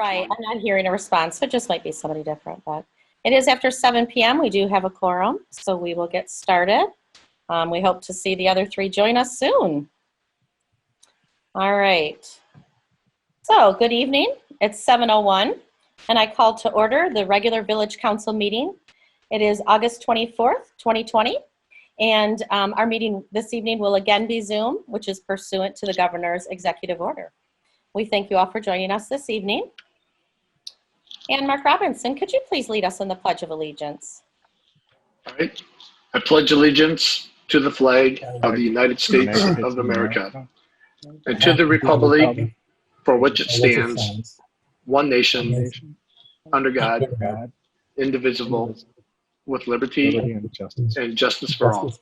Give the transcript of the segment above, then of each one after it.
Right. I'm not hearing a response, so it just might be somebody different. But it is after 7 p.m. We do have a quorum, so we will get started. We hope to see the other three join us soon. All right. So, good evening. It's 7:01, and I call to order the regular Village Council meeting. It is August 24th, 2020, and our meeting this evening will again be Zoom, which is pursuant to the Governor's executive order. We thank you all for joining us this evening. And Mark Robinson, could you please lead us in the Pledge of Allegiance? All right. I pledge allegiance to the flag of the United States of America and to the republic for which it stands, one nation, under God, indivisible, with liberty and justice for all.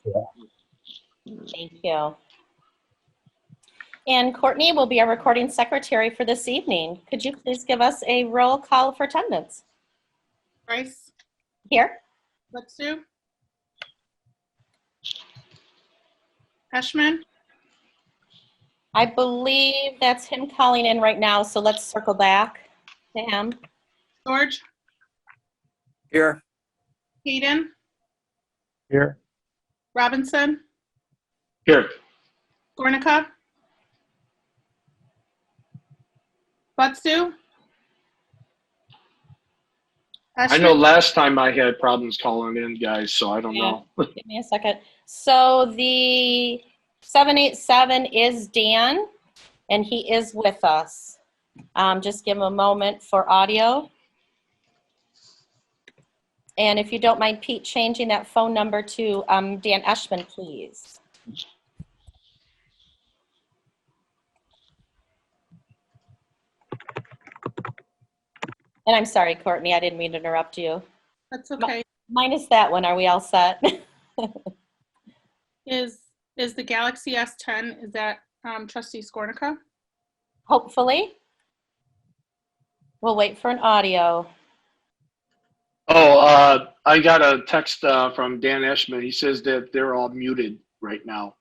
Thank you. And Courtney will be our recording secretary for this evening. Could you please give us a roll call for attendance? Bryce. Here. Letsu. Ashman. I believe that's him calling in right now, so let's circle back to him. George. Here. Hayden. Here. Robinson. Here. Gornikov. Butsu. I know last time I had problems calling in, guys, so I don't know. Give me a second. So the 787 is Dan, and he is with us. Just give him a moment for audio. And if you don't mind, Pete, changing that phone number to Dan Eschman, please. And I'm sorry, Courtney, I didn't mean to interrupt you. That's okay. Minus that one, are we all set? Is the Galaxy S10, is that Trustee Skornica? Hopefully. We'll wait for an audio. Oh, I got a text from Dan Eschman. He says that they're all muted right now.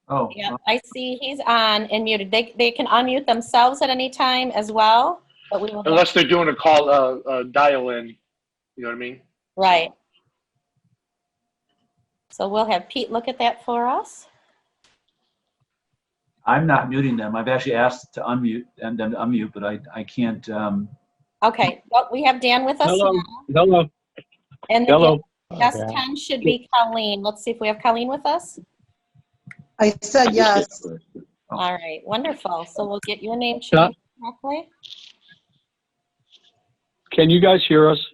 Oh. Yeah, I see he's on and muted. They can unmute themselves at any time as well. But we will Unless they're doing a call, dial-in. You know what I mean? Right. So we'll have Pete look at that for us. I'm not muting them. I've actually asked to unmute and them to unmute, but I can't. Okay. Well, we have Dan with us Hello. now. Hello. And the Hello. S10 should be Colleen. Let's see if we have Colleen with us. I said yes. All right. Wonderful. So we'll get your name changed correctly. Can you guys hear us?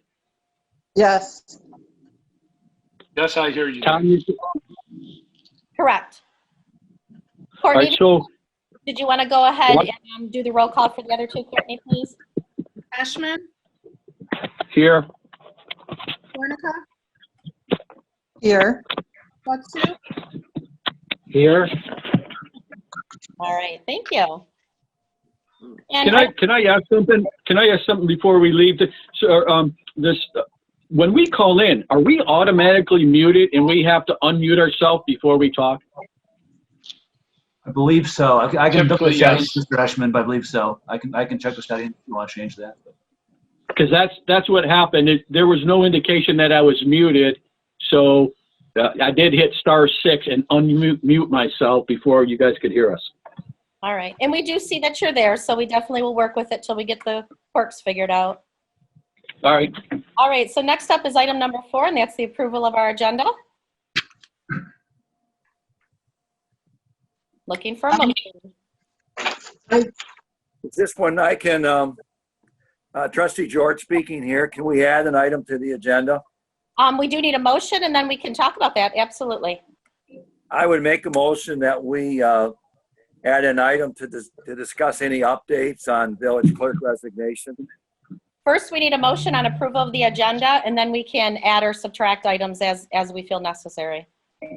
Yes. Yes, I hear you. Correct. All Courtney, right, so did you want to go ahead and do the roll call for the other two, Courtney, please? Ashman. here, Gornikov. Here. Butsu. here. All right. Thank you. And Can I ask something? Can I ask something before we leave? When we call in, are we automatically muted and we have to unmute ourselves before we talk? I believe so. I can look at the settings, Yes. Mr. Eschman, but I believe so. I can check the settings if you want to change that. Because that's what happened. There was no indication that I was muted, so I did hit *6 and unmute myself before you guys could hear us. all right. And we do see that you're there, so we definitely will work with it till we get the quirks figured out. All right. All right. So next up is item number 4, and that's the approval of our agenda. Looking for a motion. Is this one I can, Trustee George speaking here, can we add an item to the agenda? We do need a motion, and then we can talk about that. Absolutely. I would make a motion that we add an item to discuss any updates on village clerk resignation. First, we need a motion on approval of the agenda, and then we can add or subtract items as we feel necessary.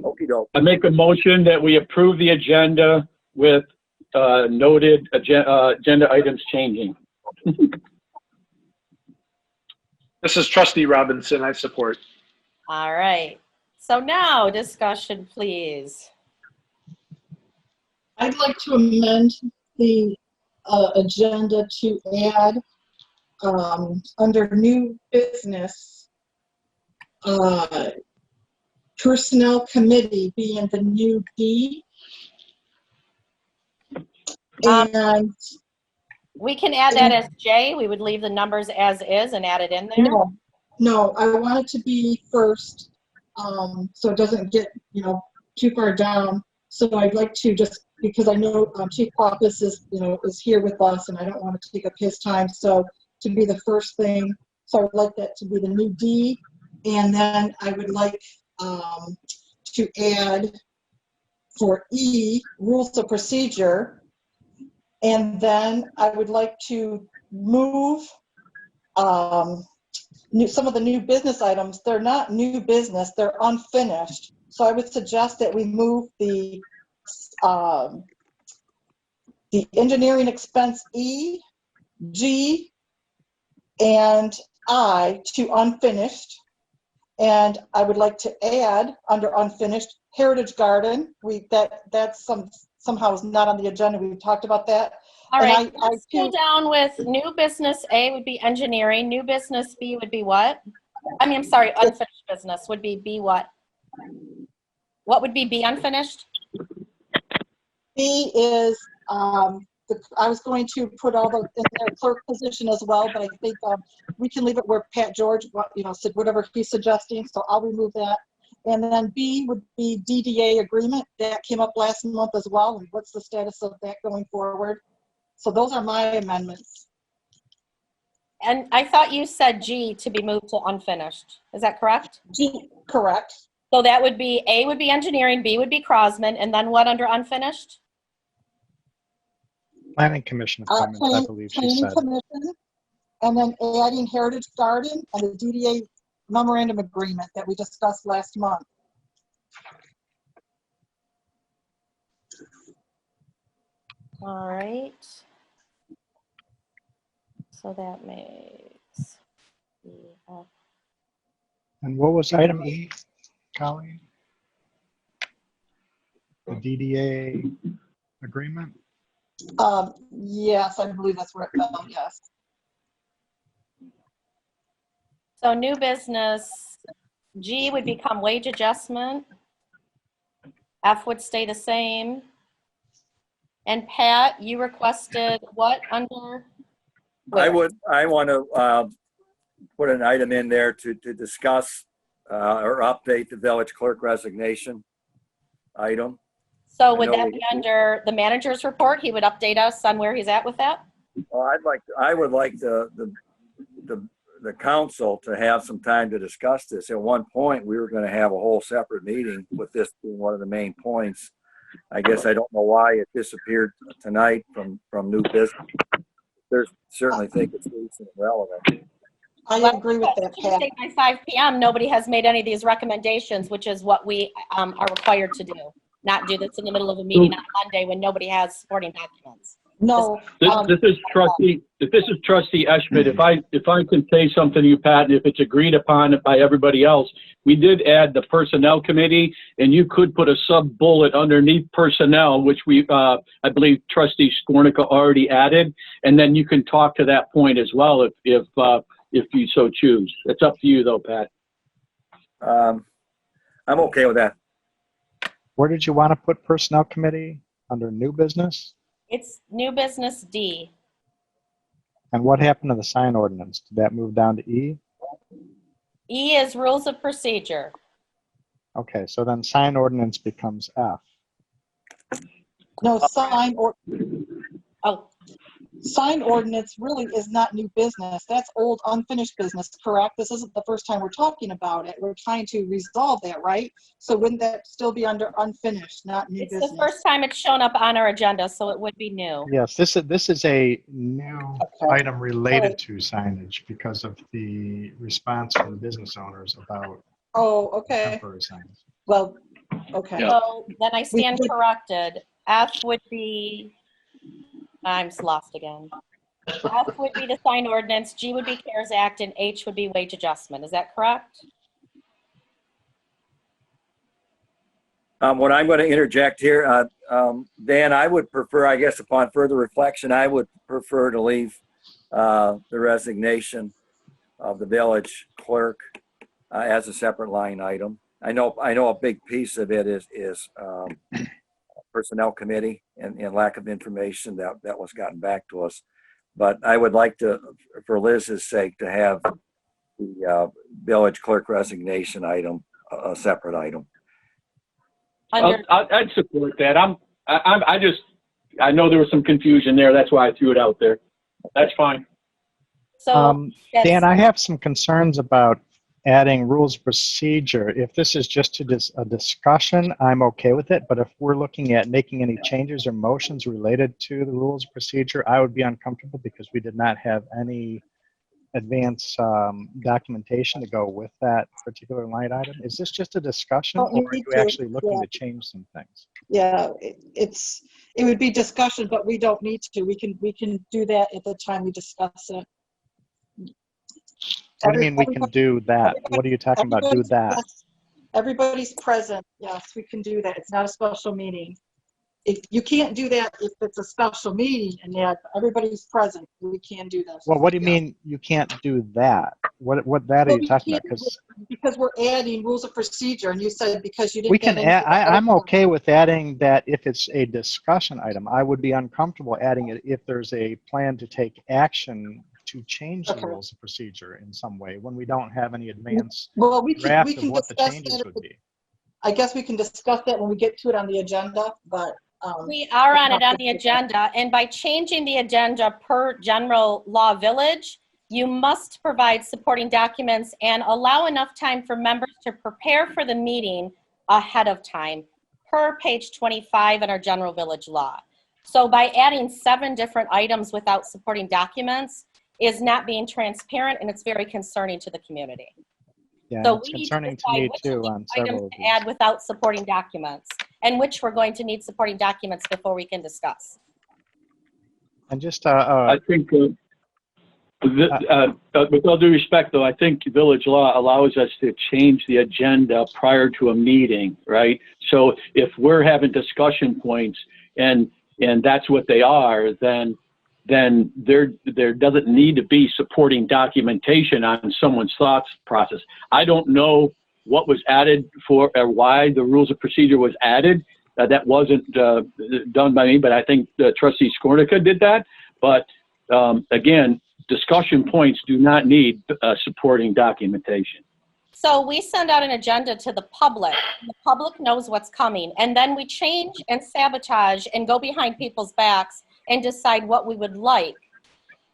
Okey doke. I make a motion that we approve the agenda with noted agenda items changing. This is Trustee Robinson. I support. All right. So now discussion, please. I'd like to amend the agenda to add under new business, personnel committee being the new D. And We can add that as J. We would leave the numbers as is and add it in there. no, I want it to be first, so it doesn't get, too far down. So I'd like to, just because I know Chief Pappas is here with us, and I don't want to take up his time, so to be the first thing. So I would like that to be the new D, and then I would like to add for E, rules of procedure, and then I would like to move some of the new business items. They're not new business, they're unfinished. So I would suggest that we move the engineering expense E, G, and I to unfinished. And I would like to add under unfinished Heritage Garden. That's somehow is not on the agenda. We talked about that. All And right, I let's go down with new business. A would be engineering. New business B would be what? I'm sorry, unfinished business would be B what? What would be B unfinished? B is, I was going to put all the in their clerk position as well, but I think we can leave it where Pat George, said whatever he's suggesting, so I'll remove that. And then B would be DDA agreement. That came up last month as well, and what's the status of that going forward? So those are my amendments. And I thought you said G to be moved to unfinished. Is that correct? G, correct. So that would be, A would be engineering, B would be Crosman, and then what under unfinished? Planning Commission appointments, I believe she Planning said. Commission, and then adding Heritage Garden and the DDA memorandum agreement that we discussed last month. All right. So that makes E, F. And what was item E, Colleen? The DDA agreement? Yes, I believe that's where it fell, yes. So new business, G would become wage adjustment. F would stay the same. And Pat, you requested what under? I want to put an item in there to discuss or update the village clerk resignation item. So would that be under the manager's report? He would update us on where he's at with that? Well, I would like the council to have some time to discuss this. At one point, we were going to have a whole separate meeting with this being one of the main points. I guess I don't know why it disappeared tonight from new business. There's certainly think it's recent and relevant. I agree with that, Pat. Tuesday by 5 p.m., nobody has made any of these recommendations, which is what we are required to do. Not do this in the middle of a meeting on Monday when nobody has supporting documents. No. This is Trustee Schmidt. If I can say something to you, Pat, and if it's agreed upon by everybody else, we did add the personnel committee, and you could put a sub bullet underneath personnel, which we I believe Trustee Skornica already added, and then you can talk to that point as well if you so choose. It's up to you though, Pat. I'm okay with that. Where did you want to put personnel committee? Under new business? It's new business D. And what happened to the sign ordinance? Did that move down to E? E is rules of procedure. Okay, so then sign ordinance becomes F. No, Oh, sign ordinance really is not new business. That's old unfinished business, correct? This isn't the first time we're talking about it. We're trying to resolve that, right? So wouldn't that still be under unfinished, not new business? it's the first time it's shown up on our agenda, so it would be new. Yes, this is a new item related to signage because of the response from the business owners about temporary signs. Well, okay. So then I stand corrected. F would be, I'm lost again. F would be the sign ordinance, G would be CARES Act, and H would be wage adjustment. Is that correct? What I'm going to interject here, Dan, I would prefer, I guess upon further reflection, I would prefer to leave the resignation of the village clerk as a separate line item. I know a big piece of it is personnel committee and lack of information that was gotten back to us. But I would like to, for Liz's sake, to have the village clerk resignation item a separate item. I'd support that. I know there was some confusion there. That's why I threw it out there. That's fine. So, Dan, I have some concerns about adding rules of procedure. If this is just a discussion, I'm okay with it. But if we're looking at making any changes or motions related to the rules of procedure, I would be uncomfortable because we did not have any advance documentation to go with that particular line item. Is this just a discussion, or are you actually looking to change some things? Yeah, it would be discussion, but we don't need to. We can do that at the time we discuss it. What do you mean we can do that? What are you talking about, do that? Everybody's present. Yes, we can do that. It's not a special meeting. If you can't do that if it's a special meeting and everybody's present, we can do that. Well, what do you mean you can't do that? What that are you talking about? Because we're adding rules of procedure, and you said because you didn't. We can add, I'm okay with adding that if it's a discussion item. I would be uncomfortable adding it if there's a plan to take action to change the rules of procedure in some way when we don't have any advance draft of what the changes would be. I guess we can discuss that when we get to it on the agenda, but we are on the agenda, and by changing the agenda per general law village, you must provide supporting documents and allow enough time for members to prepare for the meeting ahead of time per page 25 in our general village law. So by adding 7 different items without supporting documents is not being transparent, and it's very concerning to the community. Yeah, so it's we concerning to me too on several of to these. add without supporting documents, and which we're going to need supporting documents before we can discuss. And just I think, with all due respect, though, I think village law allows us to change the agenda prior to a meeting, right? So if we're having discussion points and that's what they are, then there doesn't need to be supporting documentation on someone's thoughts process. I don't know what was added for or why the rules of procedure was added. That wasn't done by me, but I think Trustee Skornica did that. But again, discussion points do not need supporting documentation. So we send out an agenda to the public. The public knows what's coming, and then we change and sabotage and go behind people's backs and decide what we would like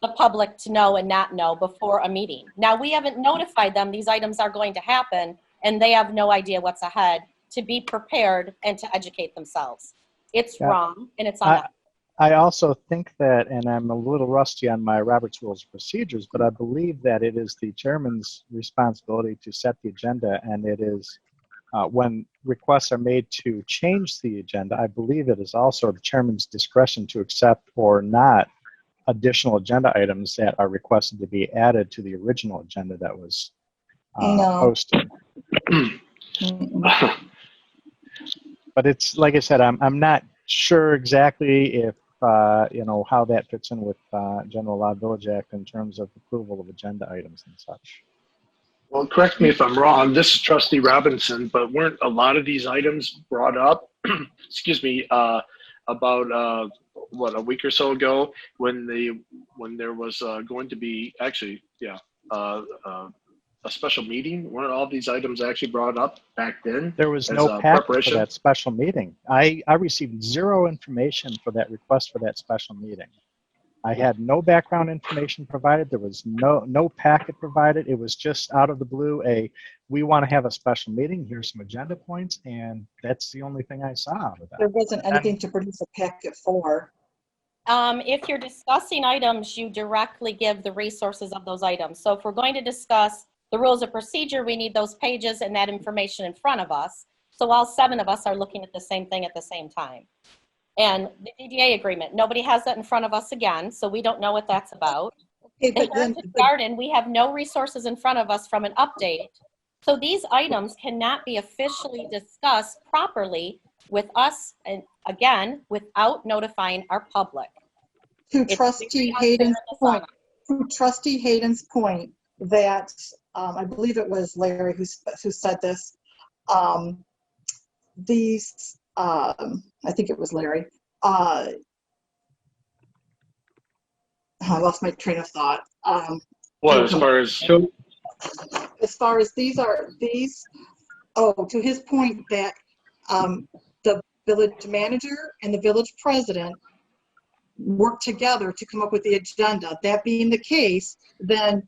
the public to know and not know before a meeting. Now, we haven't notified them these items are going to happen, and they have no idea what's ahead to be prepared and to educate themselves. It's wrong, and it's on us. I also think that, and I'm a little rusty on my Robert's Rules of Procedures, but I believe that it is the chairman's responsibility to set the agenda, and it is when requests are made to change the agenda, I believe it is also the chairman's discretion to accept or not additional agenda items that are requested to be added to the original agenda that was posted. But it's, like I said, I'm not sure exactly if, how that fits in with General Law Village Act in terms of approval of agenda items and such. Well, correct me if I'm wrong. This is Trustee Robinson, but weren't a lot of these items brought up, excuse me, about a week or so ago when there was going to be actually, a special meeting? Weren't all these items actually brought up back then? There was no packet for that special meeting. I received zero information for that request for that special meeting. I had no background information provided. There was no packet provided. It was just out of the blue, we want to have a special meeting. Here's some agenda points, and that's the only thing I saw with that. There wasn't anything to produce a packet for. If you're discussing items, you directly give the resources of those items. So if we're going to discuss the rules of procedure, we need those pages and that information in front of us. So all 7 of us are looking at the same thing at the same time. And the DDA agreement, nobody has that in front of us again, so we don't know what that's about. Okay, The Heritage Garden, we have no resources in front of us from an update. So these items cannot be officially discussed properly with us, and again, without notifying our public. To Trustee Hayden's point, to Trustee Hayden's point that, I believe it was Larry who said this, I think it was Larry, I lost my train of thought. Well, as far as to his point that the village manager and the village president work together to come up with the agenda. That being the case, then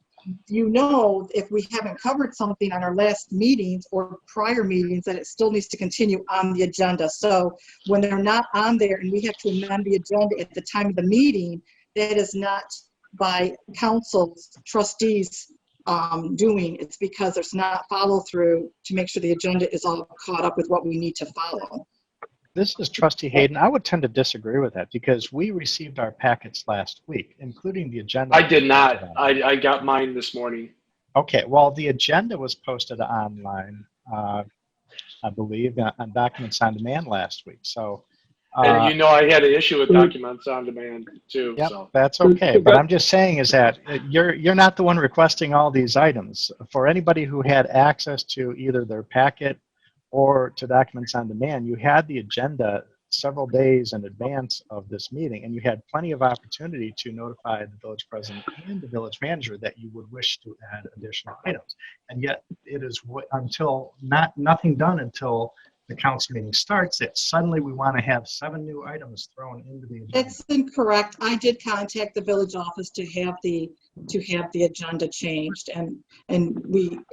if we haven't covered something on our last meetings or prior meetings, that it still needs to continue on the agenda. So when they're not on there and we have to amend the agenda at the time of the meeting, that is not by council's trustees doing. It's because there's not follow through to make sure the agenda is all caught up with what we need to follow. This is Trustee Hayden. I would tend to disagree with that because we received our packets last week, including the agenda. I did not. I got mine this morning. Okay, well, the agenda was posted online, I believe, on Documents on Demand last week. So, And you know I had an issue with Documents on Demand too. Yep, So. that's okay. But I'm just saying is that you're not the one requesting all these items. For anybody who had access to either their packet or to Documents on Demand, you had the agenda several days in advance of this meeting, and you had plenty of opportunity to notify the village president and the village manager that you would wish to add additional items. And yet it is nothing done until the council meeting starts that suddenly we want to have 7 new items thrown into the agenda. That's incorrect. I did contact the village office to have the agenda changed, and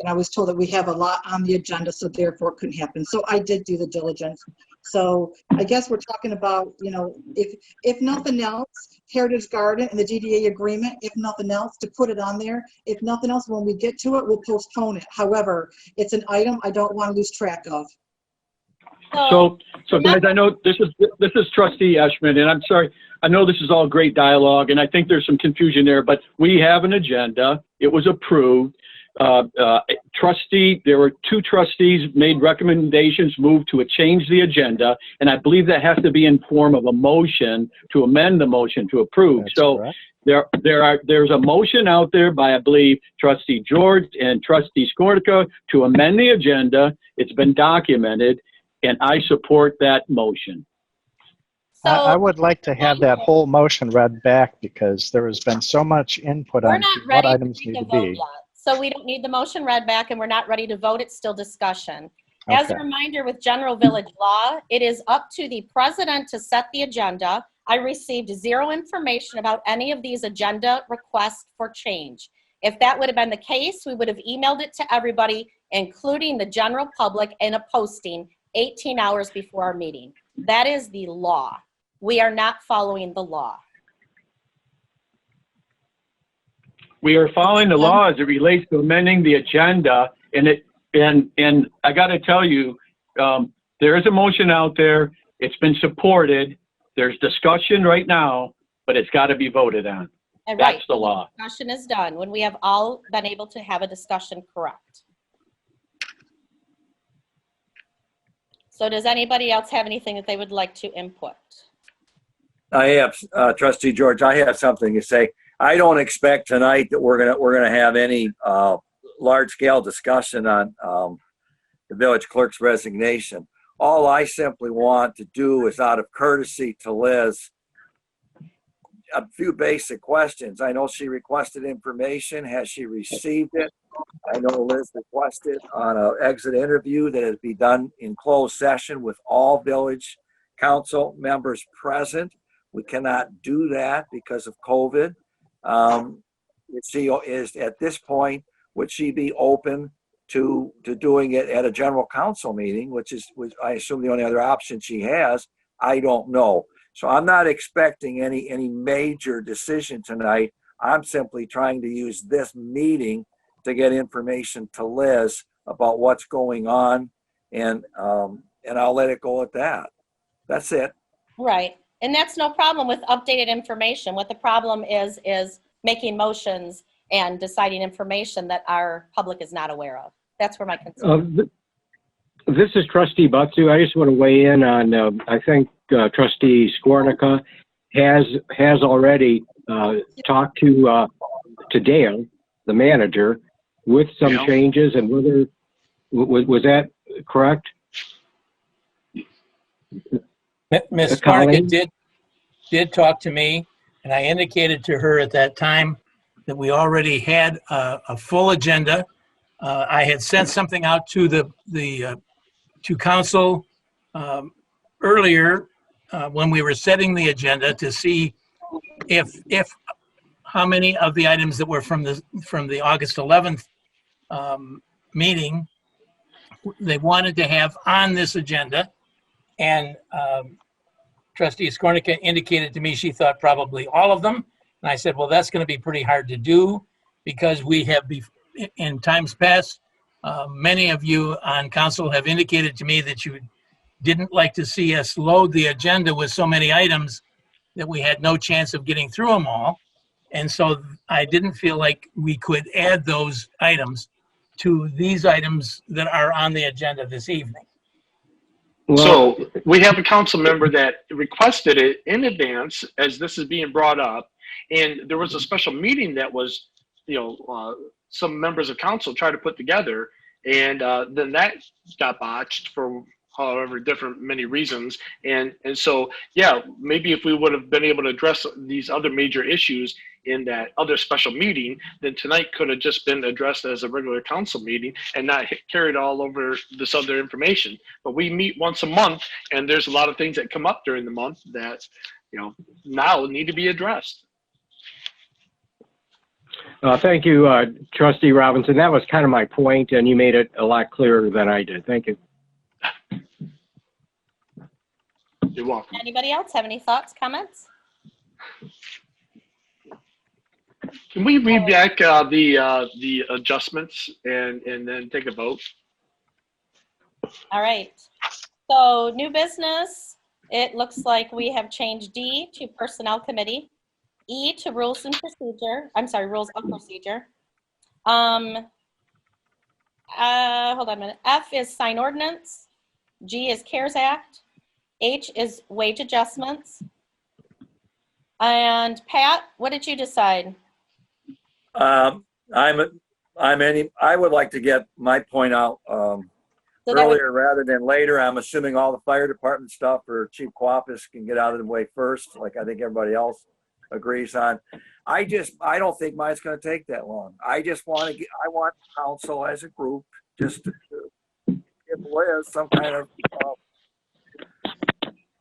I was told that we have a lot on the agenda, so therefore it couldn't happen. So I did do the diligence. So I guess we're talking about, if nothing else, Heritage Garden and the DDA agreement, if nothing else, to put it on there. If nothing else, when we get to it, we'll postpone it. However, it's an item I don't want to lose track of. So guys, I know this is Trustee Eshman, and I'm sorry, I know this is all great dialogue, and I think there's some confusion there, but we have an agenda. It was approved. There were 2 trustees made recommendations, moved to change the agenda, and I believe that has to be in form of a motion to amend the motion to approve. That's so correct. There's a motion out there by, I believe, Trustee George and Trustee Skornica to amend the agenda. It's been documented, and I support that motion. So I would like to have that whole motion read back because there has been so much input we're on not what ready items to need to vote be. yet. So we don't need the motion read back, and we're not ready to vote. It's still discussion. As a Okay. reminder, with general village law, it is up to the president to set the agenda. I received 0 information about any of these agenda requests for change. If that would have been the case, we would have emailed it to everybody, including the general public, in a posting 18 hours before our meeting. That is the law. We are not following the law. We are following the law as it relates to amending the agenda, and I got to tell you, there is a motion out there. It's been supported. There's discussion right now, but it's got to be voted on. And That's the law. Discussion is done when we have all been able to have a discussion correct. So does anybody else have anything that they would like to input? I have, Trustee George, I have something to say. I don't expect tonight that we're gonna have any large-scale discussion on the village clerk's resignation. All I simply want to do is, out of courtesy to Liz, a few basic questions. I know she requested information. Has she received it? I know Liz requested on an exit interview that it be done in closed session with all village council members present. We cannot do that because of COVID. She is at this point, would she be open to doing it at a general council meeting, which I assume the only other option she has? I don't know. So I'm not expecting any major decision tonight. I'm simply trying to use this meeting to get information to Liz about what's going on, and I'll let it go at that. That's it. Right. And that's no problem with updated information. What the problem is making motions and deciding information that our public is not aware of. That's where my concern is. This is Trustee Butsu. I just want to weigh in on, I think Trustee Skornica has already talked to to Dale, the manager, with some Yeah. changes, and whether, was that correct? Ms. Colleen? Sparka did talk to me, and I indicated to her at that time that we already had a full agenda. I had sent something out to to council earlier when we were setting the agenda to see if how many of the items that were from the August 11th meeting they wanted to have on this agenda, and Trustee Skornica indicated to me she thought probably all of them. And I said, well, that's going to be pretty hard to do because we have, in times past, many of you on council have indicated to me that you didn't like to see us load the agenda with so many items that we had no chance of getting through them all. And so I didn't feel like we could add those items to these items that are on the agenda this evening. Well, So we have a council member that requested it in advance as this is being brought up. And there was a special meeting that was, some members of council tried to put together. And then that got botched for however many reasons. And so, yeah, maybe if we would have been able to address these other major issues in that other special meeting, then tonight could have just been addressed as a regular council meeting and not carried all over this other information. But we meet once a month, and there's a lot of things that come up during the month that, now need to be addressed. thank you, Trustee Robinson. That was kind of my point, and you made it a lot clearer than I did. Thank you. You're welcome. Anybody else have any thoughts, comments? Can we read back the adjustments and then take a vote? All right. So new business, it looks like we have changed D to Personnel Committee, E to Rules and Procedure. I'm sorry, Rules of Procedure. Hold on a minute. F is Sign Ordinance. G is CARES Act. H is Wage Adjustments. And Pat, what did you decide? I would like to get my point out So that earlier rather than later. I'm assuming all the fire department stuff for Chief Quapis can get out of the way first, like I think everybody else agrees on. I don't think mine's going to take that long. I want council as a group just to give Liz some kind of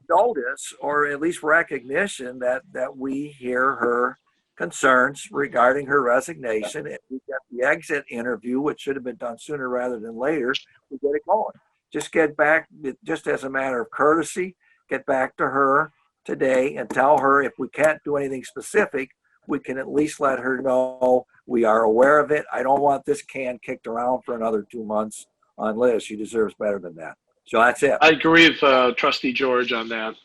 notice or at least recognition that we hear her concerns regarding her resignation, and we get the exit interview, which should have been done sooner rather than later. We get it going. Just get back, just as a matter of courtesy, get back to her today and tell her if we can't do anything specific, we can at least let her know we are aware of it. I don't want this can kicked around for another 2 months on Liz. She deserves better than that. So that's it. I agree with Trustee George on that.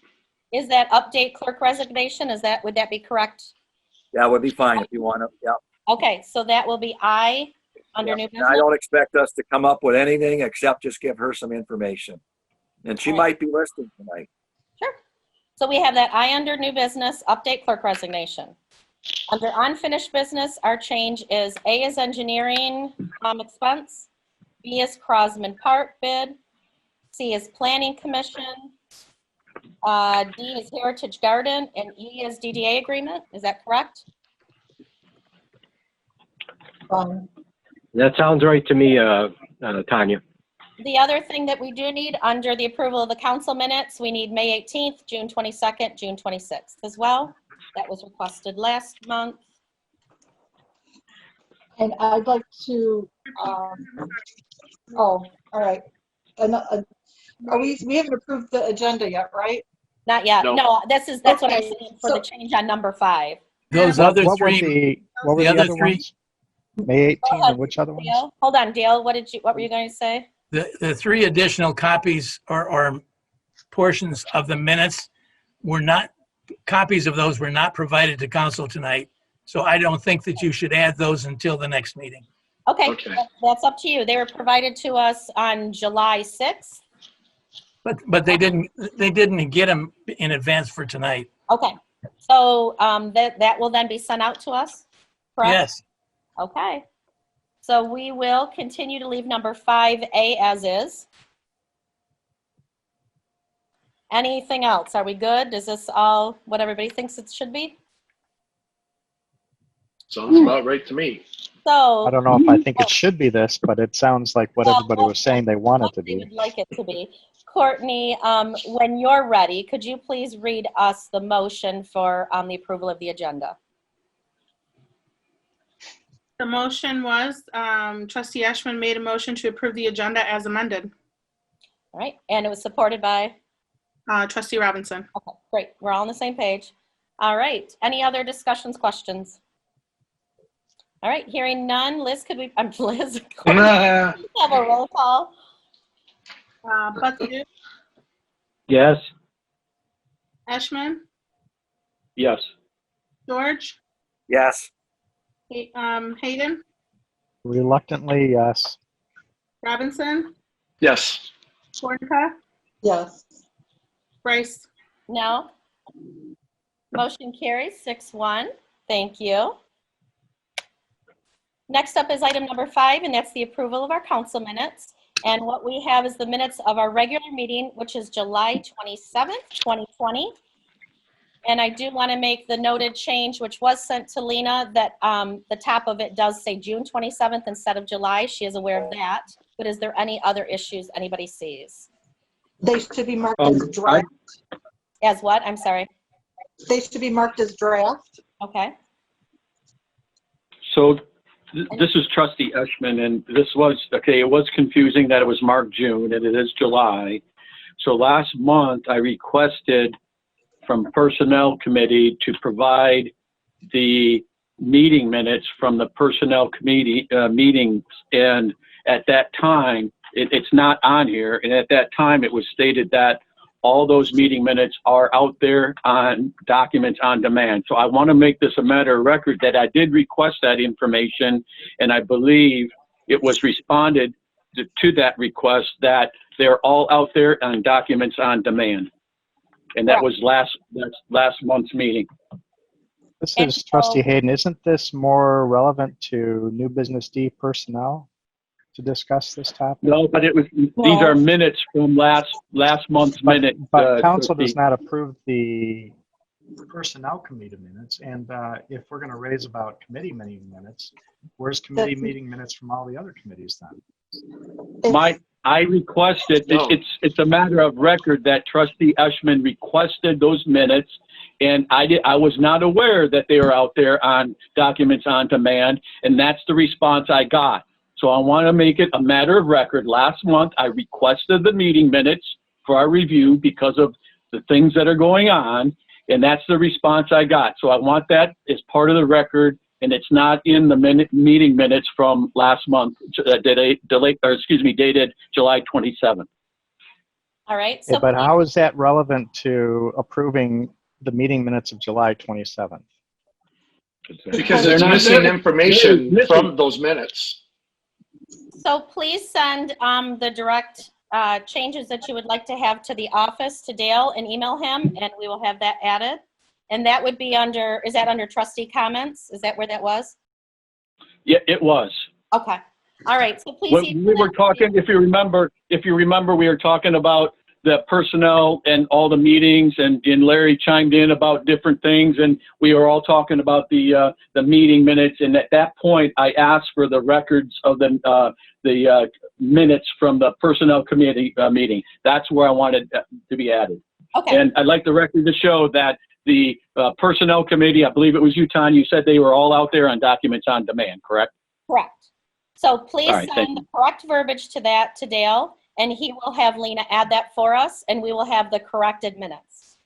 Is that update clerk resignation? Would that be correct? That would be fine if you want to. Yeah. Okay, so that will be I under new And business. I don't expect us to come up with anything except just give her some information. And she might be listening tonight. Sure. So we have that I under new business, update clerk resignation. Under unfinished business, our change is A is engineering expense, B is Crosman Park bid, C is planning commission, D is heritage garden, and E is DDA agreement. Is that correct? That sounds right to me, Tanya. The other thing that we do need under the approval of the council minutes, we need May 18th, June 22nd, June 26th as well. That was requested last month. And I'd like to, all right. We haven't approved the agenda yet, right? Not yet. No. No, that's what I'm Okay, saying for the change on number 5. Those What other were three, what were the the other other three- ones? May 18 Go ahead, and which other ones? Dale. Hold on, Dale. What were you going to say? the 3 additional copies or portions of the minutes copies of those were not provided to council tonight. So I don't think that you should add those until the next meeting. Okay, Okay. that's up to you. They were provided to us on July 6th. But they didn't get them in advance for tonight. Okay, so that will then be sent out to us, correct? Yes, Okay. So we will continue to leave number 5A as is. Anything else? Are we good? Is this all what everybody thinks it should be? Sounds about right to me. So I don't know if I think it should be this, but it sounds like what Well, everybody was saying they want it to what they be. would like it to be. Courtney, when you're ready, could you please read us the motion for the approval of the agenda? The motion was, trustee Ashman made a motion to approve the agenda as amended. All right, and it was supported by? Trustee Robinson. Okay, great. We're all on the same page. All right. Any other discussions, questions? All right, hearing none. Liz, could we, Liz, Courtney, have a roll call? Butsu, Yes. Ashman, Yes. George, Yes. Hayden, Reluctantly, yes. Robinson, Yes. Warnka, Yes. Bryce. No. Motion carries 6-1. Thank you. Next up is item number 5, and that's the approval of our council minutes. And what we have is the minutes of our regular meeting, which is July 27th, 2020. And I do want to make the noted change, which was sent to Lena, that the top of it does say June 27th instead of July. She is aware of that. But is there any other issues anybody sees? They should be marked as draft. As what? I'm sorry. They should be marked as draft. Okay. So this is trustee Eshman, and this was, okay, it was confusing that it was marked June and it is July. So last month I requested from personnel committee to provide the meeting minutes from the personnel committee meetings. And at that time, it's not on here. And at that time, it was stated that all those meeting minutes are out there on documents on demand. So I want to make this a matter of record that I did request that information, and I believe it was responded to that request that they're all out there on documents on demand. And that was last month's meeting. This is trustee Hayden. Isn't this more relevant to new business D personnel to discuss this topic? No, but it was, these are minutes from last month's minute. But council does not approve the personnel committee minutes. And if we're going to raise about committee meeting minutes, where's committee meeting minutes from all the other committees then? I requested, No. it's a matter of record that trustee Eshman requested those minutes, and I was not aware that they were out there on documents on demand, and that's the response I got. So I want to make it a matter of record. Last month, I requested the meeting minutes for our review because of the things that are going on, and that's the response I got. So I want that as part of the record, and it's not in the meeting minutes from last month, dated July 27th. All right. Yeah, but how is that relevant to approving the meeting minutes of July 27th? Because it's missing information from those minutes. So please send the direct changes that you would like to have to the office, to Dale, and email him, and we will have that added. And that would be under, is that under trustee comments? Is that where that was? Yeah, it was. Okay. All right. So please. We were talking, if you remember, we were talking about the personnel and all the meetings, and Larry chimed in about different things, and we were all talking about the meeting minutes. And at that point, I asked for the records of the minutes from the personnel committee meeting. That's where I wanted to be added. Okay. And I'd like the record to show that the personnel committee, I believe it was you, Ton, you said they were all out there on documents on demand, correct? Correct. So please All right, send the correct verbiage to that to Dale, and he will have Lena add that for us, and we will have the corrected minutes.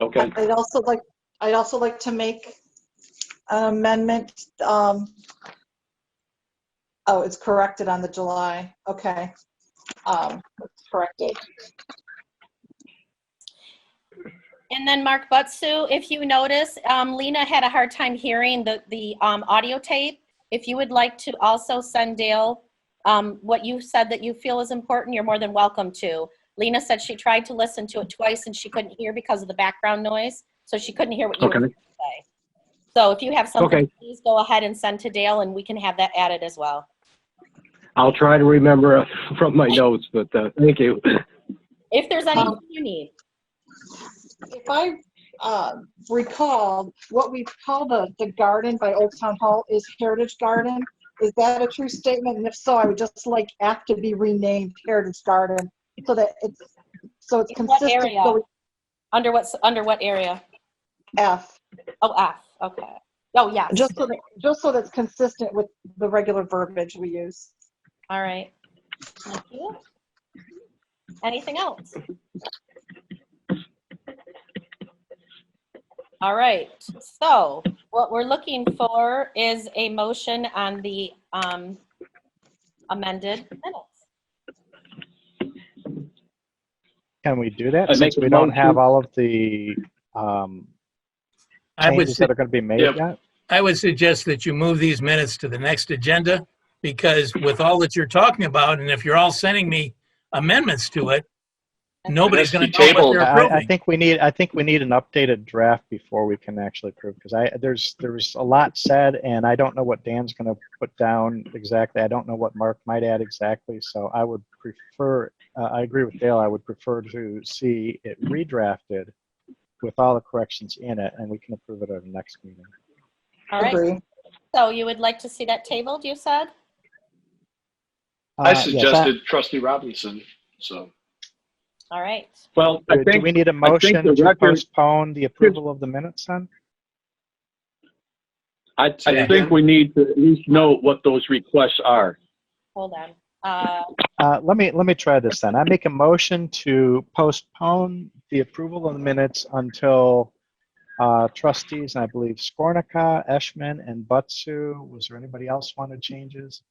Okay. I'd also like to make an amendment. Oh, it's corrected on the July. Okay. It's corrected. And then Mark Butsu, if you notice, Lena had a hard time hearing the audio tape. If you would like to also send Dale what you said that you feel is important, you're more than welcome to. Lena said she tried to listen to it twice and she couldn't hear because of the background noise, so she couldn't hear what you were trying to say. So if you have something, Okay. please go ahead and send to Dale, and we can have that added as well. I'll try to remember from my notes, but thank you. If there's anything you need. If I recall, what we call the garden by Old Town Hall is Heritage Garden. Is that a true statement? And if so, I would just like F to be renamed Heritage Garden so that it's What consistent. area? So Under what area? F. Oh, F. Okay. Oh, yes. Just so that's consistent with the regular verbiage we use. All right. Thank you. Anything else? All right. So what we're looking for is a motion on the amended minutes. Can we do that I since make a we don't have motion. all of the I would changes say, that are going to be made Yep. yet? I would suggest that you move these minutes to the next agenda, because with all that you're talking about, and if you're all sending me amendments to it, nobody's going to know what tabled. they're I approving. think we need an updated draft before we can actually approve, because there's a lot said, and I don't know what Dan's going to put down exactly. I don't know what Mark might add exactly. So I would prefer. I agree with Dale. I would prefer to see it redrafted with all the corrections in it, and we can approve it at the next meeting. All right. Agree. So you would like to see that tabled, you said? I Yes, suggested Trustee Robinson, so. All right. Well, do we need a motion the to record- postpone the approval of the minutes then? I Say think again? we need to at least know what those requests are. Hold on. Let me try this then. I make a motion to postpone the approval of the minutes until trustees, and I believe Skornica, Eshman, and Butsu, was there anybody else wanted changes?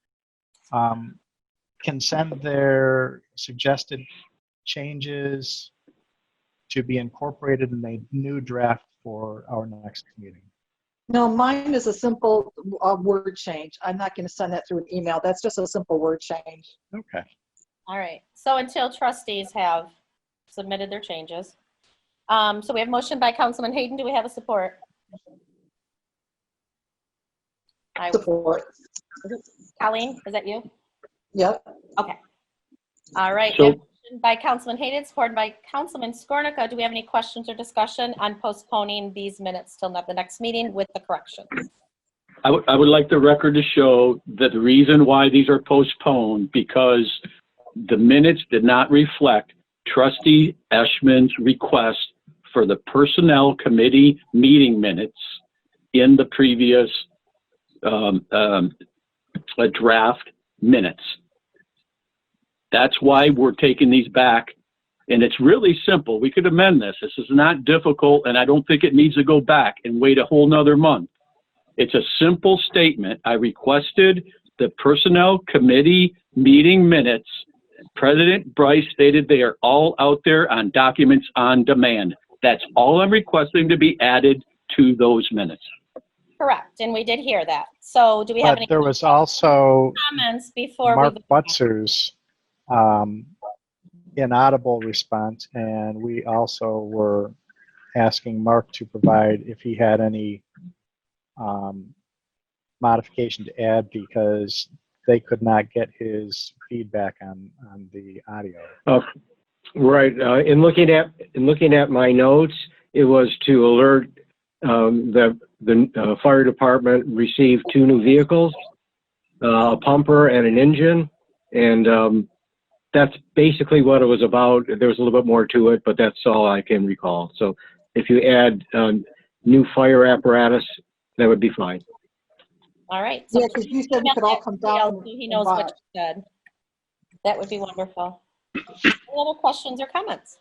Can send their suggested changes to be incorporated in a new draft for our next meeting. No, mine is a simple word change. I'm not going to send that through an email. That's just a simple word change. Okay. All right. So until trustees have submitted their changes. So we have motion by Councilman Hayden. Do we have a support? Support. Colleen, is that you? Yep. Okay. All right. So- Motion by Councilman Hayden, supported by Councilman Skornica. Do we have any questions or discussion on postponing these minutes till the next meeting with the corrections? I would like the record to show that the reason why these are postponed, because the minutes did not reflect Trustee Eshman's request for the Personnel Committee meeting minutes in the previous draft minutes. That's why we're taking these back. And it's really simple. We could amend this. This is not difficult, and I don't think it needs to go back and wait a whole nother month. It's a simple statement. I requested the Personnel Committee meeting minutes. President Bryce stated they are all out there on documents on demand. That's all I'm requesting to be added to those minutes. Correct. And we did hear that. So do we have But any there was also comments before Mark we? Butser's inaudible response, and we also were asking Mark to provide if he had any modification to add, because they could not get his feedback on the audio. Right. In looking at my notes, it was to alert the fire department received 2 new vehicles, a pumper and an engine, and that's basically what it was about. There was a little bit more to it, but that's all I can recall. So if you add new fire apparatus, that would be fine. All right. So Yeah, because you said we could all come down. so he knows what you said. That would be wonderful. Any other questions or comments?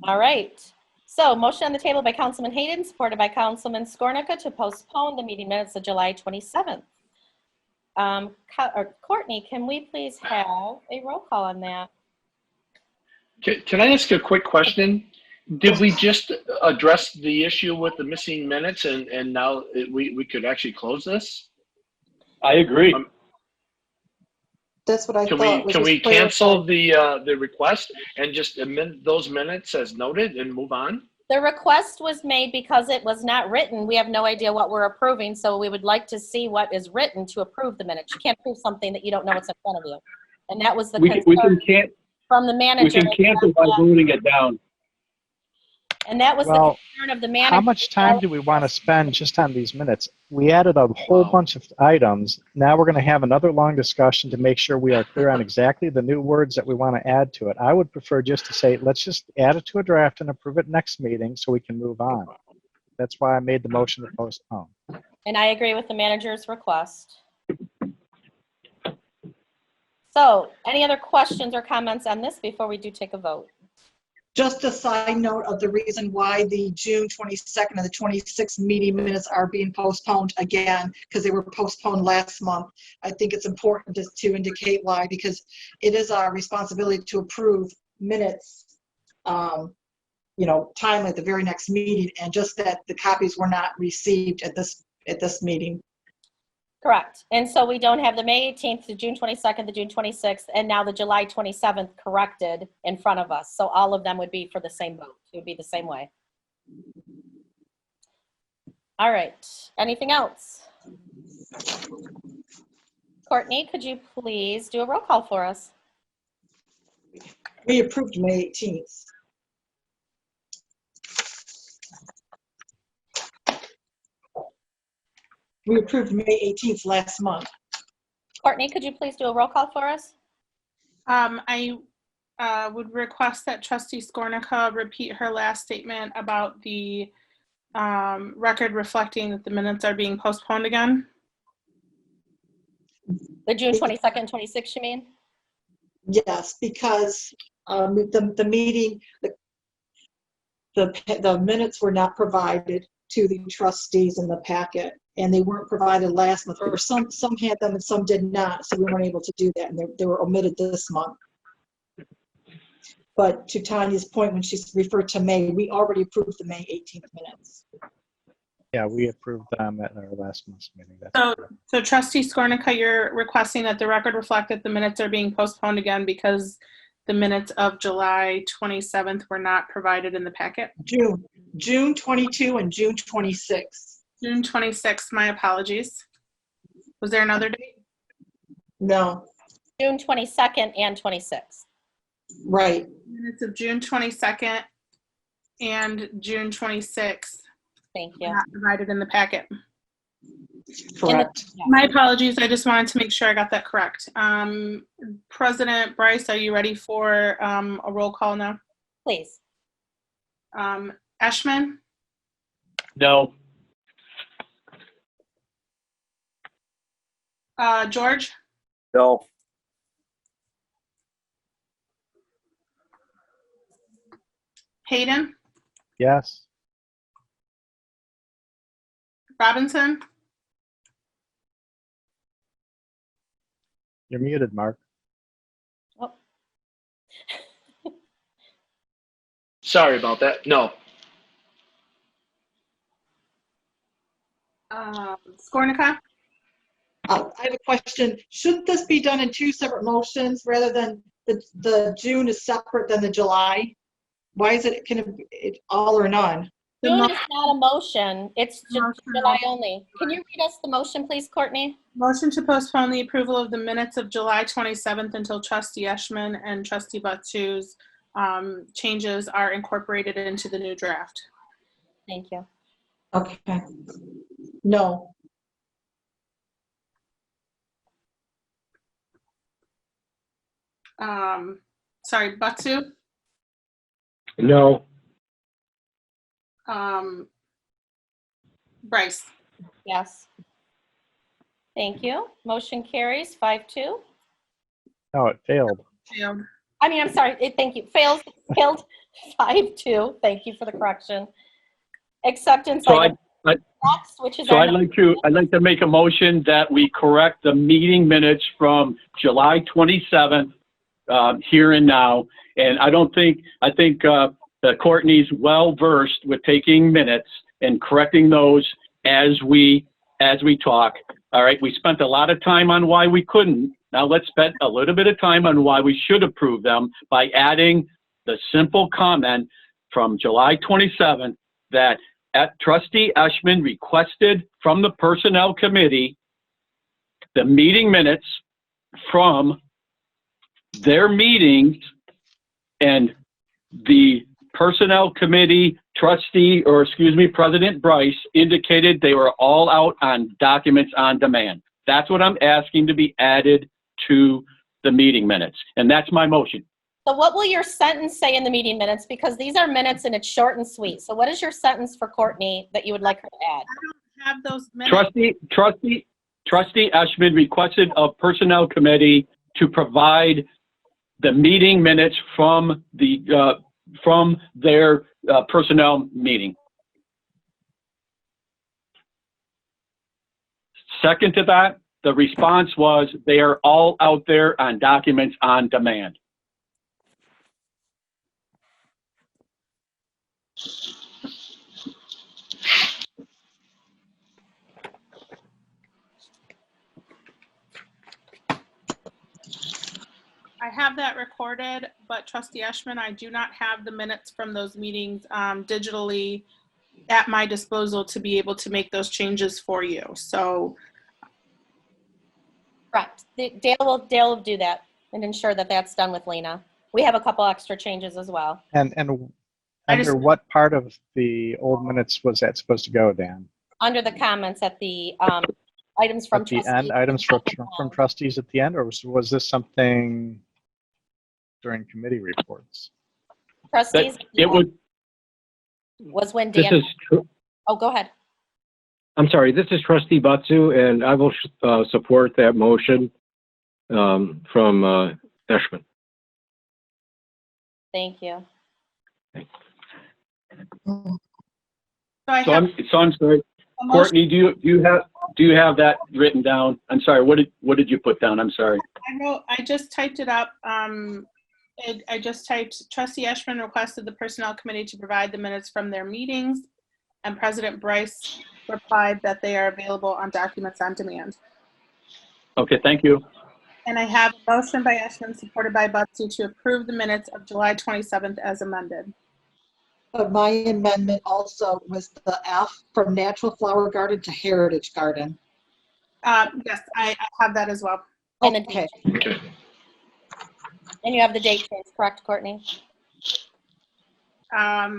All right. So motion on the table by Councilman Hayden, supported by Councilman Skornica, to postpone the meeting minutes of July 27th. Courtney, can we please have a roll call on that? Can I ask a quick question? Did we just address the issue with the missing minutes and now we could actually close this? I agree. That's what I Can thought. we cancel the request and just amend those minutes as noted and move on? The request was made because it was not written. We have no idea what we're approving, so we would like to see what is written to approve the minutes. You can't prove something that you don't know what's in front of you. And that was the We concern can from the we manager. can cancel by voting it down. And that was the Well, concern of the manager. how much time do we want to spend just on these minutes? We added a whole bunch of items. Now we're going to have another long discussion to make sure we are clear on exactly the new words that we want to add to it. I would prefer just to say, let's just add it to a draft and approve it next meeting so we can move on. That's why I made the motion to postpone. And I agree with the manager's request. So, any other questions or comments on this before we do take a vote? Just a side note of the reason why the June 22nd and the 26th meeting minutes are being postponed again, because they were postponed last month. I think it's important just to indicate why, because it is our responsibility to approve minutes, time at the very next meeting, and just that the copies were not received at this meeting. Correct. And so we don't have the May 18th, the June 22nd, the June 26th, and now the July 27th corrected in front of us. So all of them would be for the same vote. It would be the same way. All right. Anything else? Courtney, could you please do a roll call for us? We approved May 18th. We approved May 18th last month. Courtney, could you please do a roll call for us? I would request that Trustee Skornica repeat her last statement about the record reflecting that the minutes are being postponed again. The June 22nd, 26th, you mean? Yes, because the meeting, the minutes were not provided to the trustees in the packet, and they weren't provided last month, or some had them and some did not, so we weren't able to do that, and they were omitted this month. But to Tanya's point, when she referred to May, we already approved the May 18th minutes. Yeah, we approved them at our last month's meeting. That's So Trustee Skornica, you're requesting that the record reflect that the minutes are being postponed again because the minutes of July 27th were not provided in the packet? June 22 and June 26. June 26th, my apologies. Was there another date? No. June 22nd and 26th. Right. Minutes of June 22nd and June 26th. Thank you. Not provided in the packet. Correct. My apologies. I just wanted to make sure I got that correct. President Bryce, are you ready for a roll call now? Please. Eshman? No. George? No. Hayden? yes. Robinson? You're muted, Mark. Oh. Sorry about that. No. Skornica? I have a question. Should this be done in two separate motions rather than the June is separate than the July? Why is it all or none? June is not a motion. It's just July only. Can you read us the motion, please, Courtney? Motion to postpone the approval of the minutes of July 27th until Trustee Eshman and Trustee Batsu's changes are incorporated into the new draft. Thank you. Okay. No. Sorry, Batsu? No. Bryce? Yes. Thank you. Motion carries 5-2. No, it failed. Failed. I mean, I'm sorry. Thank you. Failed 5-2. Thank you for the correction. Acceptance So item next, which is So our I'd like to make a motion that we correct the meeting minutes from July 27th here and now. And I think Courtney's well versed with taking minutes and correcting those as we talk. All right, we spent a lot of time on why we couldn't. Now let's spend a little bit of time on why we should approve them by adding the simple comment from July 27th that Trustee Eshman requested from the Personnel Committee the meeting minutes from their meetings, and the Personnel Committee trustee, or excuse me, President Bryce indicated they were all out on documents on demand. That's what I'm asking to be added to the meeting minutes, and that's my motion. So what will your sentence say in the meeting minutes? Because these are minutes and it's short and sweet. So what is your sentence for Courtney that you would like her to add? Have those minutes. Trustee Eshman requested of Personnel Committee to provide the meeting minutes from their personnel meeting. Second to that, the response was they are all out there on documents on demand. I have that recorded, but Trustee Eshman, I do not have the minutes from those meetings digitally at my disposal to be able to make those changes for you. So, Correct. Dale will do that and ensure that that's done with Lena. We have a couple extra changes as well. And under what part of the old minutes was that supposed to go, Dan? Under the comments at the items from At the trustees. end, items from trustees at the end, or was this something during committee reports? Trustees. It would. Was when This Dan. is, Oh, go ahead. I'm sorry, this is Trustee Butsu, and I will support that motion from Eshman. Thank you. so I So have I'm sorry, a motion. Courtney. Do you have that written down? I'm sorry. What did you put down? I'm sorry. I just typed it up. I just typed, Trustee Eshman requested the Personnel Committee to provide the minutes from their meetings, and President Bryce replied that they are available on documents on demand. Okay, thank you. And I have a motion by Eshman, supported by Butsu, to approve the minutes of July 27th as amended. But my amendment also was the F from natural flower garden to heritage garden. Yes, I have that as well. And the Okay. date. And you have the date change, correct, Courtney? I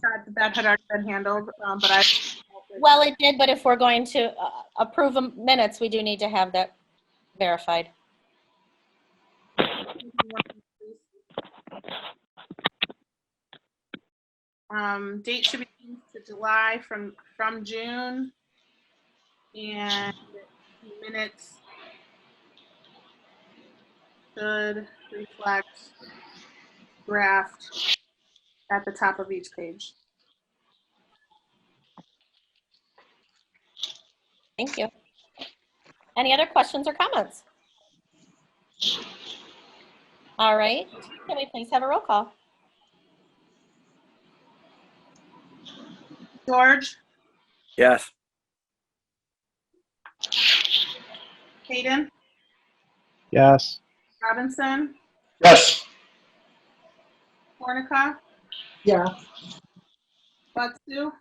thought that had already been handled, but I. Well, it did, but if we're going to approve minutes, we do need to have that verified. Date should be changed to July from June, and minutes should reflect draft at the top of each page. Thank you. Any other questions or comments? All right. Can we please have a roll call? George, Yes. Hayden, Yes. Robinson, Yes. Fornica, Yeah. Butsu,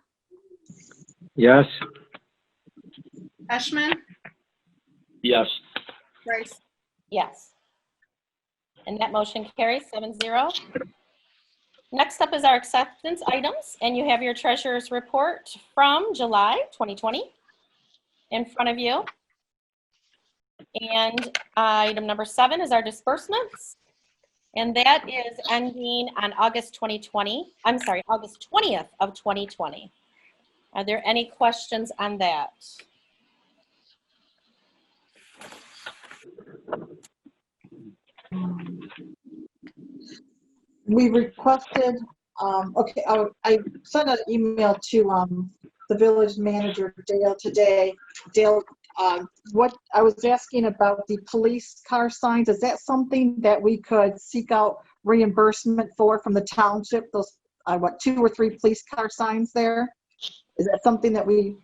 Yes. Eshman, Yes. Bryce. Yes. And that motion carries 7-0. Next up is our acceptance items, and you have your treasurer's report from July 2020 in front of you. And item number 7 is our disbursements, and that is ending on August 2020. I'm sorry, August 20th of 2020. Are there any questions on that? We requested, okay, I sent an email to the village manager, Dale, today. Dale, what I was asking about the police car signs, is that something that we could seek out reimbursement for from the township? Those, 2 or 3 police car signs there? Is that something that we?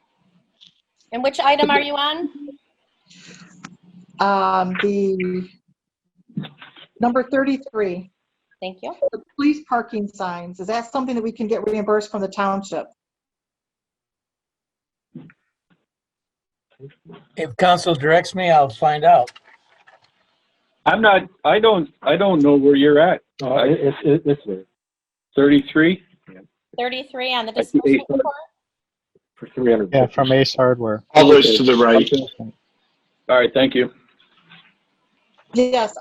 And which item are you on? The number 33. Thank you. The police parking signs, is that something that we can get reimbursed from the township? If council directs me, I'll find out. I don't know where you're at. It's 33 33 on the I see disbursement 800. report. For 300. Yeah, from Ace Hardware. All those to the right. All right, thank you. Yes,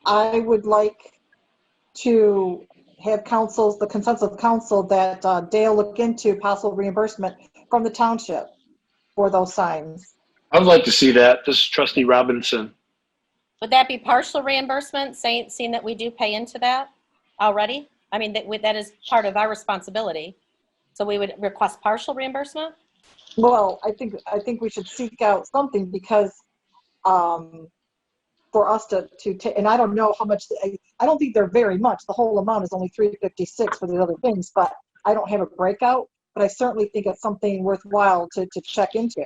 I would like to have the consensus of council that Dale look into possible reimbursement from the township for those signs. I'd like to see that. This is Trustee Robinson. Would that be partial reimbursement, seeing that we do pay into that already? I mean, that is part of our responsibility. So we would request partial reimbursement? Well, I think we should seek out something because for us to take, and I don't know how much, I don't think they're very much. The whole amount is only $356 for the other things, but I don't have a breakout, but I certainly think it's something worthwhile to check into.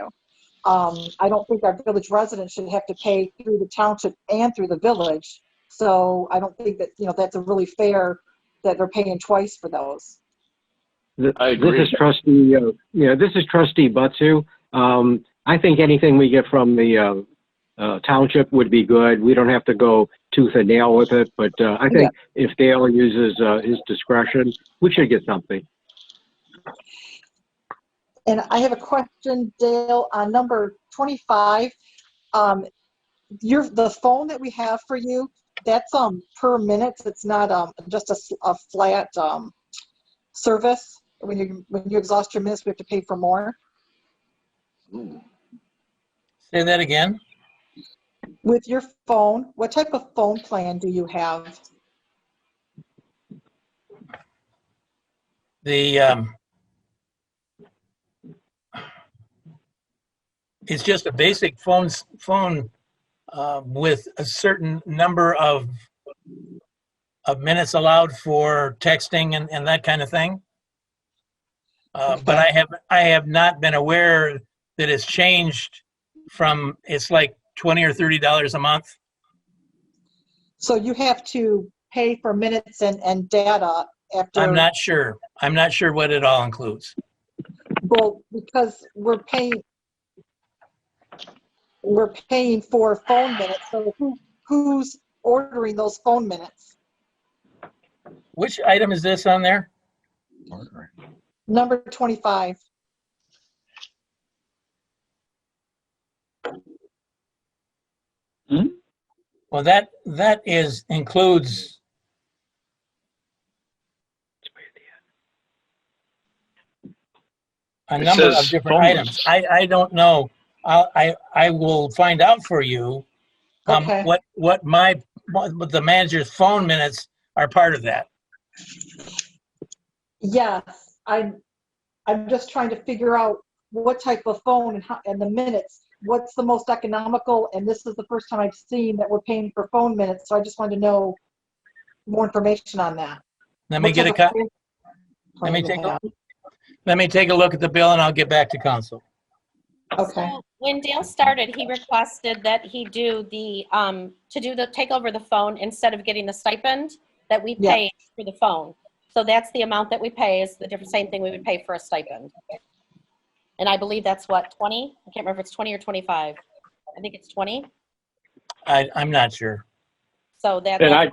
I don't think our village residents should have to pay through the township and through the village. So I don't think that, that's a really fair that they're paying twice for those. I agree. This is Trustee Butsu. I think anything we get from the township would be good. We don't have to go tooth and nail with it, but I think if Dale uses his discretion, we should get something. And I have a question, Dale, on number 25. The phone that we have for you, that's per minute. It's not just a flat service. When you exhaust your minutes, we have to pay for more. Say that again. With your phone, what type of phone plan do you have? It's just a basic phone with a certain number of minutes allowed for texting and that kind of thing. But I have not been aware that it's changed from, it's like $20 or $30 a month. So you have to pay for minutes and data after. I'm not sure what it all includes. Well, because we're paying for phone minutes. So who's ordering those phone minutes? Which item is this on there? Number 25. Well, that includes a number of different items. I don't know. I will find out for you what the manager's phone minutes are part of that. Yes, I'm just trying to figure out what type of phone and the minutes. What's the most economical? And this is the first time I've seen that we're paying for phone minutes. So I just wanted to know more information on that. Let me take a look at the bill and I'll get back to council. Okay. So when Dale started, he requested that he do take over the phone instead of getting the stipend that we pay for the phone. So that's the amount that we pay is the same thing we would pay for a stipend. And I believe that's what, 20? I can't remember if it's 20 or 25. I think it's 20. I'm not sure. So that's.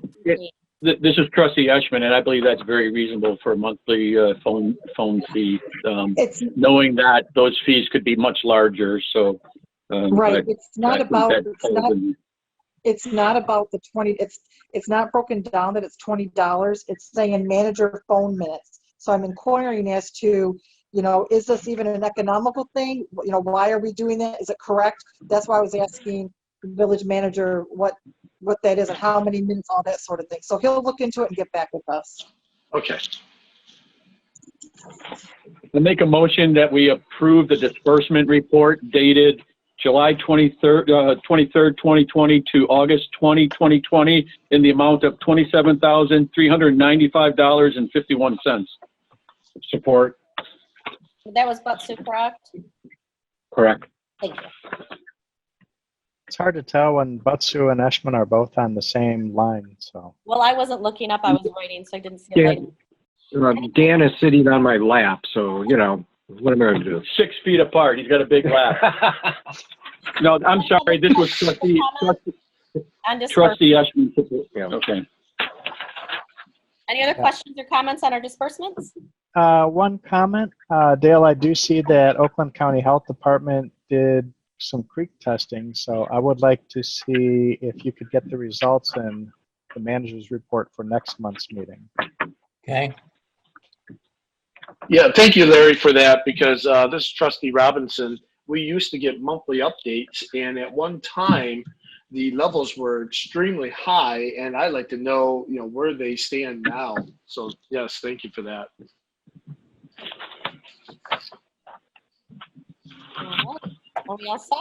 This is Trustee Eshman, and I believe that's very reasonable for a monthly phone fee. Knowing that those fees could be much larger, so. Right. It's not about the 20. It's not broken down that it's $20. It's saying manager phone minutes. So I'm inquiring as to, is this even an economical thing? Why are we doing that? Is it correct? That's why I was asking the village manager what that is and how many minutes, all that sort of thing. So he'll look into it and get back with us. Okay. I make a motion that we approve the disbursement report dated July 23rd, 2020 to August 2020 in the amount of $27,395.51. Support. That was Butsu, correct? Correct. Thank you. It's hard to tell when Butsu and Eshman are both on the same line, so. Well, I wasn't looking up, I was writing, so I didn't see it. Dan is sitting on my lap, so, you know, what am I going to do? 6 feet apart. He's got a big lap. No, I'm sorry. This was trustee Ashman. Yeah, okay. Any other questions or comments on our disbursements? One comment, Dale, I do see that Oakland County Health Department did some creek testing, so I would like to see if you could get the results in the manager's report for next month's meeting. Okay. Yeah, thank you, Larry, for that, because this is Trustee Robinson. We used to get monthly updates, and at one time, the levels were extremely high, and I'd like to know, where they stand now. So, yes, thank you for that. Are we all set?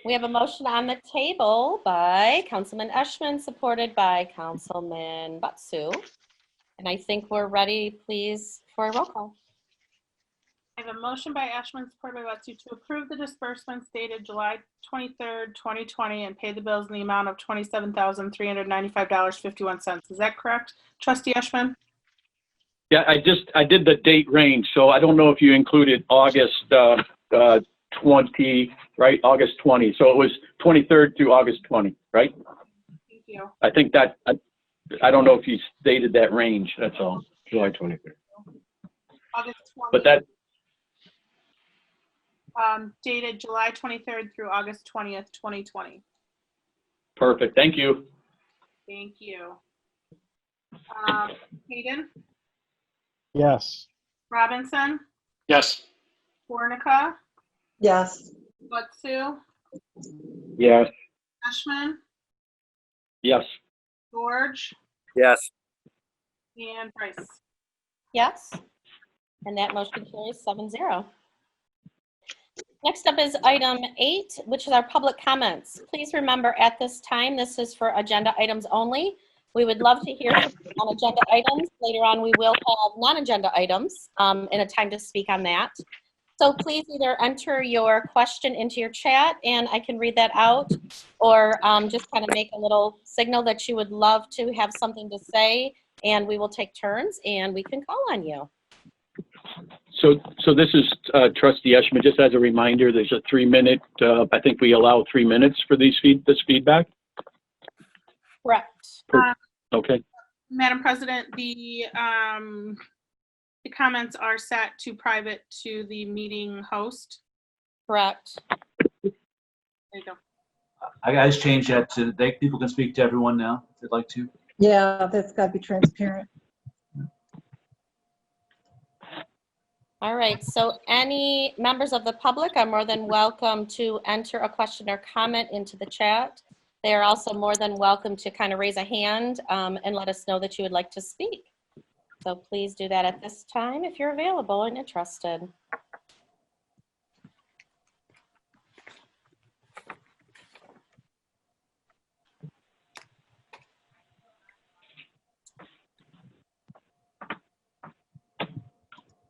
We have a motion on the table by Councilman Eshman, supported by Councilman Butsu. And I think we're ready, please, for a roll call. I have a motion by Ashman, supported by Butsu, to approve the disbursements dated July 23rd, 2020, and pay the bills in the amount of $27,395.51. Is that correct, Trustee Ashman? Yeah, I did the date range, so I don't know if you included August 20, right? August 20. So it was 23rd through August 20, right? Thank you. I think that, I don't know if you stated that range, that's all. July 23rd. August 20. But that, dated July 23rd through August 20th, 2020. perfect, thank you. Thank you. Hayden? Yes. Robinson? Yes. Warnica? Yes. Butsu? Yes. Ashman? Yes. George? Yes. And Bryce? Yes. And that motion carries 7-0. Next up is item 8, which is our public comments. Please remember, at this time, this is for agenda items only. We would love to hear from you on agenda items. Later on, we will have non-agenda items in a time to speak on that. So please either enter your question into your chat and I can read that out, or just kind of make a little signal that you would love to have something to say, and we will take turns and we can call on you. So this is Trustee Eshman. Just as a reminder, there's a 3-minute. I think we allow 3 minutes for this feedback. Correct. Okay. Madam President, the comments are set to private to the meeting host. Correct. There you go. I guys changed that to people can speak to everyone now if they'd like to. Yeah, that's got to be transparent. All right, so any members of the public are more than welcome to enter a question or comment into the chat. They are also more than welcome to kind of raise a hand and let us know that you would like to speak. So please do that at this time if you're available and interested.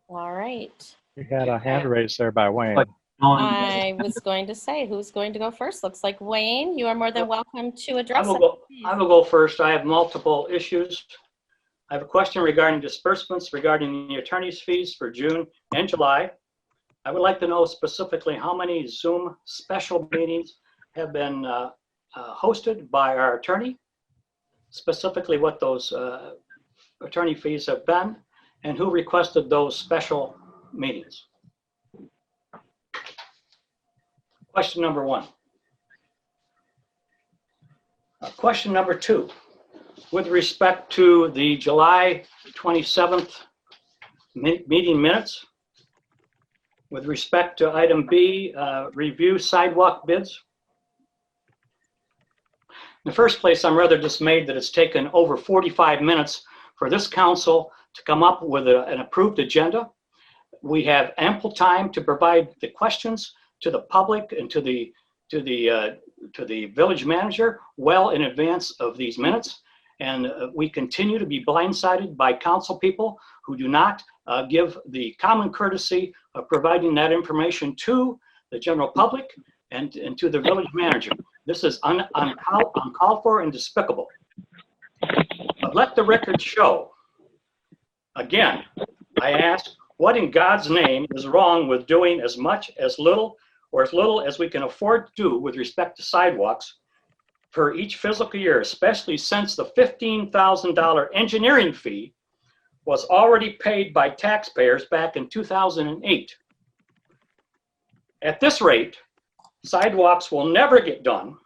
All right. You had a hand raised there by Wayne. I was going to say, who's going to go first? Looks like Wayne. You are more than welcome to address it. I will go first. I have multiple issues. I have a question regarding disbursements regarding the attorney's fees for June and July. I would like to know specifically how many Zoom special meetings have been hosted by our attorney, specifically what those attorney fees have been, and who requested those special meetings. Question number one. Question number two. With respect to the July 27th meeting minutes, with respect to item B, review sidewalk bids. In the first place, I'm rather dismayed that it's taken over 45 minutes for this council to come up with an approved agenda. We have ample time to provide the questions to the public and to the village manager well in advance of these minutes. And we continue to be blindsided by council people who do not give the common courtesy of providing that information to the general public, and to the village manager. This is uncalled for and despicable. But let the record show. Again, I ask, what in God's name is wrong with doing as much, as little, or as little as we can afford to do with respect to sidewalks per each fiscal year, especially since the $15,000 engineering fee was already paid by taxpayers back in 2008. At this rate, sidewalks will never get done.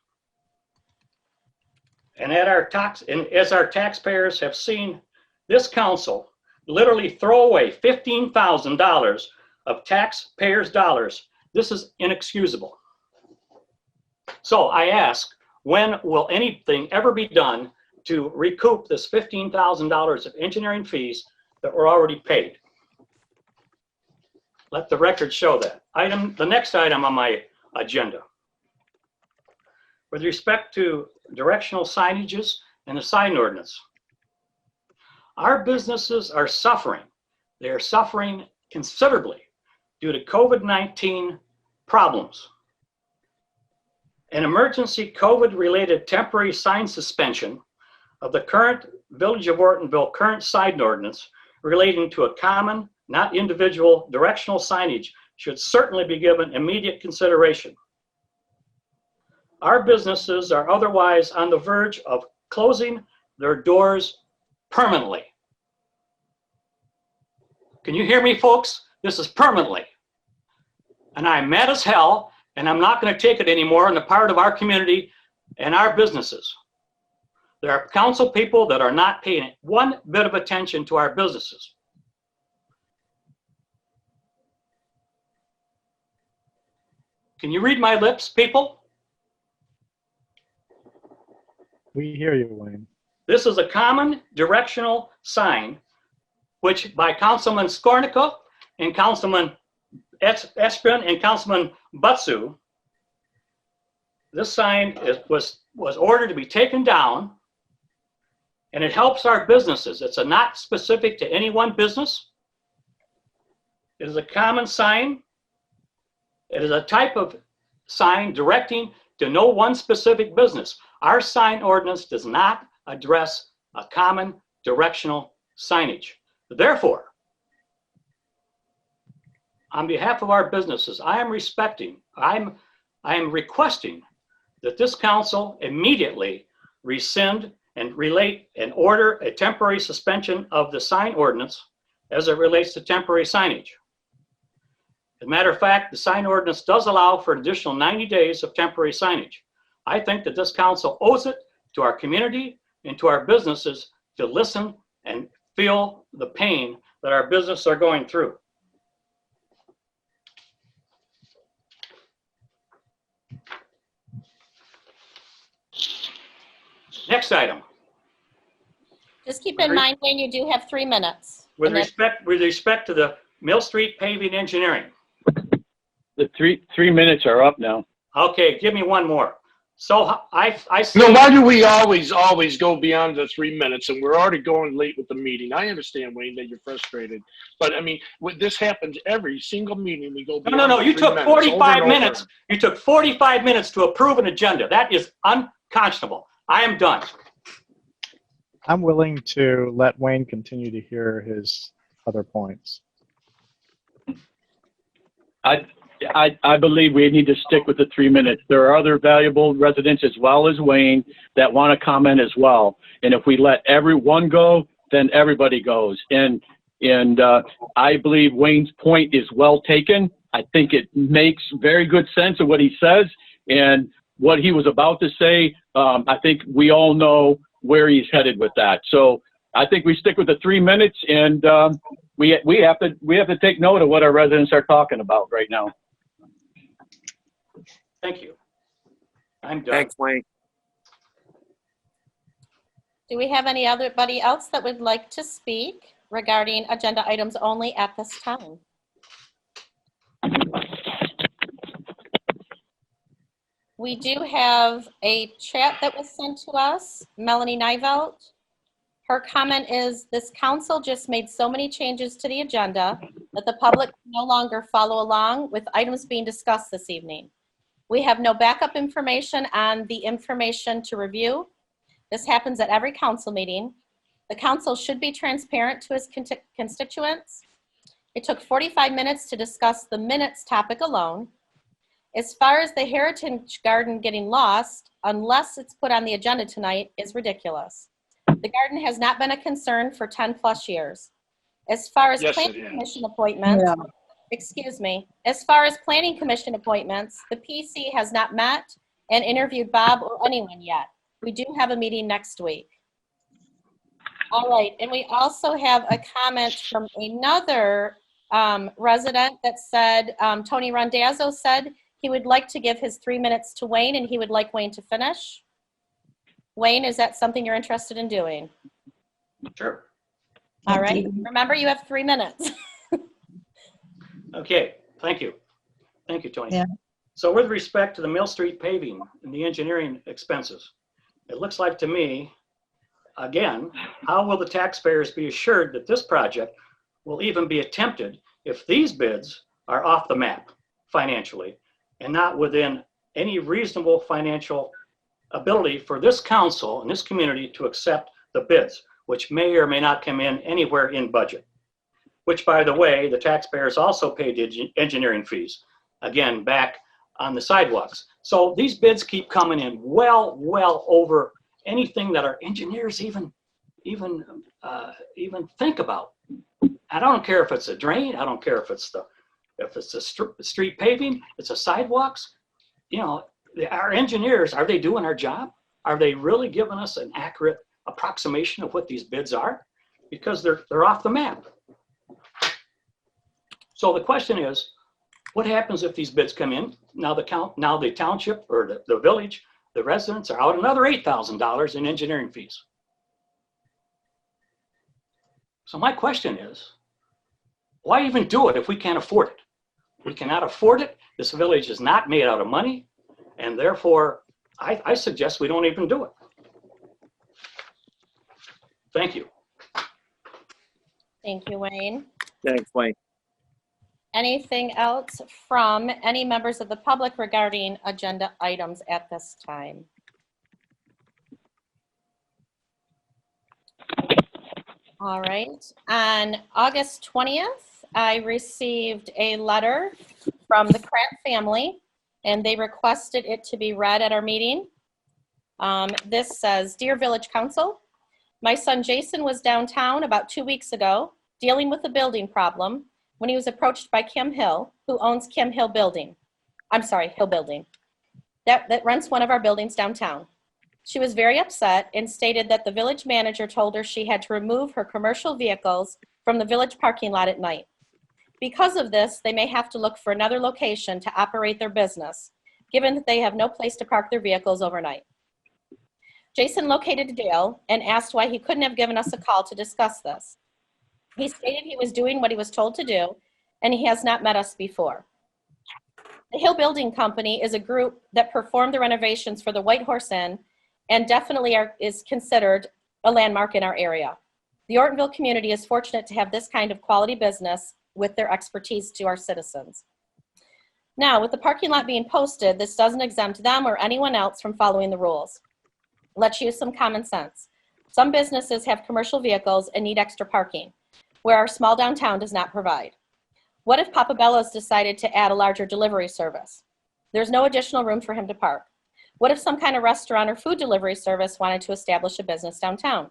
And as our taxpayers have seen this council literally throw away $15,000 of taxpayers' dollars, this is inexcusable. So I ask, when will anything ever be done to recoup this $15,000 of engineering fees that were already paid? Let the record show that. The next item on my agenda. With respect to directional signages and the sign ordinance, our businesses are suffering. They are suffering considerably due to COVID-19 problems. An emergency COVID-related temporary sign suspension of the current Village of Ortonville current sign ordinance relating to a common, not individual, directional signage should certainly be given immediate consideration. Our businesses are otherwise on the verge of closing their doors permanently. Can you hear me, folks? This is permanently. And I'm mad as hell, and I'm not going to take it anymore on the part of our community and our businesses. There are council people that are not paying one bit of attention to our businesses. Can you read my lips, people? We hear you, Wayne. This is a common directional sign, which by Councilman Skornica and Councilman Espin and Councilman Butsu, this sign was ordered to be taken down, and it helps our businesses. It's not specific to any one business. It is a common sign. It is a type of sign directing to no one specific business. Our sign ordinance does not address a common directional signage. Therefore, on behalf of our businesses, I am requesting that this council immediately rescind and relate and order a temporary suspension of the sign ordinance as it relates to temporary signage. As a matter of fact, the sign ordinance does allow for an additional 90 days of temporary signage. I think that this council owes it to our community and to our businesses to listen and feel the pain that our businesses are going through. Next item. Just keep in mind, Wayne, you do have 3 minutes. With respect to the Mill Street paving engineering. The three minutes are up now. Okay, give me one more. So I see. No, why do we always go beyond the 3 minutes, and we're already going late with the meeting? I understand, Wayne, that you're frustrated, but I mean, this happens every single meeting. We go beyond. No. You took 45 minutes. You took 45 minutes to approve an agenda. That is unconscionable. I am done. I'm willing to let Wayne continue to hear his other points. I believe we need to stick with the 3 minutes. There are other valuable residents as well as Wayne that want to comment as well. And if we let everyone go, then everybody goes. And I believe Wayne's point is well taken. I think it makes very good sense of what he says and what he was about to say. I think we all know where he's headed with that. So I think we stick with the 3 minutes, and we have to take note of what our residents are talking about right now. Thank you. I'm done. Thanks, Wayne. Do we have anybody else that would like to speak regarding agenda items only at this time? We do have a chat that was sent to us, Melanie Nivelt. Her comment is, this council just made so many changes to the agenda that the public can no longer follow along with items being discussed this evening. We have no backup information on the information to review. This happens at every council meeting. The council should be transparent to its constituents. It took 45 minutes to discuss the minutes topic alone. As far as the Heritage Garden getting lost, unless it's put on the agenda tonight, is ridiculous. The garden has not been a concern for 10 plus years. As far as Yes, it planning has. commission appointments, Yeah. excuse me, as far as planning commission appointments, the PC has not met and interviewed Bob or anyone yet. We do have a meeting next week. All right, and we also have a comment from another resident that said, Tony Randazzo said he would like to give his 3 minutes to Wayne and he would like Wayne to finish. Wayne, is that something you're interested in doing? Sure. All right, remember you have 3 minutes. Okay, thank you. Thank you, Tony. Yeah. So with respect to the Mill Street paving and the engineering expenses, it looks like to me, again, how will the taxpayers be assured that this project will even be attempted if these bids are off the map financially and not within any reasonable financial ability for this council and this community to accept the bids, which may or may not come in anywhere in budget? Which, by the way, the taxpayers also paid the engineering fees, again, back on the sidewalks. So these bids keep coming in well over anything that our engineers even think about. I don't care if it's a drain. I don't care if it's a street paving, it's a sidewalks. You know, our engineers, are they doing our job? Are they really giving us an accurate approximation of what these bids are? Because they're off the map. So the question is, what happens if these bids come in? Now the township or the village, the residents are out another $8,000 in engineering fees. So my question is, why even do it if we can't afford it? We cannot afford it. This village is not made out of money, and therefore I suggest we don't even do it. Thank you. Thank you, Wayne. Thanks, Wayne. Anything else from any members of the public regarding agenda items at this time? All right. On August 20th, I received a letter from the Krant family, and they requested it to be read at our meeting. This says, Dear Village Council, my son Jason was downtown about 2 weeks ago dealing with a building problem when he was approached by Kim Hill, who owns Kim Hill Building. I'm sorry, Hill Building. That rents one of our buildings downtown. She was very upset and stated that the village manager told her she had to remove her commercial vehicles from the village parking lot at night. Because of this, they may have to look for another location to operate their business, given that they have no place to park their vehicles overnight. Jason located Dale and asked why he couldn't have given us a call to discuss this. He stated he was doing what he was told to do, and he has not met us before. The Hill Building Company is a group that performed the renovations for the White Horse Inn and definitely is considered a landmark in our area. The Ortonville community is fortunate to have this kind of quality business with their expertise to our citizens. Now, with the parking lot being posted, this doesn't exempt them or anyone else from following the rules. Let's use some common sense. Some businesses have commercial vehicles and need extra parking, where our small downtown does not provide. What if Papa Bello's decided to add a larger delivery service? There's no additional room for him to park. What if some kind of restaurant or food delivery service wanted to establish a business downtown?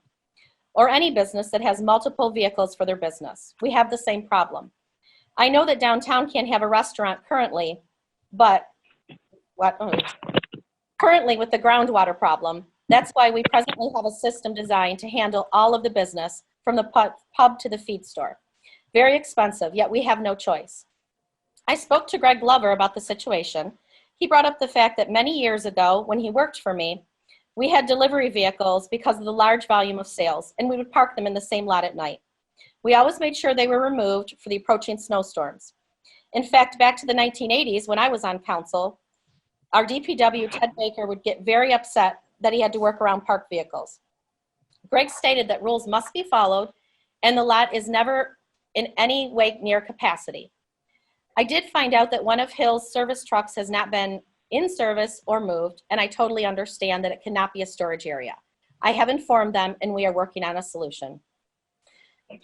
Or any business that has multiple vehicles for their business? We have the same problem. I know that downtown can't have a restaurant currently, but currently with the groundwater problem, that's why we presently have a system designed to handle all of the business from the pub to the feed store. Very expensive, yet we have no choice. I spoke to Greg Glover about the situation. He brought up the fact that many years ago, when he worked for me, we had delivery vehicles because of the large volume of sales, and we would park them in the same lot at night. We always made sure they were removed for the approaching snowstorms. In fact, back to the 1980s, when I was on council, our DPW, Ted Baker, would get very upset that he had to work around parked vehicles. Greg stated that rules must be followed, and the lot is never in any way near capacity. I did find out that one of Hill's service trucks has not been in service or moved, and I totally understand that it cannot be a storage area. I have informed them, and we are working on a solution.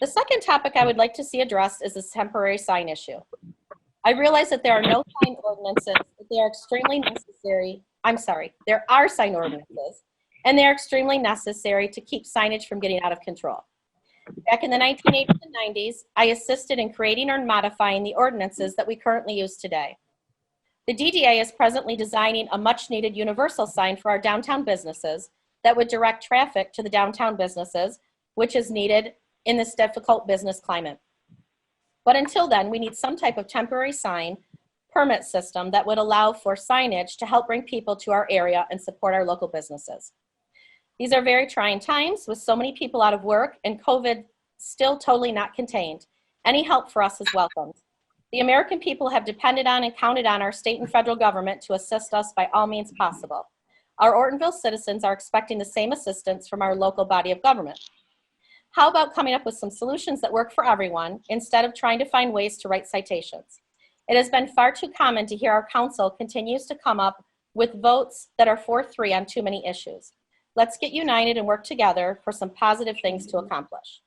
The second topic I would like to see addressed is this temporary sign issue. I realize that there are no sign ordinances, but they are extremely necessary. I'm sorry, there are sign ordinances, and they are extremely necessary to keep signage from getting out of control. Back in the 1980s and 90s, I assisted in creating or modifying the ordinances that we currently use today. The DDA is presently designing a much-needed universal sign for our downtown businesses that would direct traffic to the downtown businesses, which is needed in this difficult business climate. But until then, we need some type of temporary sign permit system that would allow for signage to help bring people to our area and support our local businesses. These are very trying times with so many people out of work and COVID still totally not contained. Any help for us is welcomed. The American people have depended on and counted on our state and federal government to assist us by all means possible. Our Ortonville citizens are expecting the same assistance from our local body of government. How about coming up with some solutions that work for everyone instead of trying to find ways to write citations? It has been far too common to hear our council continues to come up with votes that are 4-3 on too many issues. Let's get united and work together for some positive things to accomplish.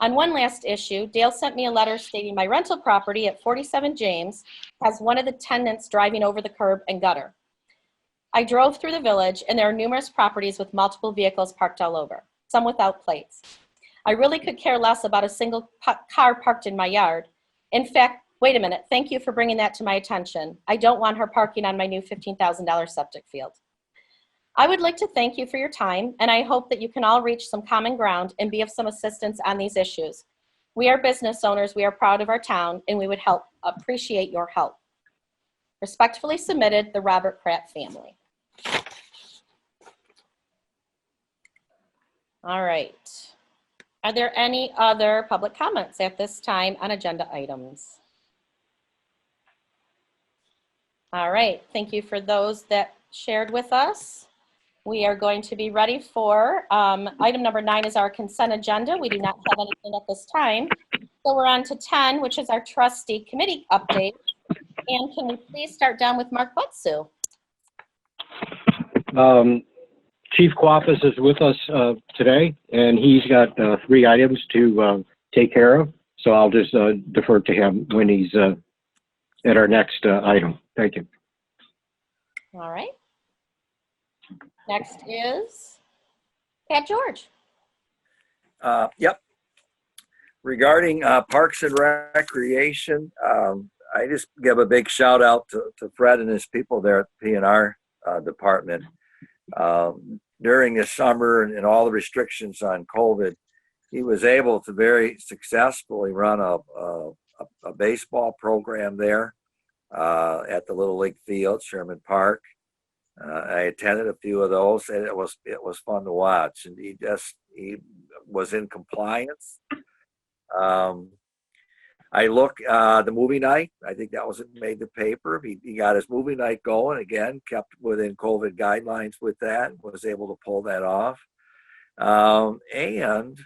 On one last issue, Dale sent me a letter stating my rental property at 47 James has one of the tenants driving over the curb and gutter. I drove through the village and there are numerous properties with multiple vehicles parked all over, some without plates. I really could care less about a single car parked in my yard. In fact, wait a minute, thank you for bringing that to my attention. I don't want her parking on my new $15,000 septic field. I would like to thank you for your time, and I hope that you can all reach some common ground and be of some assistance on these issues. We are business owners, we are proud of our town, and we would appreciate your help. Respectfully submitted, the Robert Pratt family. All right. Are there any other public comments at this time on agenda items? All right, thank you for those that shared with us. We are going to be ready for item number 9 is our consent agenda. We do not have anything at this time. So we're on to 10, which is our trustee committee update. And can we please start down with Mark Butsu? Chief Quaffis is with us today, and he's got 3 items to take care of. So I'll just defer to him when he's at our next item. Thank you. All right. Next is Pat George. Yep. Regarding Parks and Recreation, I just give a big shout out to Fred and his people there at the P&R department. During the summer and all the restrictions on COVID, he was able to very successfully run a baseball program there at the Little League Field, Sherman Park. I attended a few of those, and it was fun to watch. And he was in compliance. I look the movie night. I think that made the paper. He got his movie night going again. Kept within COVID guidelines with that. Was able to pull that off. And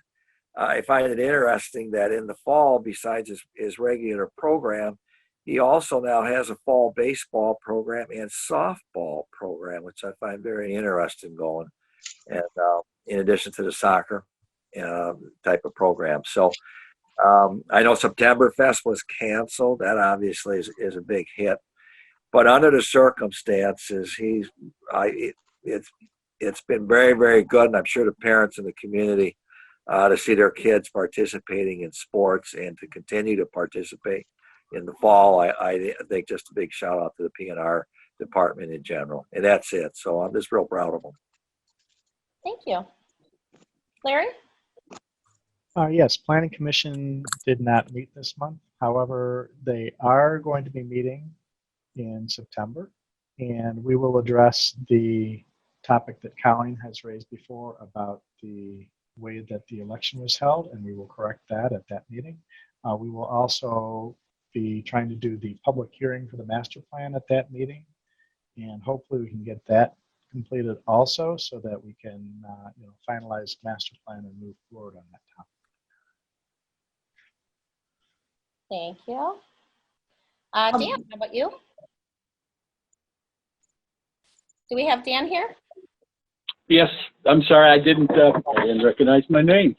I find it interesting that in the fall, besides his regular program, he also now has a fall baseball program and softball program, which I find very interesting going. And in addition to the soccer type of program. So I know September Fest was canceled. That obviously is a big hit. But under the circumstances, it's been very, very good. And I'm sure the parents in the community to see their kids participating in sports and to continue to participate in the fall, I think just a big shout out to the P&R department in general. And that's it. So I'm just real proud of them. Thank you. Larry? Yes, Planning Commission did not meet this month. However, they are going to be meeting in September, and we will address the topic that Colleen has raised before about the way that the election was held, and we will correct that at that meeting. We will also be trying to do the public hearing for the master plan at that meeting, and hopefully we can get that completed also so that we can finalize master plan and move forward on that topic. Thank you. Dan, how about you? Do we have Dan here? Yes, I'm sorry, I didn't recognize my name.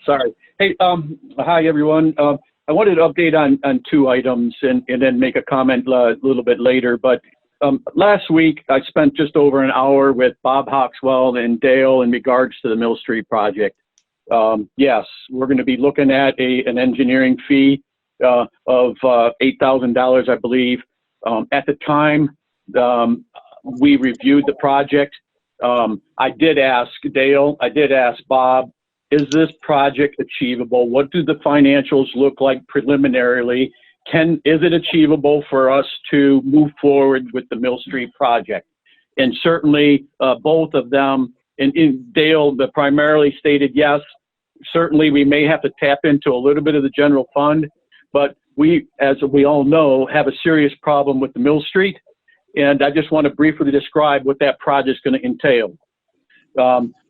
Sorry. Hey, hi everyone. I wanted to update on two items and then make a comment a little bit later. But last week I spent just over an hour with Bob Hawkswell and Dale in regards to the Mill Street project. Yes, we're going to be looking at an engineering fee of $8,000, I believe. At the time we reviewed the project, I did ask Dale, I did ask Bob, is this project achievable? What do the financials look like preliminarily? Is it achievable for us to move forward with the Mill Street project? And certainly both of them, and Dale primarily stated yes. Certainly we may have to tap into a little bit of the general fund, but we, as we all know, have a serious problem with the Mill Street. And I just want to briefly describe what that project is going to entail.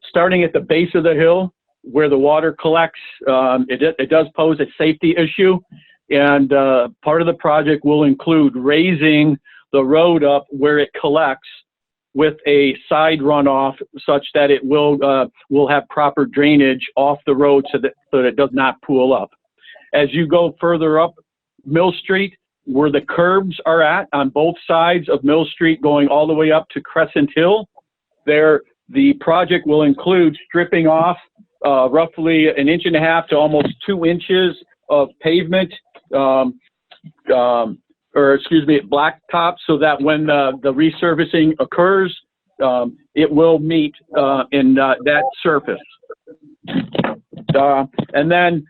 Starting at the base of the hill where the water collects, it does pose a safety issue. And part of the project will include raising the road up where it collects with a side runoff such that it will have proper drainage off the road so that it does not pool up. As you go further up Mill Street, where the curbs are at on both sides of Mill Street going all the way up to Crescent Hill, the project will include stripping off roughly 1.5 inches to almost 2 inches of pavement, blacktop, so that when the resurfacing occurs, it will meet in that surface. And then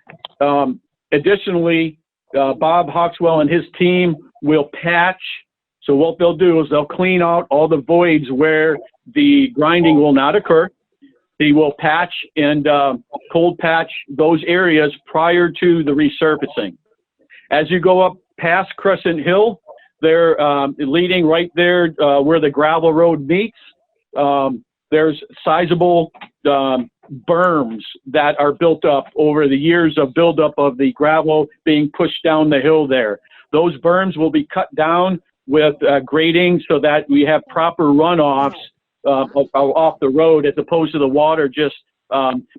additionally, Bob Hawkswell and his team will patch. So what they'll do is they'll clean out all the voids where the grinding will not occur. They will patch and cold patch those areas prior to the resurfacing. As you go up past Crescent Hill, they're leading right there where the gravel road meets. There's sizable berms that are built up over the years of buildup of the gravel being pushed down the hill there. Those berms will be cut down with grading so that we have proper runoffs off the road, as opposed to the water just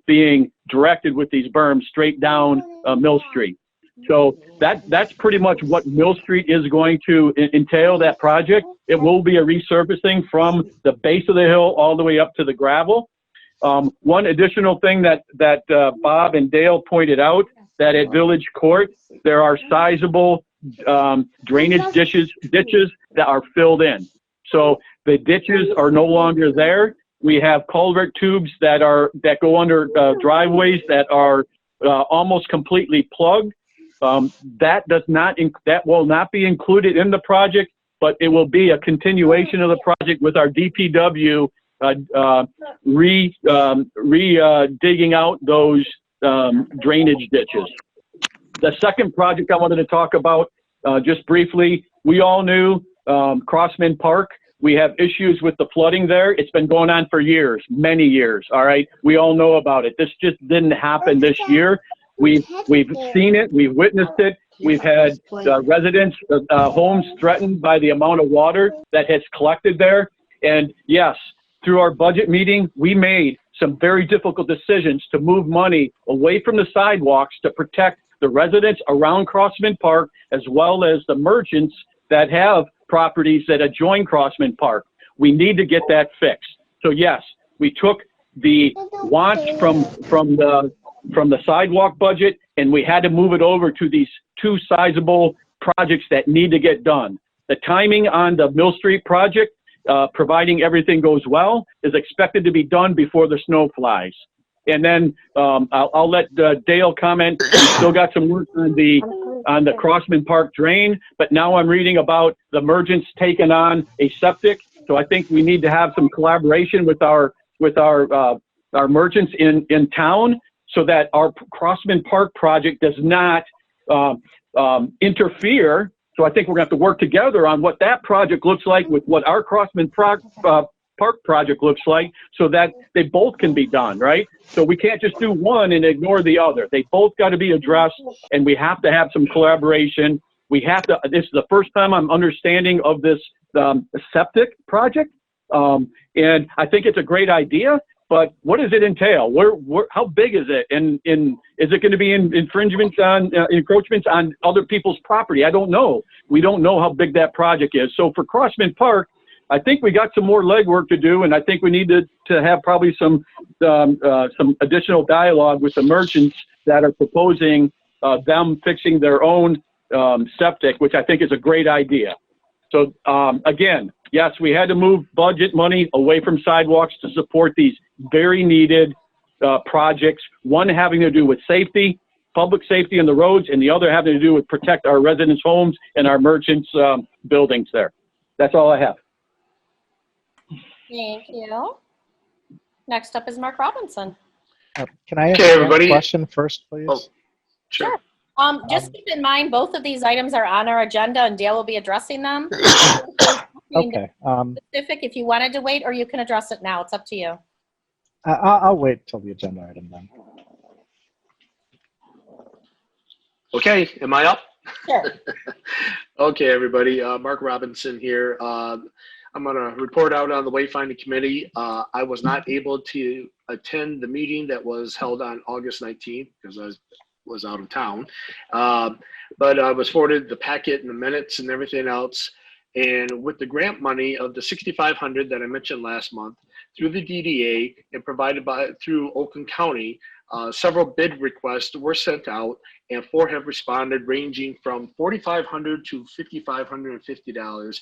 being directed with these berms straight down Mill Street. So that's pretty much what Mill Street is going to entail, that project. It will be a resurfacing from the base of the hill all the way up to the gravel. One additional thing that Bob and Dale pointed out, that at Village Court, there are sizable drainage ditches that are filled in. So the ditches are no longer there. We have culvert tubes that go under driveways that are almost completely plugged. That will not be included in the project, but it will be a continuation of the project with our DPW digging out those drainage ditches. The second project I wanted to talk about just briefly, we all knew Crossman Park. We have issues with the flooding there. It's been going on for years, many years. All right, we all know about it. This just didn't happen this year. We've seen it. We've witnessed it. We've had residents' homes threatened by the amount of water that has collected there. And yes, through our budget meeting, we made some very difficult decisions to move money away from the sidewalks to protect the residents around Crossman Park, as well as the merchants that have properties that adjoin Crossman Park. We need to get that fixed. So yes, we took the wants from the sidewalk budget, and we had to move it over to these two sizable projects that need to get done. The timing on the Mill Street project, providing everything goes well, is expected to be done before the snow flies. And then I'll let Dale comment. We still got some work on the Crossman Park drain, but now I'm reading about the merchants taking on a septic. So I think we need to have some collaboration with our merchants in town, so that our Crossman Park project does not interfere. So I think we're going to have to work together on what that project looks like with what our Crossman Park Park project looks like, so that they both can be done, right? So we can't just do one and ignore the other. They both got to be addressed, and we have to have some collaboration. We have to, this is the first time I'm understanding of this septic project, and I think it's a great idea, but what does it entail? How big is it? And is it going to be encroachments on other people's property? I don't know. We don't know how big that project is. So for Crossman Park, I think we got some more legwork to do, and I think we need to have probably some additional dialogue with the merchants that are proposing them fixing their own septic, which I think is a great idea. So again, yes, we had to move budget money away from sidewalks to support these very needed projects, one having to do with safety, public safety on the roads, and the other having to do with protect our residents' homes and our merchants' buildings there. That's all I have. Thank you. Next up is Mark Robinson. Can I ask Okay, one everybody. question first, please? Oh, sure. Just keep in mind, both of these items are on our agenda, and Dale will be addressing them. Okay. Specific, if you wanted to wait, or you can address it now. It's up to you. I'll wait till the agenda item then. Okay, am I up? Sure. Okay, everybody. Mark Robinson here. I'm going to report out on the Wayfinding Committee. I was not able to attend the meeting that was held on August 19th because I was out of town. But I was forwarded the packet and the minutes and everything else. And with the grant money of the $6,500 that I mentioned last month, through the DDA and provided through Oakland County, several bid requests were sent out, and 4 have responded, ranging from $4,500 to $5,550.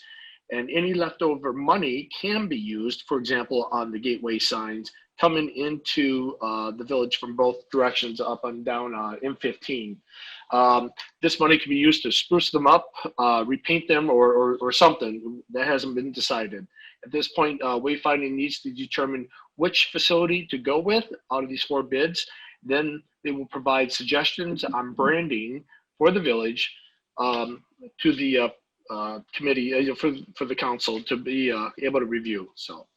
And any leftover money can be used, for example, on the gateway signs coming into the village from both directions, up and down M15. This money can be used to spruce them up, repaint them, or something. That hasn't been decided. At this point, Wayfinding needs to determine which facility to go with out of these 4 bids. Then they will provide suggestions on branding for the village to the committee, for the council to be able to review. So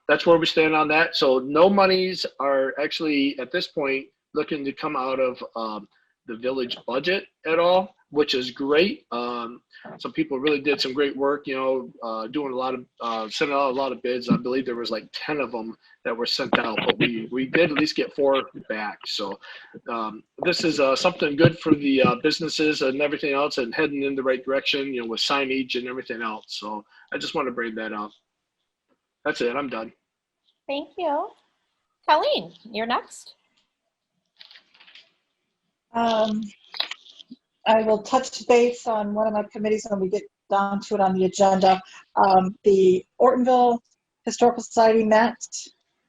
that's where we stand on that. So no monies are actually at this point looking to come out of the village budget at all, which is great. Some people really did some great work, doing a lot of, sending out a lot of bids. I believe there was like 10 of them that were sent out, but we did at least get 4 back. So this is something good for the businesses and everything else, and heading in the right direction, with signage and everything else. So I just want to bring that up. That's it. I'm done. Thank you. Colleen, you're next. I will touch base on one of my committees when we get down to it on the agenda. The Ortonville Historical Society met,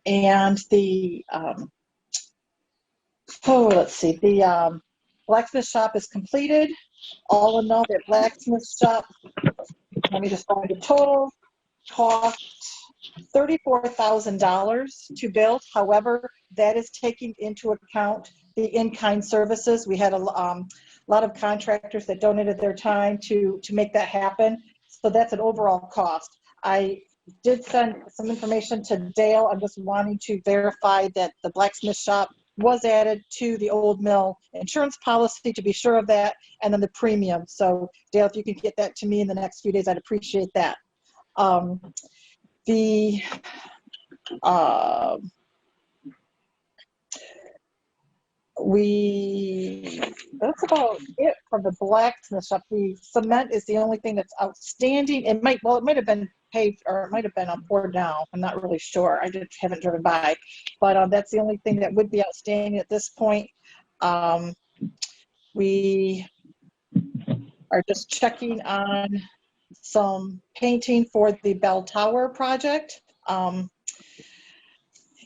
and the the blacksmith shop is completed. All in all, that blacksmith shop, let me just find the total cost, $34,000 to build. However, that is taking into account the in-kind services. We had a lot of contractors that donated their time to make that happen. So that's an overall cost. I did send some information to Dale. I'm just wanting to verify that the blacksmith shop was added to the old mill insurance policy, to be sure of that, and then the premium. So Dale, if you could get that to me in the next few days, I'd appreciate that. That's about it for the blacksmith shop. The cement is the only thing that's outstanding. It might have been paved, or it might have been poured now. I'm not really sure. I haven't driven by, but that's the only thing that would be outstanding at this point. We are just checking on some painting for the bell tower project.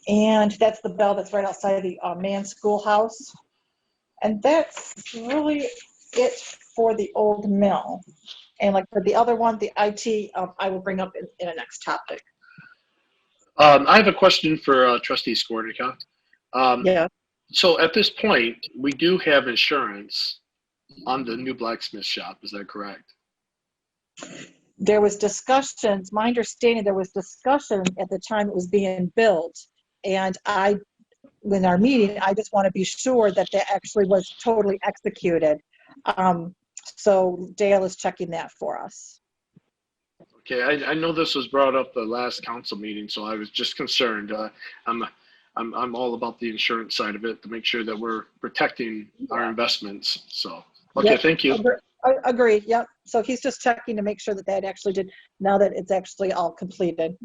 And that's the bell that's right outside the Mann Schoolhouse. And that's really it for the old mill. And like for the other one, the IT, I will bring up in a next topic. I have a question for Trustee Skornica. Yeah. So at this point, we do have insurance on the new blacksmith shop. Is that correct? there was discussions, my understanding, there was discussion at the time it was being built. And in our meeting, I just want to be sure that that actually was totally executed. So Dale is checking that for us. Okay, I know this was brought up the last council meeting, so I was just concerned. I'm all about the insurance side of it to make sure that we're protecting our investments. So, okay, Yep, thank you. Agreed, yep. So he's just checking to make sure that that actually did, now that it's actually all completed.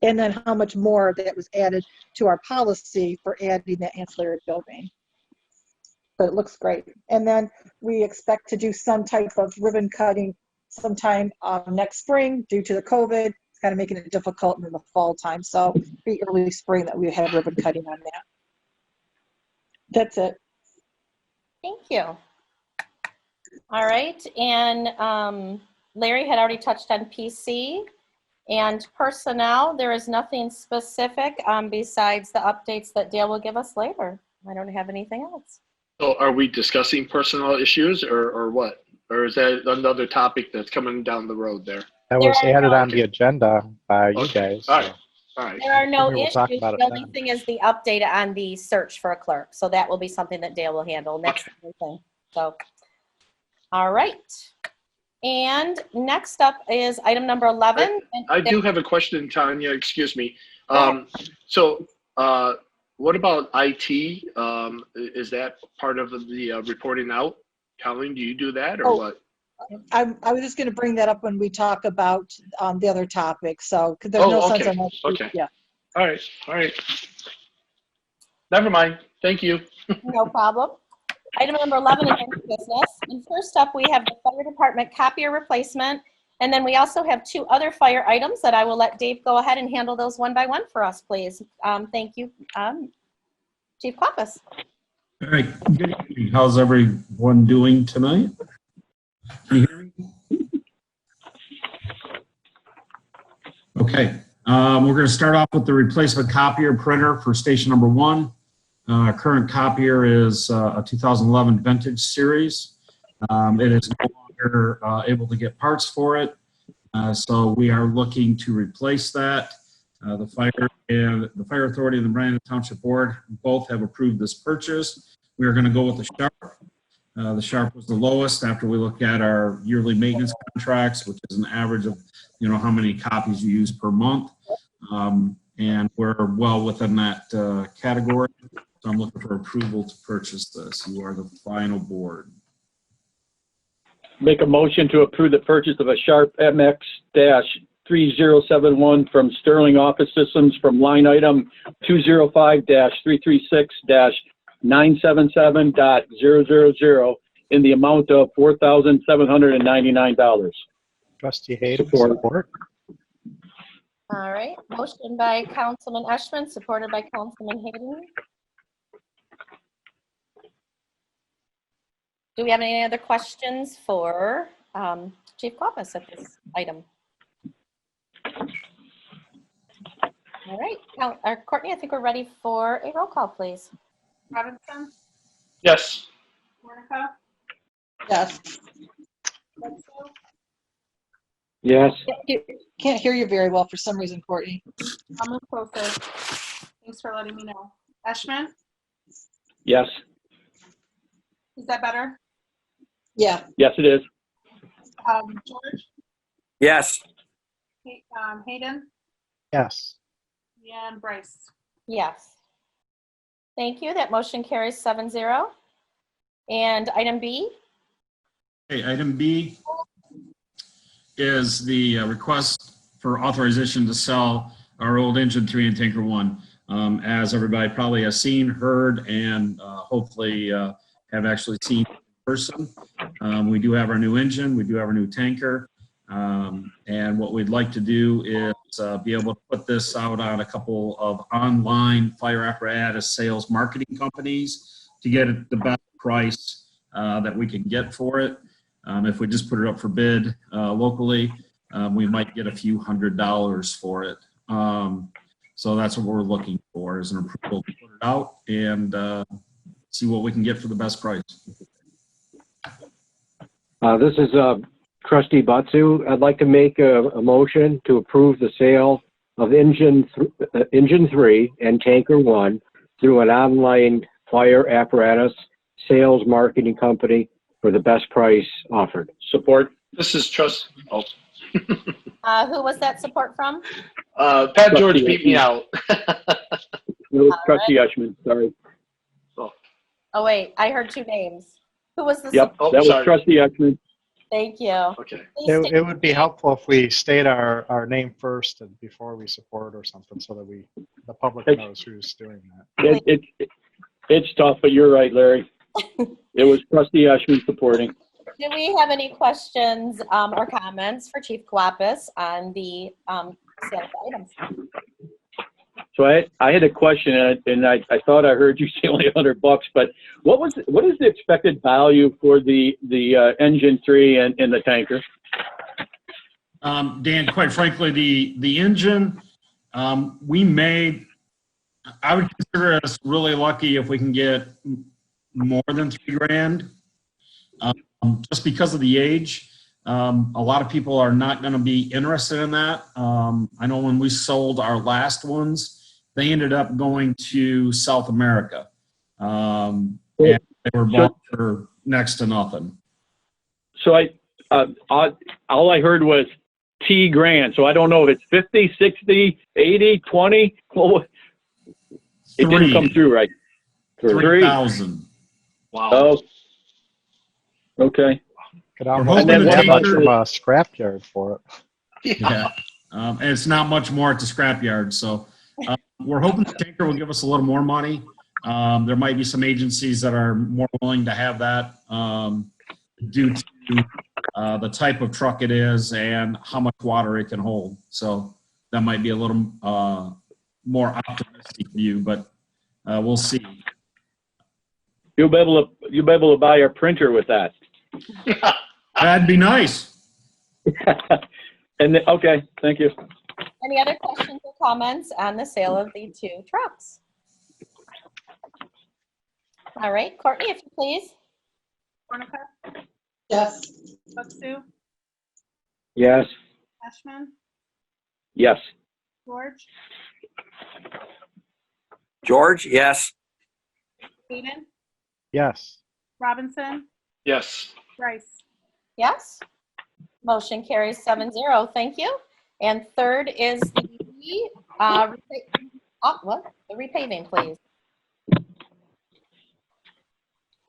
And then how much more that was added to our policy for adding the ancillary building. But it looks great. And then we expect to do some type of ribbon cutting sometime next spring due to the COVID. It's kind of making it difficult in the fall time. So be early spring that we have ribbon cutting on that. That's it. Thank you. All right, and Larry had already touched on PC and personnel. There is nothing specific besides the updates that Dale will give us later. I don't have anything else. So are we discussing personnel issues or what? Or is that another topic that's coming down the road there? That was added on the agenda by you guys. All right. All right. There are no We'll issues. talk about it The only then. thing is the update on the search for a clerk. So that will be something that Dale will handle next thing. So, all right. And next up is item number 11. I do have a question, Tanya. Excuse me. So what about IT? Is that part of the reporting out? Colleen, do you do that or what? I was just going to bring that up when we talk about the other topic. So, because there's no sense in Okay. Yeah. All right. All right. Never mind. Thank you. No problem. Item number 11 is new business. And first up, we have the fire department copier replacement. And then we also have two other fire items that I will let Dave go ahead and handle those one by one for us, please. Thank you, Chief Pappas. All right. Good evening. How's everyone doing tonight? Can you hear me? Okay. We're going to start off with the replacement copier printer for station number 1. Current copier is a 2011 vintage series. It is no longer able to get parts for it. So we are looking to replace that. The Fire Authority and the Brandon Township Board both have approved this purchase. We are going to go with the Sharp. The Sharp was the lowest after we look at our yearly maintenance contracts, which is an average of, how many copies you use per month. And we're well within that category. So I'm looking for approval to purchase this. You are the final board. Make a motion to approve the purchase of a Sharp MX-3071 from Sterling Office Systems from line item 205-336-977.000 in the amount of $4,799. Trustee Hayden, support. All right. Motion by Councilman Eschman, supported by Councilman Hayden. Do we have any other questions for Chief Pappas at this item? All right. Courtney, I think we're ready for a roll call, please. Robinson? Yes. Monica? Yes. Bledsoe? Yes. Can't hear you very well for some reason, Courtney. I'll move closer. Thanks for letting me know. Eschman? Yes. Is that better? Yeah. Yes, it is. George? Yes. Hayden? Yes. And Bryce? Yes. Thank you. That motion carries 7-0. And item B? Okay, item B is the request for authorization to sell our old engine 3 and tanker 1. As everybody probably has seen, heard, and hopefully have actually seen in person. We do have our new engine, we do have our new tanker, and what we'd like to do is be able to put this out on a couple of online fire apparatus sales marketing companies to get the best price that we can get for it. If we just put it up for bid locally, we might get a few $100s for it. So that's what we're looking for, is an approval to put it out and see what we can get for the best price. This is Trustee Batsu. I'd like to make a motion to approve the sale of Engine 3 and Tanker 1 through an online fire apparatus sales marketing company for the best price offered. Support. This is trust. Oh, Who was that support from? Pat George beat me out. No, Trustee Eshman, sorry. Oh, wait, I heard two names. Who was the Yep, support? that was sorry. Trustee Eshman. Thank you. Okay. Please It, state it would be your name. helpful if we state our name first and before we support or something so that the public It's- knows who's doing that. It's tough, but you're right, Larry. It was Trustee Eshman supporting. Do we have any questions or comments for Chief Kouapis on the sale of items? So I had a question, and I thought I heard you say only $100, but what is the expected value for the Engine 3 and the tanker? Dan, quite frankly, the engine, I would consider us really lucky if we can get more than $3,000, just because of the age. A lot of people are not going to be interested in that. I know when we sold our last ones, they ended up going to South America. And they were bought for next to nothing. So all I heard was T grand. So I don't know if it's 50, 60, 80, 20. Well, it didn't come through right. 3,000. Wow. Oh, okay. Could almost hoping get to that much take- from a scrapyard for it. Yeah. And it's not much more at the scrapyard. So we're hoping the tanker will give us a little more money. There might be some agencies that are more willing to have that due to the type of truck it is and how much water it can hold. So that might be a little more optimistic view, but we'll see. You'll be able to buy a printer with that. That'd be nice. Okay, thank you. Any other questions or comments on the sale of the two trucks? All right, Courtney, if you please. Warnica, Yes. Batsu, Yes. Ashman, Yes. George, George, yes. Hayden, Yes. Robinson, Yes. Rice. Yes. Motion carries 7-0. Thank you. And third is the the repaving, please.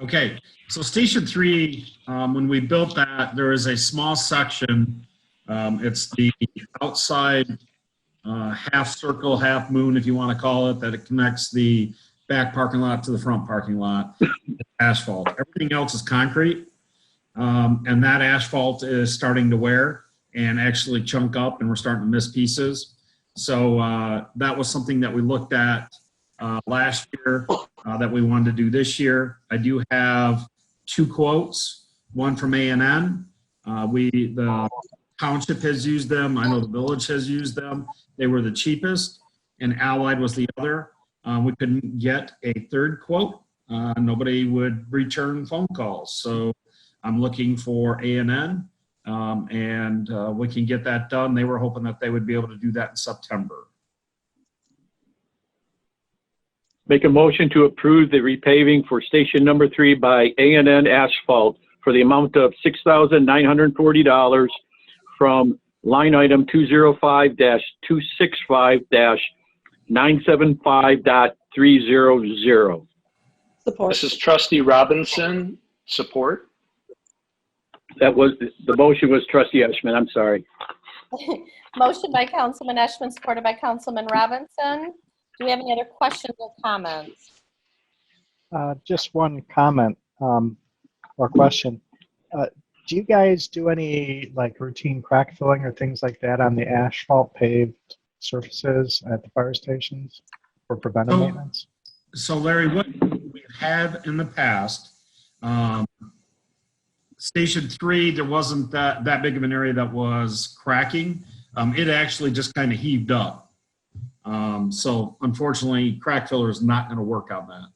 Okay, so Station 3, when we built that, there is a small section. It's the outside half circle, half moon, if you want to call it, that it connects the back parking lot to the front parking lot. It's asphalt. Everything else is concrete, and that asphalt is starting to wear and actually chunk up, and we're starting to miss pieces. So that was something that we looked at last year that we wanted to do this year. I do have two quotes, one from A&N. The township has used them. I know the village has used them. They were the cheapest, and Allied was the other. We couldn't get a third quote. Nobody would return phone calls. So I'm looking for A&N, and we can get that done. They were hoping that they would be able to do that in September. Make a motion to approve the repaving for station number 3 by A&N Asphalt for the amount of $6,940 from line item 205-265-975.300. Support. This is Trustee Robinson. Support. That was, the motion was Trustee Eshman, I'm sorry. Motion by Councilman Eshman, supported by Councilman Robinson. Do we have any other questions or comments? Just one comment or question. Do you guys do any like routine crack filling or things like that on the asphalt paved surfaces at the fire stations for preventive maintenance? So Larry, what we have in the past, Station 3, there wasn't that big of an area that was cracking. It actually just kind of heaved up. So unfortunately, crack filler is not going to work on that.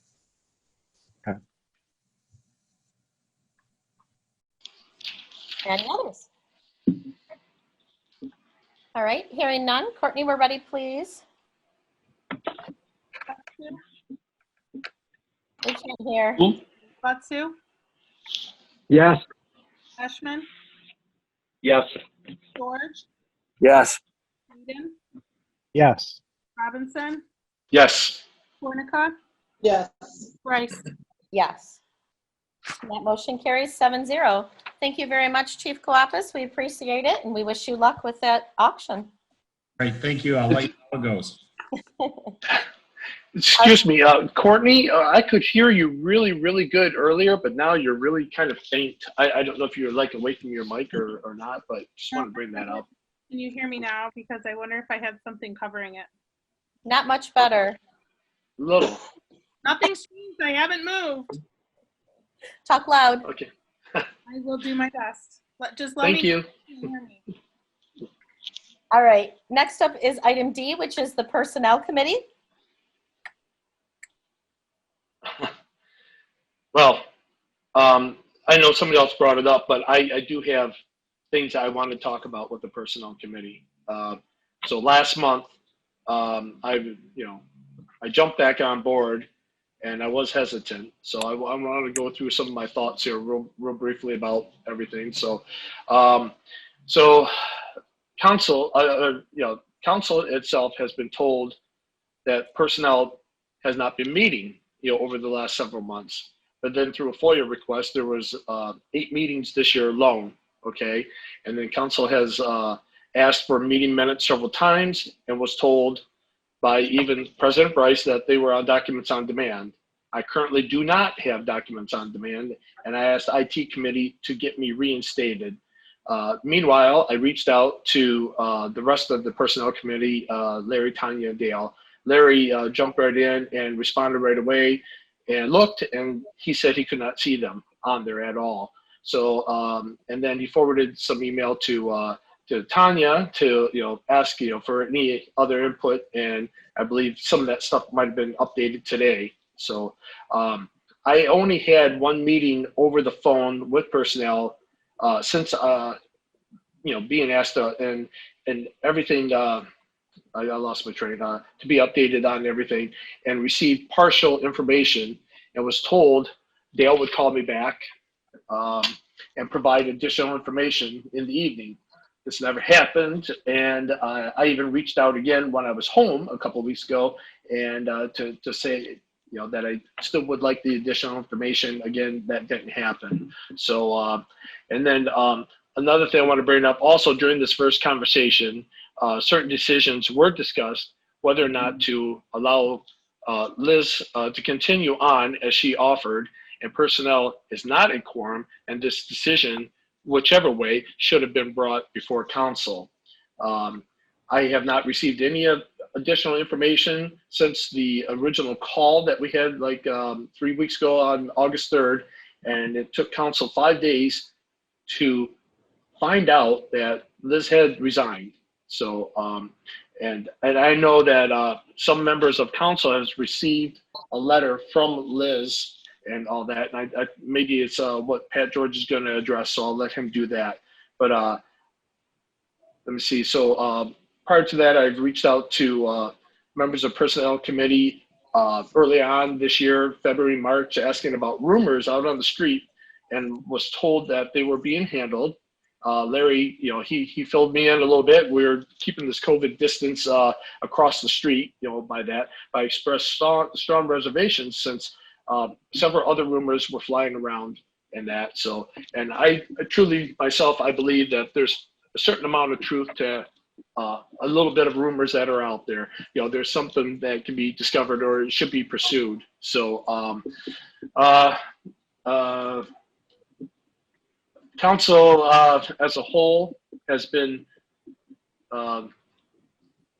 Any others? All right, hearing none. Courtney, we're ready, please. We can't hear. Batsu, Yes. Ashman, Yes. George, Yes. Eden, Yes. Robinson, Yes. Tornica, Yes. Bryce. Yes. That motion carries 7-0. Thank you very much, Chief Kalafis. We appreciate it, and we wish you luck with that auction. Great, thank you. I'll let you know how it goes. Excuse me, Courtney, I could hear you really, really good earlier, but now you're really kind of faint. I don't know if you're like away from your mic or not, but just want to bring that up. Can you hear me now? Because I wonder if I had something covering it. Not much better. Little. Nothing's changed. I haven't moved. Talk loud. Okay. I will do my best. Just let Thank me you. know if you can hear me. All right. Next up is item D, which is the Personnel Committee. Well, I know somebody else brought it up, but I do have things I want to talk about with the Personnel Committee. So last month, I jumped back on board, and I was hesitant. So I want to go through some of my thoughts here real briefly about everything. So, council, council itself has been told that personnel has not been meeting, over the last several months. But then through a FOIA request, there was 8 meetings this year alone. Okay, and then council has asked for meeting minutes several times and was told by even President Bryce that they were on documents on demand. I currently do not have documents on demand, and I asked IT committee to get me reinstated. Meanwhile, I reached out to the rest of the personnel committee, Larry, Tanya, and Dale. Larry jumped right in and responded right away and looked, and he said he could not see them on there at all. So, and then he forwarded some email to Tanya to ask for any other input, and I believe some of that stuff might have been updated today. So I only had one meeting over the phone with personnel since being asked and everything. I lost my train to be updated on everything, and received partial information, and was told Dale would call me back and provide additional information in the evening. This never happened, and I even reached out again when I was home a couple of weeks ago, and to say that I still would like the additional information. Again, that didn't happen. So, and then another thing I want to bring up also during this first conversation, certain decisions were discussed, whether or not to allow Liz to continue on as she offered, and personnel is not a quorum, and this decision, whichever way, should have been brought before council. I have not received any additional information since the original call that we had 3 weeks ago on August 3rd, and it took council 5 days to find out that Liz had resigned. So, and I know that some members of council has received a letter from Liz and all that. And I maybe it's what Pat George is going to address, so I'll let him do that. But let me see. So prior to that, I've reached out to members of personnel committee early on this year, February, March, asking about rumors out on the street, and was told that they were being handled. Larry, he filled me in a little bit. We're keeping this COVID distance across the street, by that. I expressed strong reservations since several other rumors were flying around and that. So, and I truly, myself, I believe that there's a certain amount of truth to a little bit of rumors that are out there. There's something that can be discovered or it should be pursued. So, council as a whole has been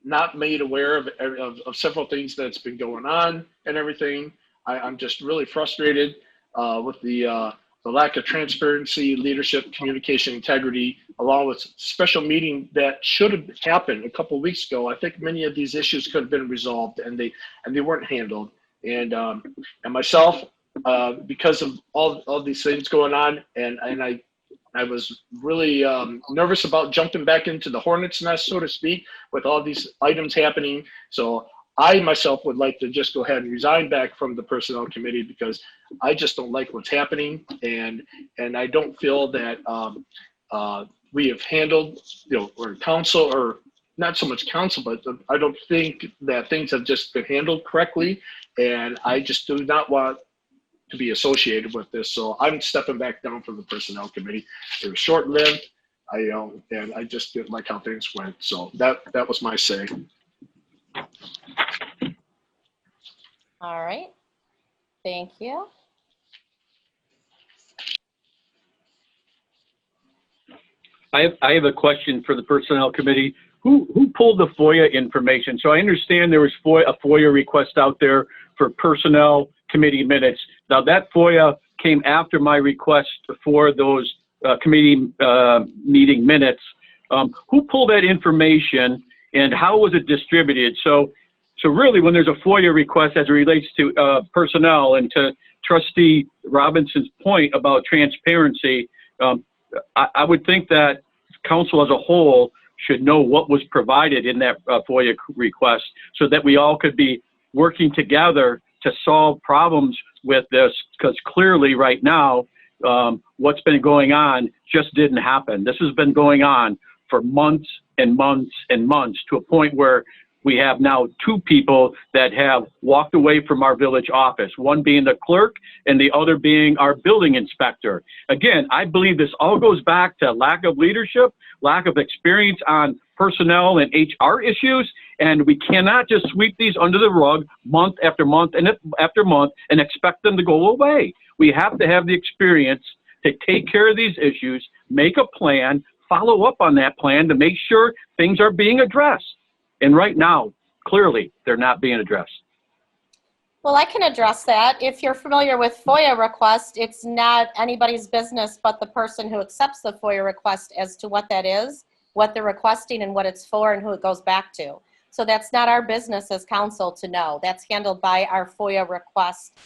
not made aware of several things that's been going on and everything. I'm just really frustrated with the lack of transparency, leadership, communication, integrity, along with special meeting that should have happened a couple of weeks ago. I think many of these issues could have been resolved, and they weren't handled. And myself, because of all these things going on, and I I was really nervous about jumping back into the hornet's nest, so to speak, with all these items happening. So I myself would like to just go ahead and resign back from the personnel committee because I just don't like what's happening, and I don't feel that we have handled, or council, or not so much council, but I don't think that things have just been handled correctly, and I just do not want to be associated with this. So I'm stepping back down from the personnel committee. It was short-lived, and I just didn't like how things went. So that was my say. All right. Thank you. I have a question for the personnel committee. Who pulled the FOIA information? So I understand there was a FOIA request out there for personnel committee minutes. Now that FOIA came after my request for those committee meeting minutes. Who pulled that information and how was it distributed? So really, when there's a FOIA request as it relates to personnel, and to Trustee Robinson's point about transparency, I would think that council as a whole should know what was provided in that FOIA request so that we all could be working together to solve problems with this, because clearly right now, what's been going on just didn't happen. This has been going on for months and months and months, to a point where we have now 2 people that have walked away from our village office, one being the clerk and the other being our building inspector. Again, I believe this all goes back to lack of leadership, lack of experience on personnel and HR issues, and we cannot just sweep these under the rug month after month and after month and expect them to go away. We have to have the experience to take care of these issues, make a plan, follow up on that plan to make sure things are being addressed. And right now, clearly, they're not being addressed. Well, I can address that. If you're familiar with FOIA request, it's not anybody's business but the person who accepts the FOIA request as to what that is, what they're requesting, and what it's for, and who it goes back to. So that's not our business as council to know. That's handled by our FOIA request,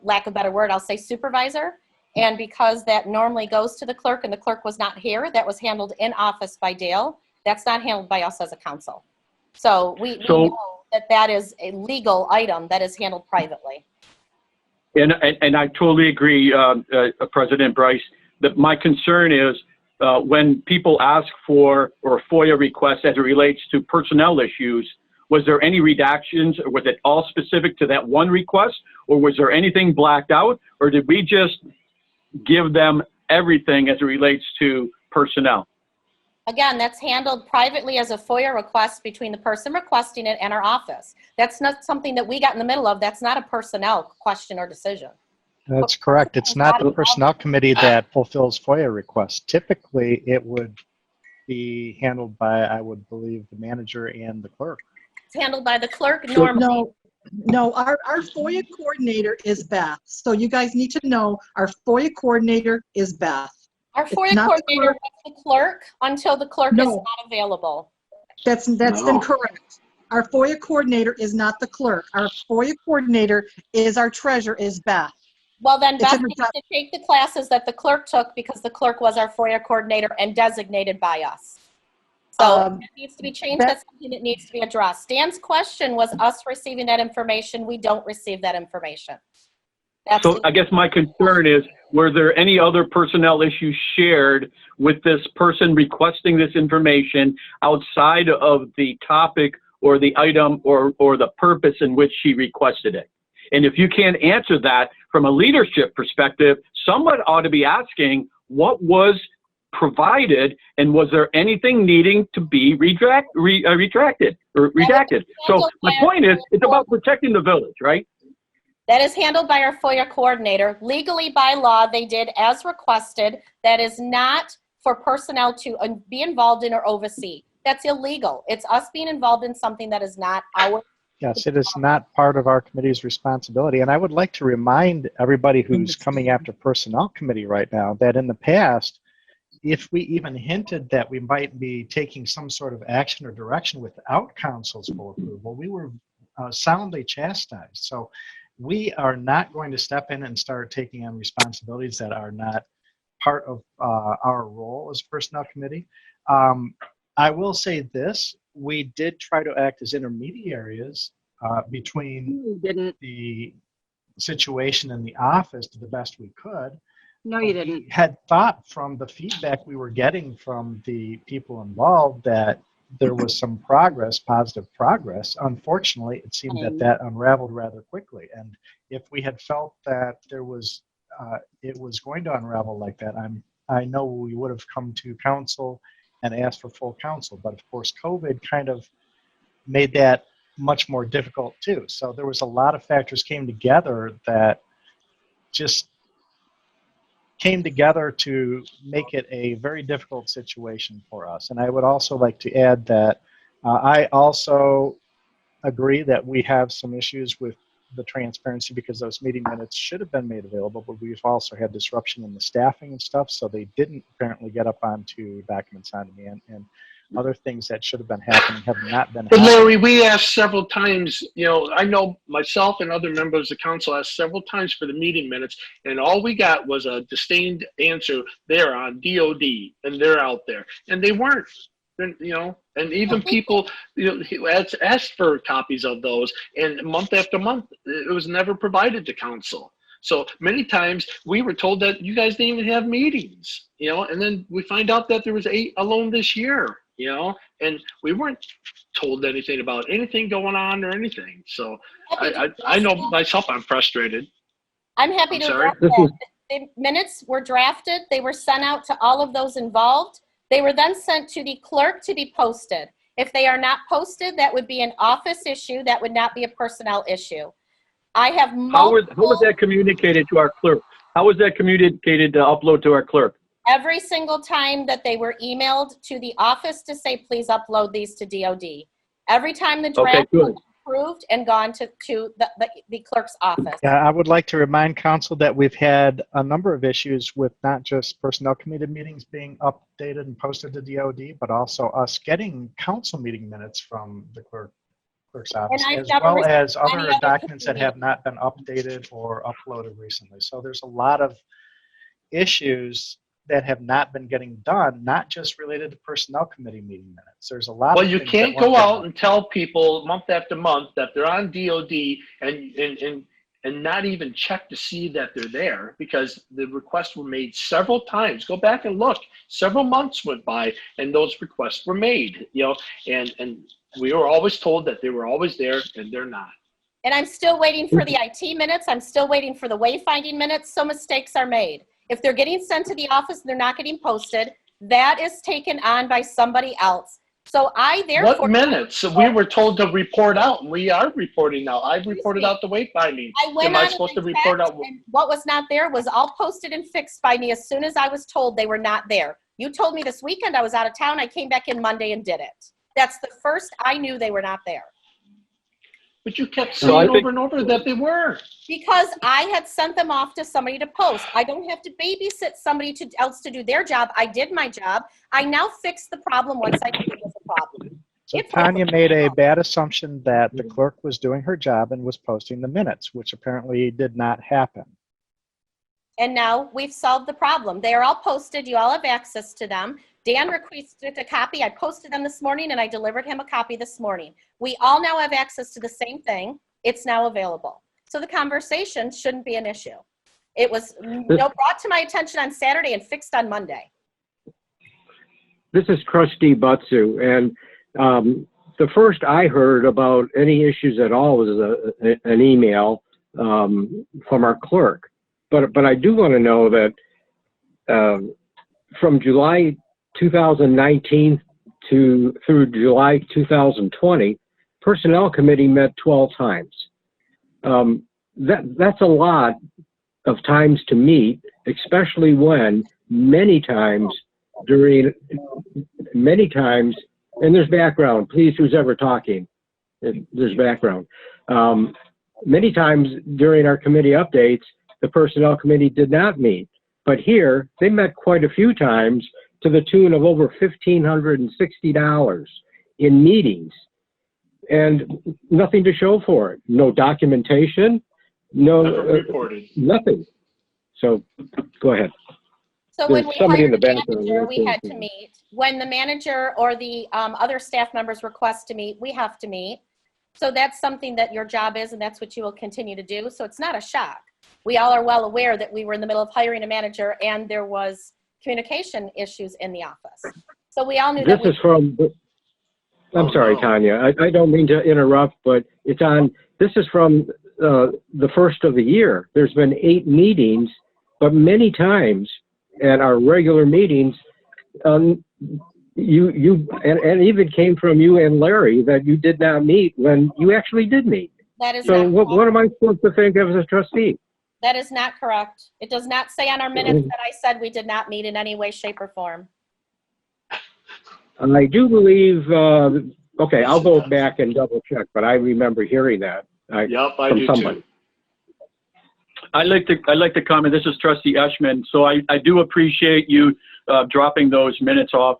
lack of a better word, I'll say supervisor. And because that normally goes to the clerk, and the clerk was not here, that was handled in office by Dale. That's not handled by us as a council. So we know that is a legal item that is handled privately. And I totally agree, President Bryce, that my concern is when people ask for or FOIA requests as it relates to personnel issues, was there any redactions, or was it all specific to that one request, or was there anything blacked out, or did we just give them everything as it relates to personnel? Again, that's handled privately as a FOIA request between the person requesting it and our office. That's not something that we got in the middle of. That's not a personnel question or decision. That's correct. It's not the personnel committee that fulfills FOIA requests. Typically, it would be handled by, I would believe, the manager and the clerk. It's handled by the clerk normally. No, our FOIA coordinator is Beth. So you guys need to know our FOIA coordinator is Beth. Our FOIA coordinator is the clerk until the clerk is not available. That's incorrect. Our FOIA coordinator is not the clerk. Our FOIA coordinator is our treasurer, is Beth. Well, then Beth needs to take the classes that the clerk took, because the clerk was our FOIA coordinator and designated by us. So it needs to be changed. That's something that needs to be addressed. Dan's question was us receiving that information. We don't receive that information. So I guess my concern is, were there any other personnel issues shared with this person requesting this information outside of the topic or the item or the purpose in which she requested it? And if you can't answer that from a leadership perspective, someone ought to be asking what was provided, and was there anything needing to be retracted or redacted? So my point is, it's about protecting the village, right? That is handled by our FOIA coordinator. Legally, by law, they did as requested. That is not for personnel to be involved in or oversee. That's illegal. It's us being involved in something that is not our. Yes, it is not part of our committee's responsibility. And I would like to remind everybody who's coming after personnel committee right now that in the past, if we even hinted that we might be taking some sort of action or direction without council's full approval, we were soundly chastised. So we are not going to step in and start taking on responsibilities that are not part of our role as personnel committee. I will say this, we did try to act as intermediaries between the situation in the office to the best we could. No, you didn't. We had thought from the feedback we were getting from the people involved that there was some progress, positive progress. Unfortunately, it seemed that unraveled rather quickly. And if we had felt that there was, it was going to unravel like that, I know we would have come to council and asked for full council. But of course, COVID kind of made that much more difficult too. So there was a lot of factors came together that just came together to make it a very difficult situation for us. And I would also like to add that I also agree that we have some issues with the transparency because those meeting minutes should have been made available, but we've also had disruption in the staffing and stuff, so they didn't apparently get up onto documents on demand, and other things that should have been happening have not been But happening. Larry, we asked several times, you know, I know myself and other members of the council asked several times for the meeting minutes, and all we got was a disdained answer there on DOD, and they're out there. And they weren't, you know, and even people, you know, asked for copies of those, and month after month, it was never provided to council. So many times we were told that you guys didn't even have meetings, you know, and then we find out that there was 8 alone this year. You know, and we weren't told anything about anything going on or anything. So I know myself, I'm frustrated. I'm happy to address that. The minutes were drafted. They were sent out to all of those involved. They were then sent to the clerk to be posted. If they are not posted, that would be an office issue. That would not be a personnel issue. I have multiple. How was that communicated to our clerk? How was that communicated to upload to our clerk? Every single time that they were emailed to the office to say, please upload these to DOD. Every time the draft was approved and gone to the clerk's office. Yeah, I would like to remind council that we've had a number of issues with not just personnel committee meetings being updated and posted to DOD, but also us getting council meeting minutes from the clerk's office, as well as other documents that have not been updated or uploaded recently. So there's a lot of issues that have not been getting done, not just related to personnel committee meeting minutes. There's a lot Well, of you things can't that weren't go out done. and tell people month after month that they're on DOD and not even check to see that they're there, because the requests were made several times. Go back and look. Several months went by and those requests were made, you know, and we were always told that they were always there, and they're not. And I'm still waiting for the IT minutes. I'm still waiting for the wayfinding minutes. So mistakes are made. If they're getting sent to the office and they're not getting posted, that is taken on by somebody else. So I therefore— What minutes? We were told to report out, and we are reporting now. I've reported out the wayfinding. Am I supposed to report out? And what was not there was all posted and fixed by me as soon as I was told they were not there. You told me this weekend I was out of town. I came back in Monday and did it. That's the first I knew they were not there. But you kept saying over and over that they were. Because I had sent them off to somebody to post. I don't have to babysit somebody else to do their job. I did my job. I now fixed the problem once I knew it was a problem. So Tanya made a bad assumption that the clerk was doing her job and was posting the minutes, which apparently did not happen. And now we've solved the problem. They are all posted. You all have access to them. Dan requested a copy. I posted them this morning and I delivered him a copy this morning. We all now have access to the same thing. It's now available. So the conversation shouldn't be an issue. It was brought to my attention on Saturday and fixed on Monday. This is Trustee Butsu, and the first I heard about any issues at all was an email from our clerk. But I do want to know that from July 2019 through July 2020, Personnel Committee met 12 times. That's a lot of times to meet, especially when many times, and there's background, please, who's ever talking, there's background. Many times during our committee updates, the Personnel Committee did not meet. But here, they met quite a few times to the tune of over $1,560 in meetings. And nothing to show for it. No documentation, no reported. Nothing. So go ahead. So when we somebody in hired the the background. manager, we had to meet. When the manager or the other staff members request to meet, we have to meet. So that's something that your job is, and that's what you will continue to do. So it's not a shock. We all are well aware that we were in the middle of hiring a manager and there was communication issues in the office. So we all knew This that is from, I'm Oh, sorry, no. Tanya. I don't mean to interrupt, but it's on, this is from the first of the year. There's been 8 meetings, but many times at our regular meetings, and even came from you and Larry that you did not meet when you actually did meet. that is So not what am I supposed to think of as a trustee? that is not correct. It does not say on our minutes that I said we did not meet in any way, shape, or form. I do believe, okay, I'll go back and double check, but I remember hearing that. Yep, I from do somebody. too. I'd like to comment. This is Trustee Eshman. So I do appreciate you dropping those minutes off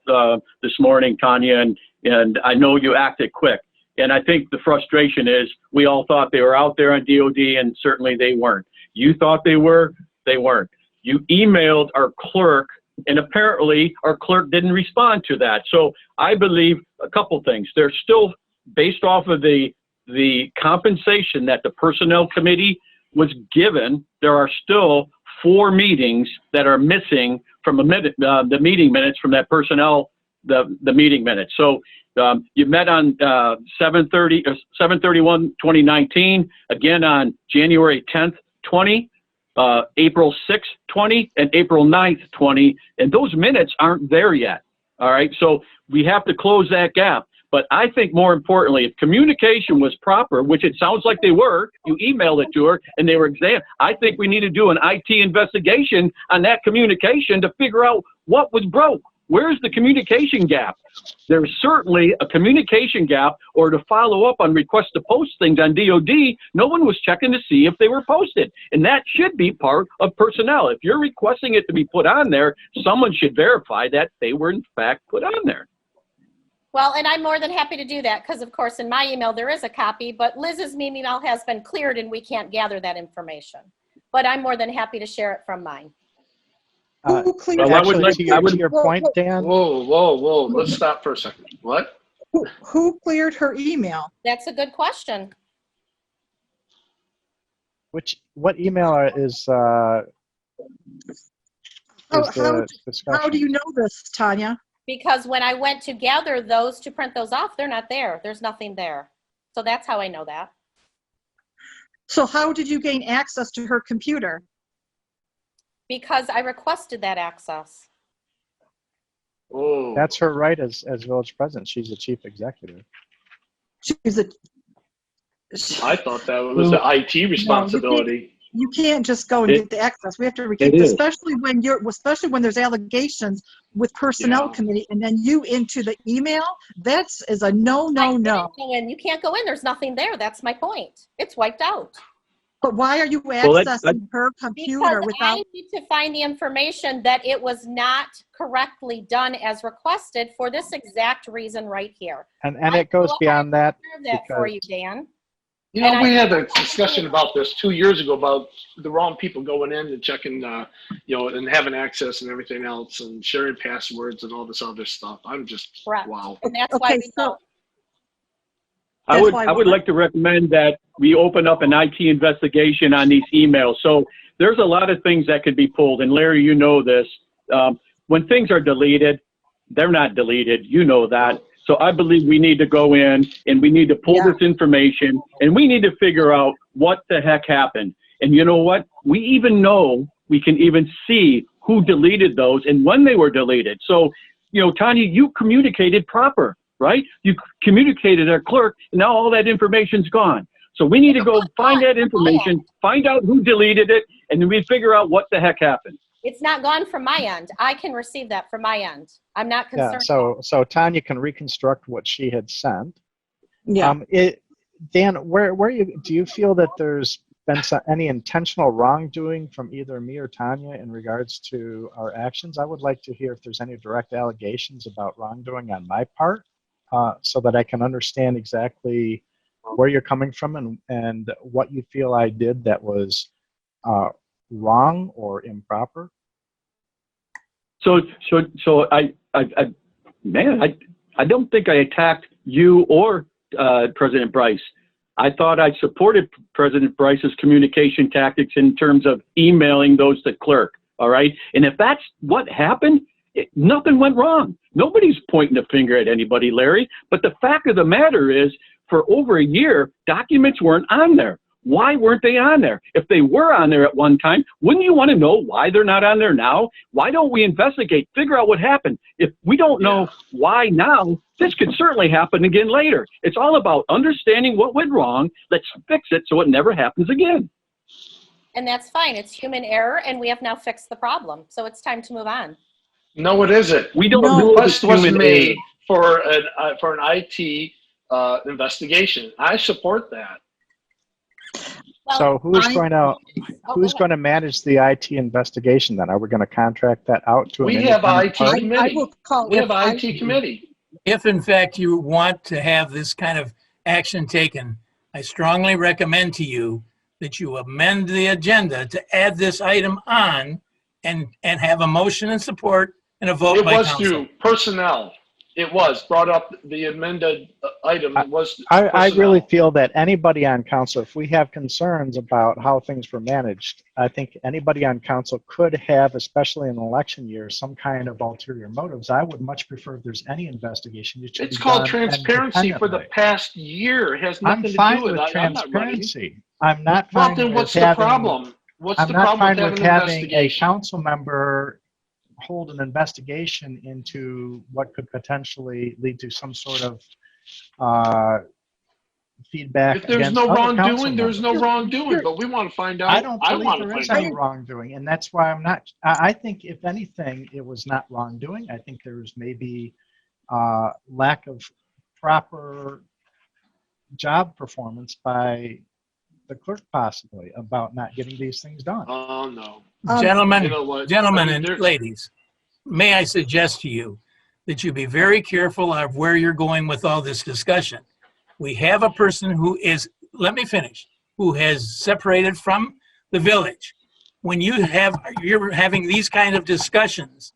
this morning, Tanya, and I know you acted quick. And I think the frustration is we all thought they were out there on DOD, and certainly they weren't. You thought they were, they weren't. You emailed our clerk, and apparently our clerk didn't respond to that. So I believe a couple things. They're still based off of the compensation that the Personnel Committee was given. There are still 4 meetings that are missing from the meeting minutes from that personnel, the meeting minutes. So you met on 7/31/2019, again on January 10th, 20, April 6th, 20, and April 9th, 20, and those minutes aren't there yet. All right, so we have to close that gap. But I think more importantly, if communication was proper, which it sounds like they were, you emailed it to her and they were examined. I think we need to do an IT investigation on that communication to figure out what was broke. Where's the communication gap? There's certainly a communication gap, or to follow up on requests to post things on DOD, no one was checking to see if they were posted. And that should be part of personnel. If you're requesting it to be put on there, someone should verify that they were in fact put on there. Well, and I'm more than happy to do that because, of course, in my email there is a copy, but Liz's email has been cleared and we can't gather that information. But I'm more than happy to share it from mine. Who cleared? Well, Actually, to your point, Dan. Whoa. Let's stop for a second. What? Who cleared her email? That's a good question. What email is How the discussion? do you know this, Tanya? Because when I went to gather those, to print those off, they're not there. There's nothing there. So that's how I know that. So how did you gain access to her computer? Because I requested that access. Oh, That's her right as village president. She's the chief executive. She's a. I thought that was the IT responsibility. You can't just go and get the access. We have to keep, especially when there's allegations with personnel committee, and then you into the email. That's is a no. You can't go in. There's nothing there. That's my point. It's wiped out. But why are you accessing her computer because without? I need to find the information that it was not correctly done as requested for this exact reason right here. And it goes beyond that. That for you, Dan. You know, we had a discussion about this 2 years ago about the wrong people going in and checking, and having access and everything else and sharing passwords and all this other stuff. I'm just, Correct. wow. And that's why we know. I would like to recommend that we open up an IT investigation on these emails. So there's a lot of things that could be pulled. And Larry, you know this. When things are deleted, they're not deleted. You know that. So I believe we need to go in and we need to pull this information and we need to figure out what the heck happened. And you know what? We can even see who deleted those and when they were deleted. So, Tanya, you communicated proper, right? You communicated our clerk, and now all that information's gone. So we need to go find that information, find out who deleted it, and then we figure out what the heck happened. It's not gone from my end. I can receive that from my end. I'm not concerned. Yeah, so Tanya can reconstruct what she had sent. Yeah. Dan, do you feel that there's been any intentional wrongdoing from either me or Tanya in regards to our actions? I would like to hear if there's any direct allegations about wrongdoing on my part, so that I can understand exactly where you're coming from and what you feel I did that was wrong or improper. So man, I don't think I attacked you or President Bryce. I thought I supported President Bryce's communication tactics in terms of emailing those to clerk. All right. And if that's what happened, nothing went wrong. Nobody's pointing a finger at anybody, Larry. But the fact of the matter is, for over a year, documents weren't on there. Why weren't they on there? If they were on there at one time, wouldn't you want to know why they're not on there now? Why don't we investigate, figure out what happened? If we don't know why now, this could certainly happen again later. It's all about understanding what went wrong. Let's fix it so it never happens again. And that's fine. It's human error, and we have now fixed the problem. So it's time to move on. No, it isn't. We don't The know request was human made error. for an IT investigation. I support that. Well, So who's going to manage the IT investigation then? Are we going to contract that out to an We have independent IT party? committee. We have IT committee. If in fact you want to have this kind of action taken, I strongly recommend to you that you amend the agenda to add this item on and have a motion and support and a vote It by was council. through personnel. It was brought up, the amended item was I personnel. really feel that anybody on council, if we have concerns about how things were managed, I think anybody on council could have, especially in an election year, some kind of ulterior motives. I would much prefer if there's any investigation. It should It's be called done transparency for the independently. past year. It has I'm nothing to fine do with with it. I'm not running. transparency. I'm not Well, fine then with what's the having, problem? What's I'm the not problem fine with with having an having a investigation? council member hold an investigation into what could potentially lead to some sort of feedback If there's against no other council wrongdoing, there's no members. wrongdoing, but we want to find out. I don't believe want there to is find any out. wrongdoing, and that's why I'm not. I think if anything, it was not wrongdoing. I think there's maybe lack of proper job performance by the clerk, possibly, about not getting these things done. Oh, no. Gentlemen, You know what? gentlemen I mean, and there's- ladies, may I suggest to you that you be very careful of where you're going with all this discussion. We have a person who is, let me finish, who has separated from the village. When you're having these kind of discussions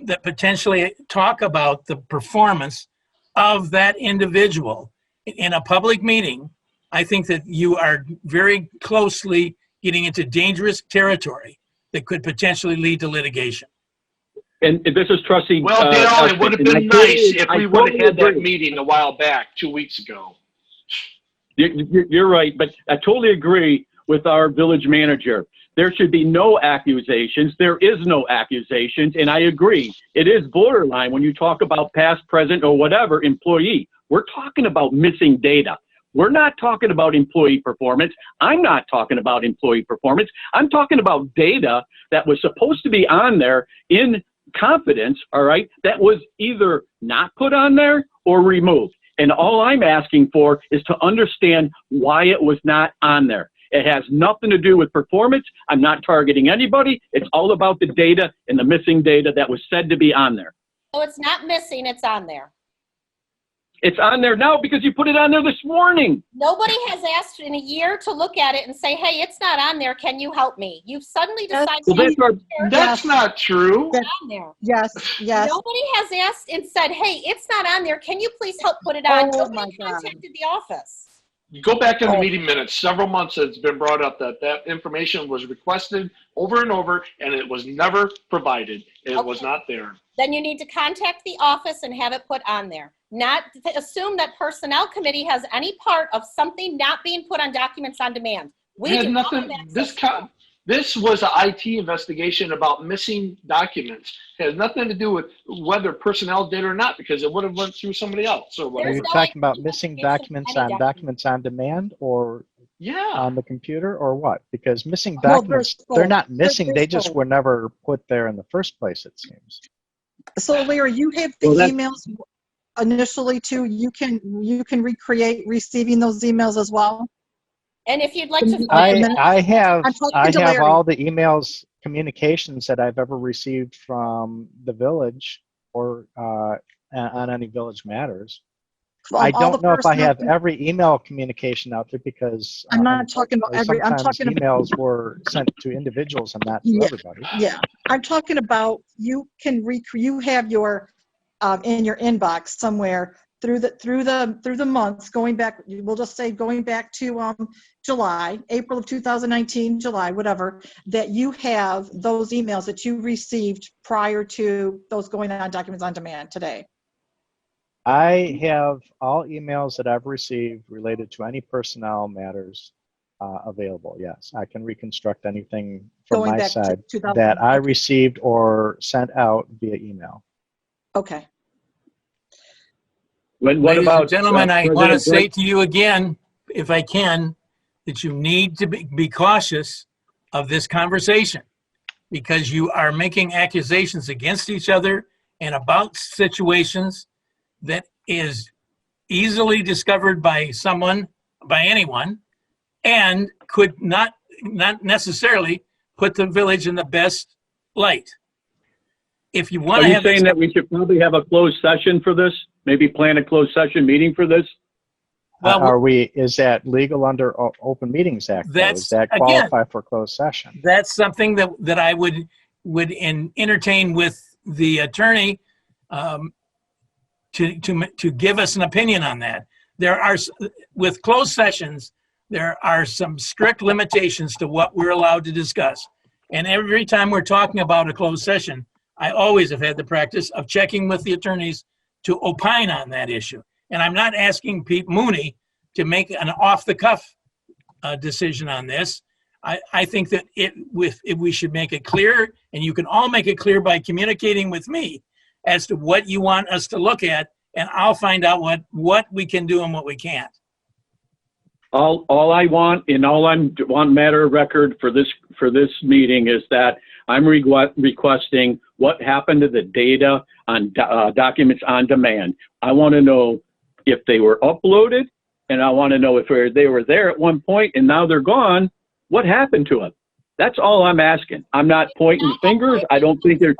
that potentially talk about the performance of that individual in a public meeting, I think that you are very closely getting into dangerous territory that could potentially lead to litigation. And this is Trustee. Well, Dale, it would have been nice if we would have had that agree. meeting a while back, 2 weeks ago. You're right, but I totally agree with our village manager. There should be no accusations. There is no accusations, and I agree. It is borderline when you talk about past, present, or whatever employee. We're talking about missing data. We're not talking about employee performance. I'm not talking about employee performance. I'm talking about data that was supposed to be on there in confidence, all right, that was either not put on there or removed. And all I'm asking for is to understand why it was not on there. It has nothing to do with performance. I'm not targeting anybody. It's all about the data and the missing data that was said to be on there. So it's not missing, it's on there. It's on there now because you put it on there this morning. Nobody has asked in a year to look at it and say, hey, it's not on there. Can you help me? You've suddenly decided That's not true. it's on there. Yes, yes. Nobody has asked and said, hey, it's not on there. Can you please help put it on? Oh, Nobody my God. contacted the office. You go back in the meeting minutes, several months it's been brought up that information was requested over and over, and it was never provided. It was not there. Then you need to contact the office and have it put on there. Not to assume that personnel committee has any part of something not being put on documents on demand. We It had do not nothing. have access to them. This was an IT investigation about missing documents. It has nothing to do with whether personnel did or not, because it would have went through somebody else or Are whatever. you no talking about IT missing investigation of documents any on document. documents on demand or Yeah. on the computer or what? Because missing Well, documents, there's they're both. not missing. They There's just both. were never put there in the first place, it seems. So Larry, you have the Well, that- emails initially too. You can recreate receiving those emails as well. And if you'd like to I- find I have I'm talking to Larry. all the emails communications that I've ever received from the village or on any village matters. I all the don't know if I personnel have every email communication out there because I'm not talking about every, I'm sometimes talking about, emails were sent to individuals and not to yeah, everybody. yeah. I'm talking about you can you have your in your inbox somewhere through the months going back. We'll just say going back to July, April of 2019, July, whatever. That you have those emails that you received prior to those going on Documents on Demand today. I have all emails that I've received related to any personnel matters available. Yes, I can reconstruct anything from Going my back to side 2000. that I received or sent out via email. Okay. What Ladies about and gentlemen, I want to President say to you again, if I can, that you need to be cautious of this conversation because you are making accusations against each other and about situations that is easily discovered by someone, by anyone, and could not necessarily put the village in the best light. If you want Are to you have saying this, that we should probably have a closed session for this? Maybe plan a closed session meeting for this? well, Is that legal under Open Meetings Act? Though? Does that's that again, qualify for closed session? that's something that I would entertain with the attorney to give us an opinion on that. There are, with closed sessions, there are some strict limitations to what we're allowed to discuss. And every time we're talking about a closed session, I always have had the practice of checking with the attorneys to opine on that issue. And I'm not asking Pete Mooney to make an off-the-cuff decision on this. I think that we should make it clear, and you can all make it clear by communicating with me as to what you want us to look at, and I'll find out what we can do and what we can't. All I want, and all I want matter of record for this meeting is that I'm requesting what happened to the data on documents on demand. I want to know if they were uploaded, and I want to know if they were there at one point and now they're gone. What happened to them? That's all I'm asking. I'm not pointing fingers. I don't think they're.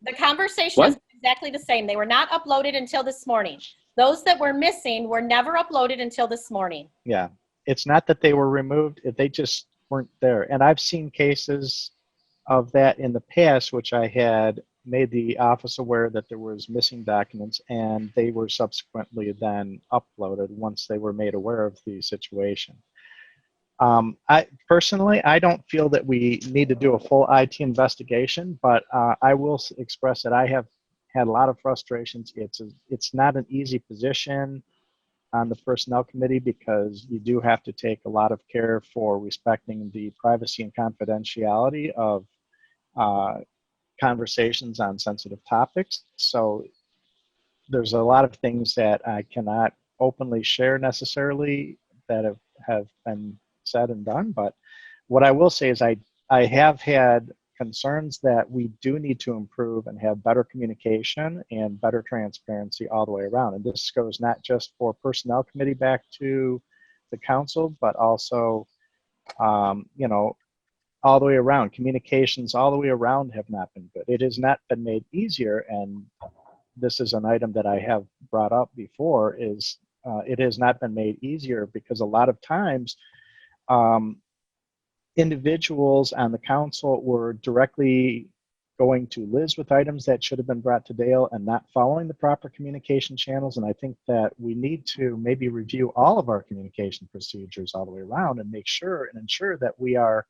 The conversation What? is exactly the same. They were not uploaded until this morning. Those that were missing were never uploaded until this morning. Yeah, it's not that they were removed; they just weren't there. And I've seen cases of that in the past, which I had made the office aware that there was missing documents, and they were subsequently then uploaded once they were made aware of the situation. I personally, I don't feel that we need to do a full IT investigation, but I will express that I have had a lot of frustrations. It's not an easy position on the personnel committee because you do have to take a lot of care for respecting the privacy and confidentiality of conversations on sensitive topics. So there's a lot of things that I cannot openly share necessarily that have been said and done. But what I will say is I have had concerns that we do need to improve and have better communication and better transparency all the way around. And this goes not just for personnel committee back to the council, but also, you know, all the way around. Communications all the way around have not been good. It has not been made easier, and this is an item that I have brought up before, is it has not been made easier because a lot of times individuals on the council were directly going to Liz with items that should have been brought to Dale and not following the proper communication channels. And I think that we need to maybe review all of our communication procedures all the way around and make sure and ensure that we are,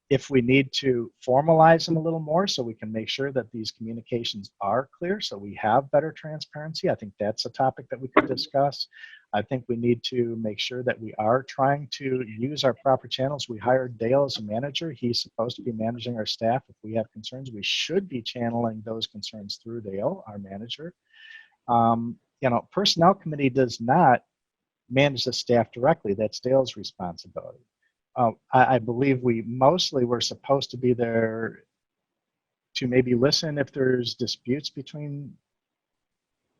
if we need to formalize them a little more so we can make sure that these communications are clear so we have better transparency. I think that's a topic that we could discuss. I think we need to make sure that we are trying to use our proper channels. We hired Dale as a manager. He's supposed to be managing our staff. If we have concerns, we should be channeling those concerns through Dale, our manager. You know, personnel committee does not manage the staff directly. That's Dale's responsibility. I believe we mostly were supposed to be there to maybe listen if there's disputes between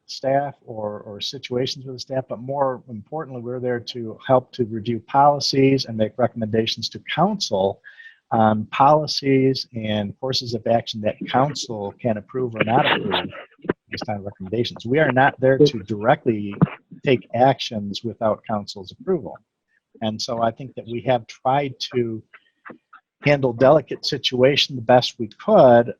staff or situations with the staff, but more importantly, we're there to help to review policies and make recommendations to council on policies and courses of action that council can approve or not approve based on recommendations. We are not there to directly take actions without council's approval. And so I think that we have tried to handle delicate situation the best we could.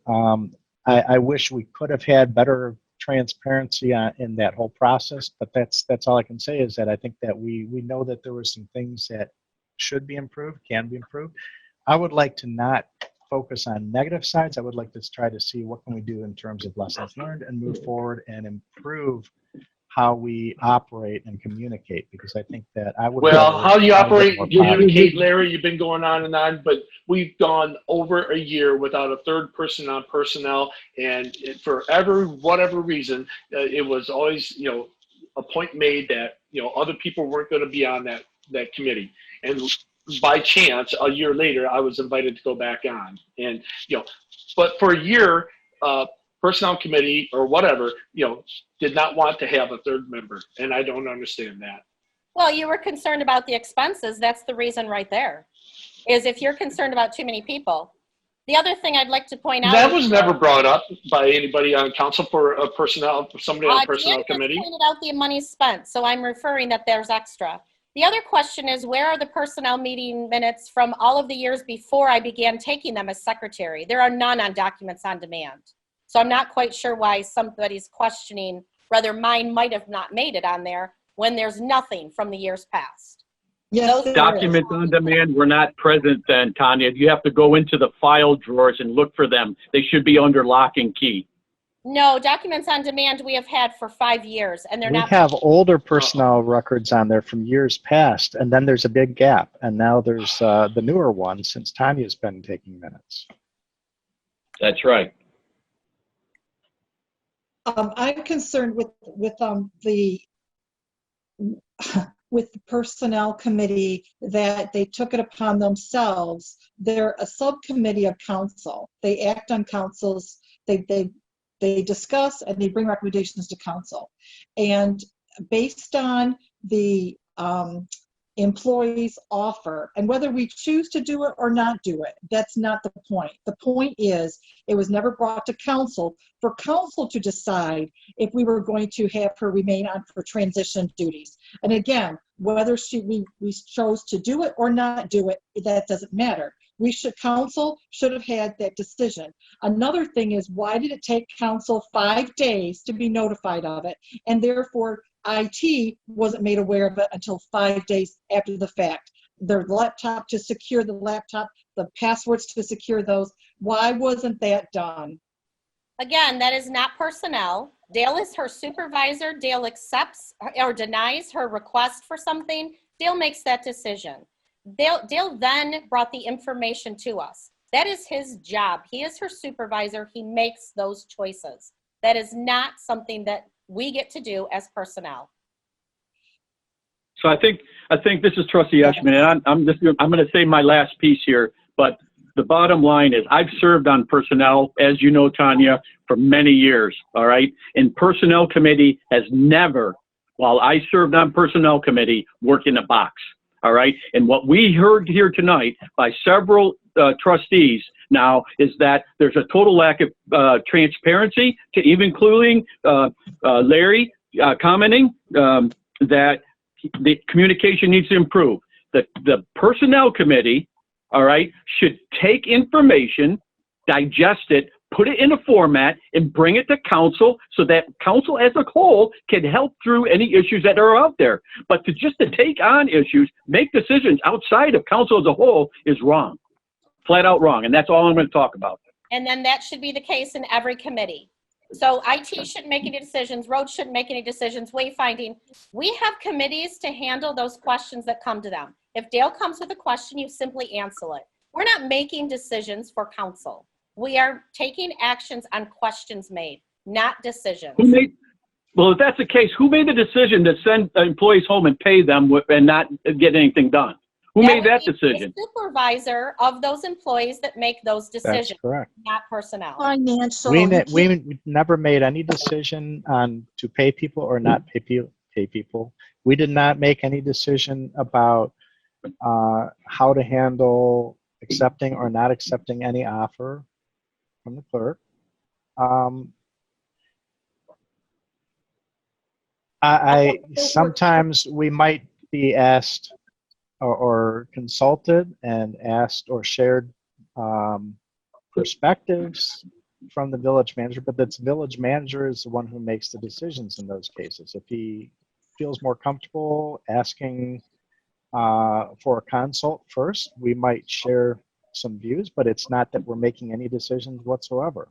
I wish we could have had better transparency in that whole process, but that's all I can say is that I think that we know that there were some things that should be improved, can be improved. I would like to not focus on negative sides. I would like to try to see what can we do in terms of lessons learned and move forward and improve how we operate and communicate, because I think that I would. Well, how you operate and more communicate, Larry, you've been going on and on, but we've gone over a year without a third person on personnel, and for whatever reason, it was always, a point made that, other people weren't going to be on that committee. And by chance, a year later, I was invited to go back on. And, but for a year, personnel committee or whatever, did not want to have a third member. And I don't understand that. Well, you were concerned about the expenses. That's the reason right there, is if you're concerned about too many people. The other thing I'd like to point out. That was never brought up by anybody on council for somebody on the personnel committee. Pointed out the money spent, so I'm referring that there's extra. The other question is, where are the personnel meeting minutes from all of the years before I began taking them as secretary? There are none on documents on demand. So I'm not quite sure why somebody's questioning whether mine might have not made it on there when there's nothing from the years past. Yes, Documents on demand were not present then, Tanya. You have to go into the file drawers and look for them. They should be under lock and key. No, documents on demand we have had for 5 years, and they're We not. have older personnel records on there from years past, and then there's a big gap, and now there's the newer one since Tanya's been taking minutes. That's right. I'm concerned with the personnel committee that they took it upon themselves. They're a subcommittee of council. They act on council's. They discuss and they bring recommendations to council, and based on the employee's offer, and whether we choose to do it or not do it, that's not the point. The point is, it was never brought to council for council to decide if we were going to have her remain on for transition duties. And again, whether we chose to do it or not do it, that doesn't matter. Council should have had that decision. Another thing is, why did it take council 5 days to be notified of it? And therefore, IT wasn't made aware of it until 5 days after the fact. Their laptop to secure the laptop, the passwords to secure those. Why wasn't that done? Again, that is not personnel. Dale is her supervisor. Dale accepts or denies her request for something. Dale makes that decision. Dale then brought the information to us. That is his job. He is her supervisor. He makes those choices. That is not something that we get to do as personnel. So I think this is Trustee Eshman, and I'm going to say my last piece here. But the bottom line is, I've served on personnel, as you know, Tanya, for many years. All right, and personnel committee has never, while I served on personnel committee, worked in a box. All right. And what we heard here tonight by several trustees now is that there's a total lack of transparency, to even including Larry commenting that the communication needs to improve. The personnel committee, all right, should take information, digest it, put it in a format, and bring it to council so that council as a whole can help through any issues that are out there. But to take on issues, make decisions outside of council as a whole is wrong. Flat out wrong. And that's all I'm going to talk about. And then that should be the case in every committee. So IT shouldn't make any decisions. Roads shouldn't make any decisions. Wayfinding. We have committees to handle those questions that come to them. If Dale comes with a question, you simply answer it. We're not making decisions for council. We are taking actions on questions made, not decisions. Well, if that's the case, who made the decision to send employees home and pay them and not get anything done? Who made that decision? The supervisor of those employees that make those decisions. That's correct. Not personnel. Financial. We never made any decision on to pay people or not pay people. We did not make any decision about how to handle accepting or not accepting any offer from the clerk. Sometimes we might be asked or consulted and asked or shared perspectives from the village manager, but the village manager is the one who makes the decisions in those cases. If he feels more comfortable asking for a consult first, we might share some views, but it's not that we're making any decisions whatsoever.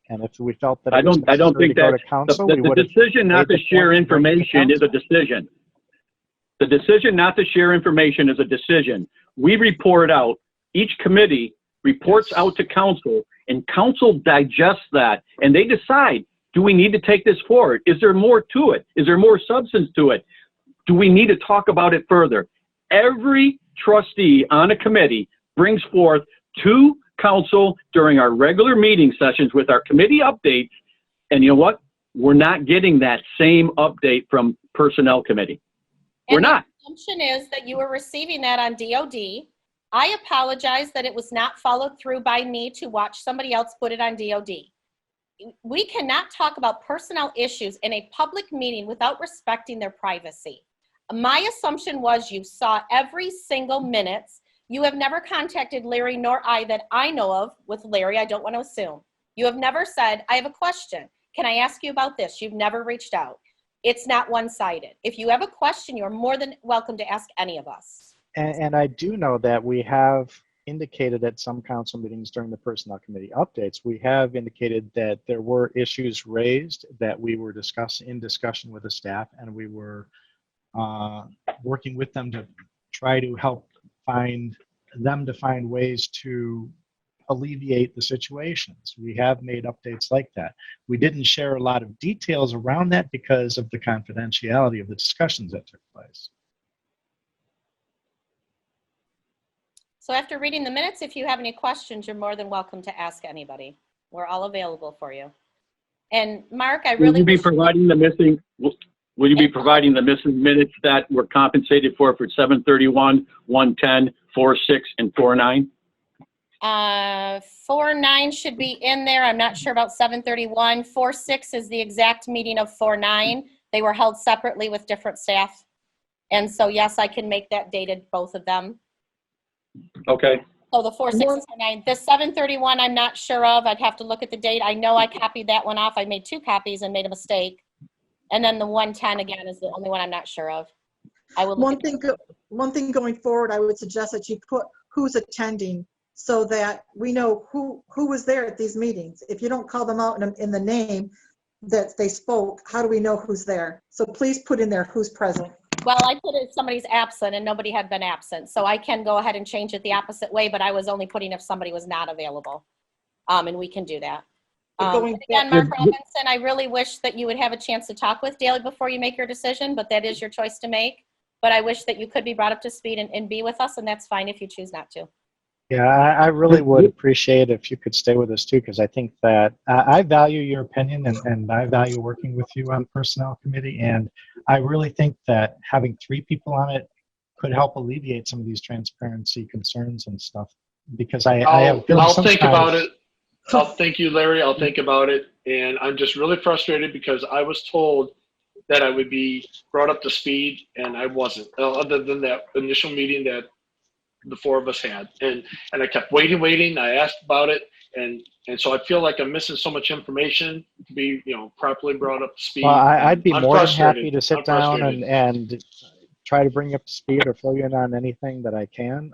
And if we felt that I don't think that the decision not to share information is a decision. The decision not to share information is a decision. We report out, each committee reports out to council, and council digests that, and they decide, do we need to take this forward? Is there more to it? Is there more substance to it? Do we need to talk about it further? Every trustee on a committee brings forth to council during our regular meeting sessions with our committee updates, and you know what? We're not getting that same update from personnel committee. We're not. The assumption is that you were receiving that on DOD. I apologize that it was not followed through by me to watch somebody else put it on DOD. We cannot talk about personnel issues in a public meeting without respecting their privacy. My assumption was you saw every single minutes. You have never contacted Larry nor I that I know of with Larry. I don't want to assume. You have never said, I have a question. Can I ask you about this? You've never reached out. It's not one-sided. If you have a question, you're more than welcome to ask any of us. And I do know that we have indicated at some council meetings during the personnel committee updates, we have indicated that there were issues raised that we were in discussion with the staff, and we were working with them to try to help find ways to alleviate the situations. We have made updates like that. We didn't share a lot of details around that because of the confidentiality of the discussions that took place. So after reading the minutes, if you have any questions, you're more than welcome to ask anybody. We're all available for you. And Mark, I really will you be providing the missing minutes that were compensated for 731, 110, 46, and 49? 49 should be in there. I'm not sure about 731. 46 is the exact meeting of 49. They were held separately with different staff. And so yes, I can make that dated, both of them. Okay. So the 46 and 49. The 731 I'm not sure of. I'd have to look at the date. I know I copied that one off. I made 2 copies and made a mistake. And then the 110 again is the only one I'm not sure of. I will. One thing going forward, I would suggest that you put who's attending so that we know who was there at these meetings. If you don't call them out in the name that they spoke, how do we know who's there? So please put in there who's present. Well, I put it if somebody's absent and nobody had been absent. So I can go ahead and change it the opposite way, but I was only putting if somebody was not available. And we can do that. Again, Mark Robinson, I really wish that you would have a chance to talk with Daly before you make your decision, but that is your choice to make. But I wish that you could be brought up to speed and be with us, and that's fine if you choose not to. Yeah, I really would appreciate if you could stay with us too, because I think that I value your opinion and I value working with you on personnel committee. And I really think that having 3 people on it could help alleviate some of these transparency concerns and stuff. Because I'll think about it. Thank you, Larry. I'll think about it. And I'm just really frustrated because I was told that I would be brought up to speed, and I wasn't, other than that initial meeting that the 4 of us had. And I kept waiting. I asked about it. And so I feel like I'm missing so much information to be, properly brought up to speed. Well, I'd be more than happy to sit down and try to bring you up to speed or fill you in on anything that I can.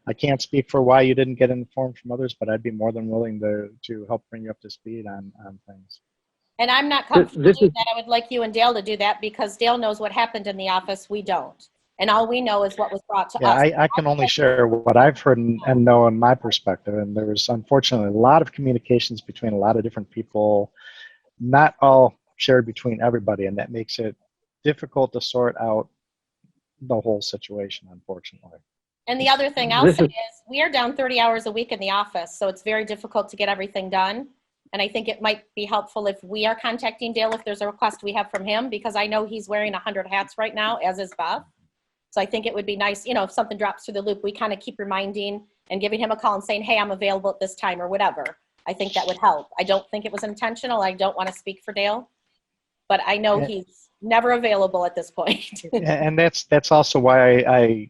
I can't speak for why you didn't get informed from others, but I'd be more than willing to help bring you up to speed on things. And I'm not comfortable doing that. I would like you and Dale to do that because Dale knows what happened in the office. We don't. And all we know is what was brought to us. I can only share what I've heard and know in my perspective. And there was unfortunately a lot of communications between a lot of different people, not all shared between everybody. And that makes it difficult to sort out the whole situation, unfortunately. And the other thing I'll say is we are down 30 hours a week in the office, so it's very difficult to get everything done. And I think it might be helpful if we are contacting Dale if there's a request we have from him, because I know he's wearing 100 hats right now, as is Beth. So I think it would be nice, if something drops through the loop, we kind of keep reminding and giving him a call and saying, hey, I'm available at this time or whatever. I think that would help. I don't think it was intentional. I don't want to speak for Dale, but I know he's never available at this point. And that's also why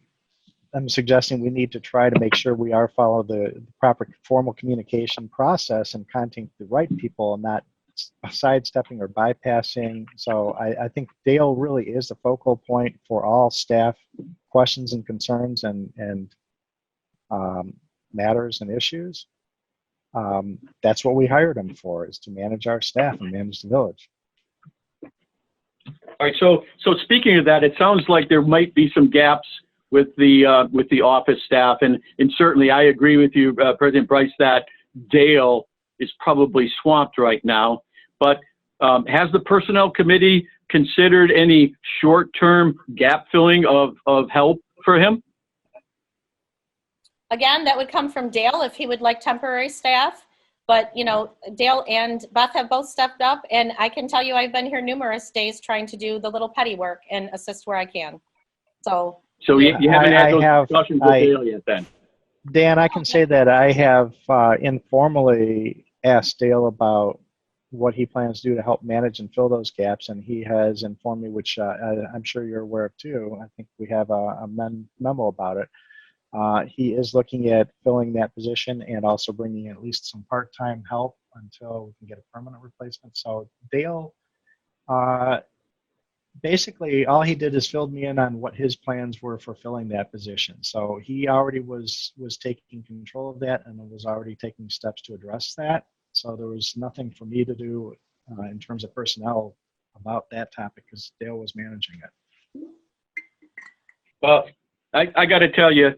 I'm suggesting we need to try to make sure we are follow the proper formal communication process and contacting the right people and not sidestepping or bypassing. So I think Dale really is the focal point for all staff questions and concerns and matters and issues. That's what we hired him for, is to manage our staff and manage the village. All right, so speaking of that, it sounds like there might be some gaps with the office staff, and certainly I agree with you, President Bryce, that Dale is probably swamped right now. But has the Personnel Committee considered any short-term gap filling of help for him? Again, that would come from Dale if he would like temporary staff. But, you know, Dale and Beth have both stepped up, and I can tell you I've been here numerous days trying to do the little petty work and assist where I can. So you haven't had those discussions with Dale yet then? Dan, I can say that I have informally asked Dale about what he plans to do to help manage and fill those gaps, and he has informed me, which I'm sure you're aware of too. I think we have a memo about it. He is looking at filling that position and also bringing in at least some part-time help until we can get a permanent replacement. So Dale, basically all he did is filled me in on what his plans were for filling that position. So he already was taking control of that and was already taking steps to address that. So there was nothing for me to do in terms of personnel about that topic because Dale was managing it. Well, I got to tell you,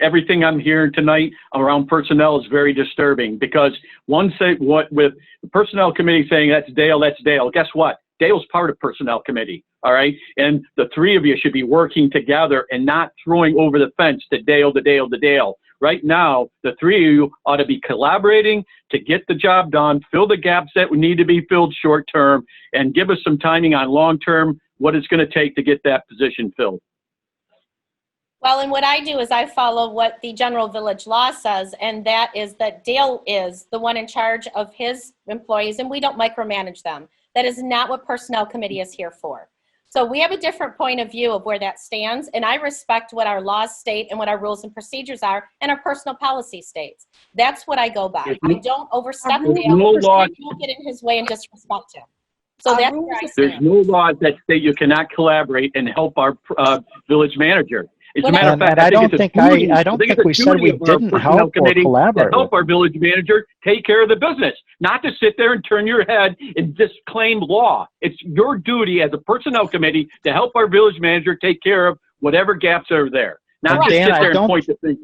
everything I'm hearing tonight around personnel is very disturbing because one say what with the Personnel Committee saying that's Dale. Guess what? Dale's part of Personnel Committee, all right? And the three of you should be working together and not throwing over the fence to Dale. Right now, the three of you ought to be collaborating to get the job done, fill the gaps that need to be filled short term, and give us some timing on long term, what it's going to take to get that position filled. well, and what I do is I follow what the general village law says, and that is that Dale is the one in charge of his employees, and we don't micromanage them. That is not what Personnel Committee is here for. So we have a different point of view of where that stands, and I respect what our laws state and what our rules and procedures are, and our personal policy states. That's what I go by. I don't overstep Dale. I don't get in his way and disrespect him. So that's where I stand. There's no laws that state you cannot collaborate and help our village manager. As a matter of fact, I don't think we said we didn't help or collaborate. To help our village manager take care of the business, not to sit there and turn your head and disclaim law. It's your duty as a personnel committee to help our village manager take care of whatever gaps are there, not just sit there and point the finger.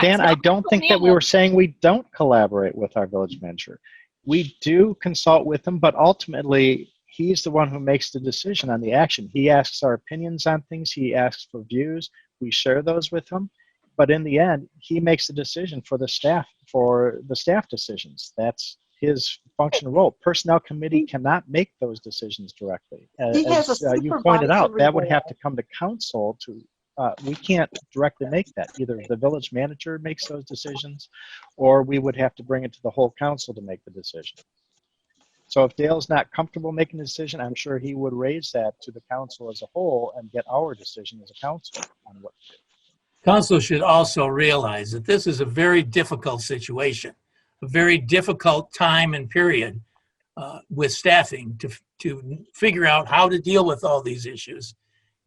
Dan, I don't think that we were saying we don't collaborate with our village manager. We do consult with him, but ultimately he's the one who makes the decision on the action. He asks our opinions on things. He asks for views. We share those with him, but in the end, he makes the decision for the staff decisions. That's his function role. Personnel Committee cannot make those decisions directly. As you pointed out, that would have to come to council to, we can't directly make that. Either the village manager makes those decisions, or we would have to bring it to the whole council to make the decision. So if Dale's not comfortable making a decision, I'm sure he would raise that to the council as a whole and get our decision as a council on what to do. Council should also realize that this is a very difficult situation, a very difficult time and period with staffing to figure out how to deal with all these issues.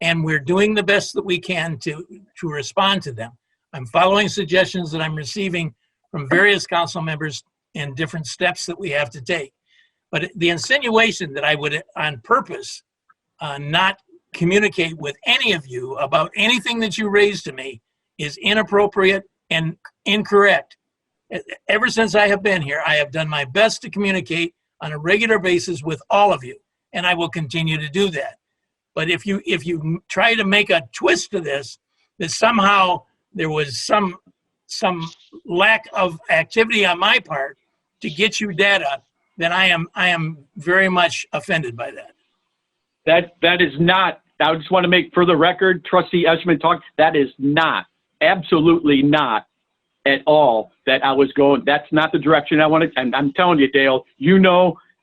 And we're doing the best that we can to respond to them. I'm following suggestions that I'm receiving from various council members and different steps that we have to take. But the insinuation that I would, on purpose, not communicate with any of you about anything that you raised to me is inappropriate and incorrect. Ever since I have been here, I have done my best to communicate on a regular basis with all of you, and I will continue to do that. But if you try to make a twist to this, that somehow there was some lack of activity on my part to get you data, then I am very much offended by that. That is not. I just want to make for the record, Trustee Eschman talk. That is not, absolutely not at all that I was going. That's not the direction I wanted. And I'm telling you, Dale,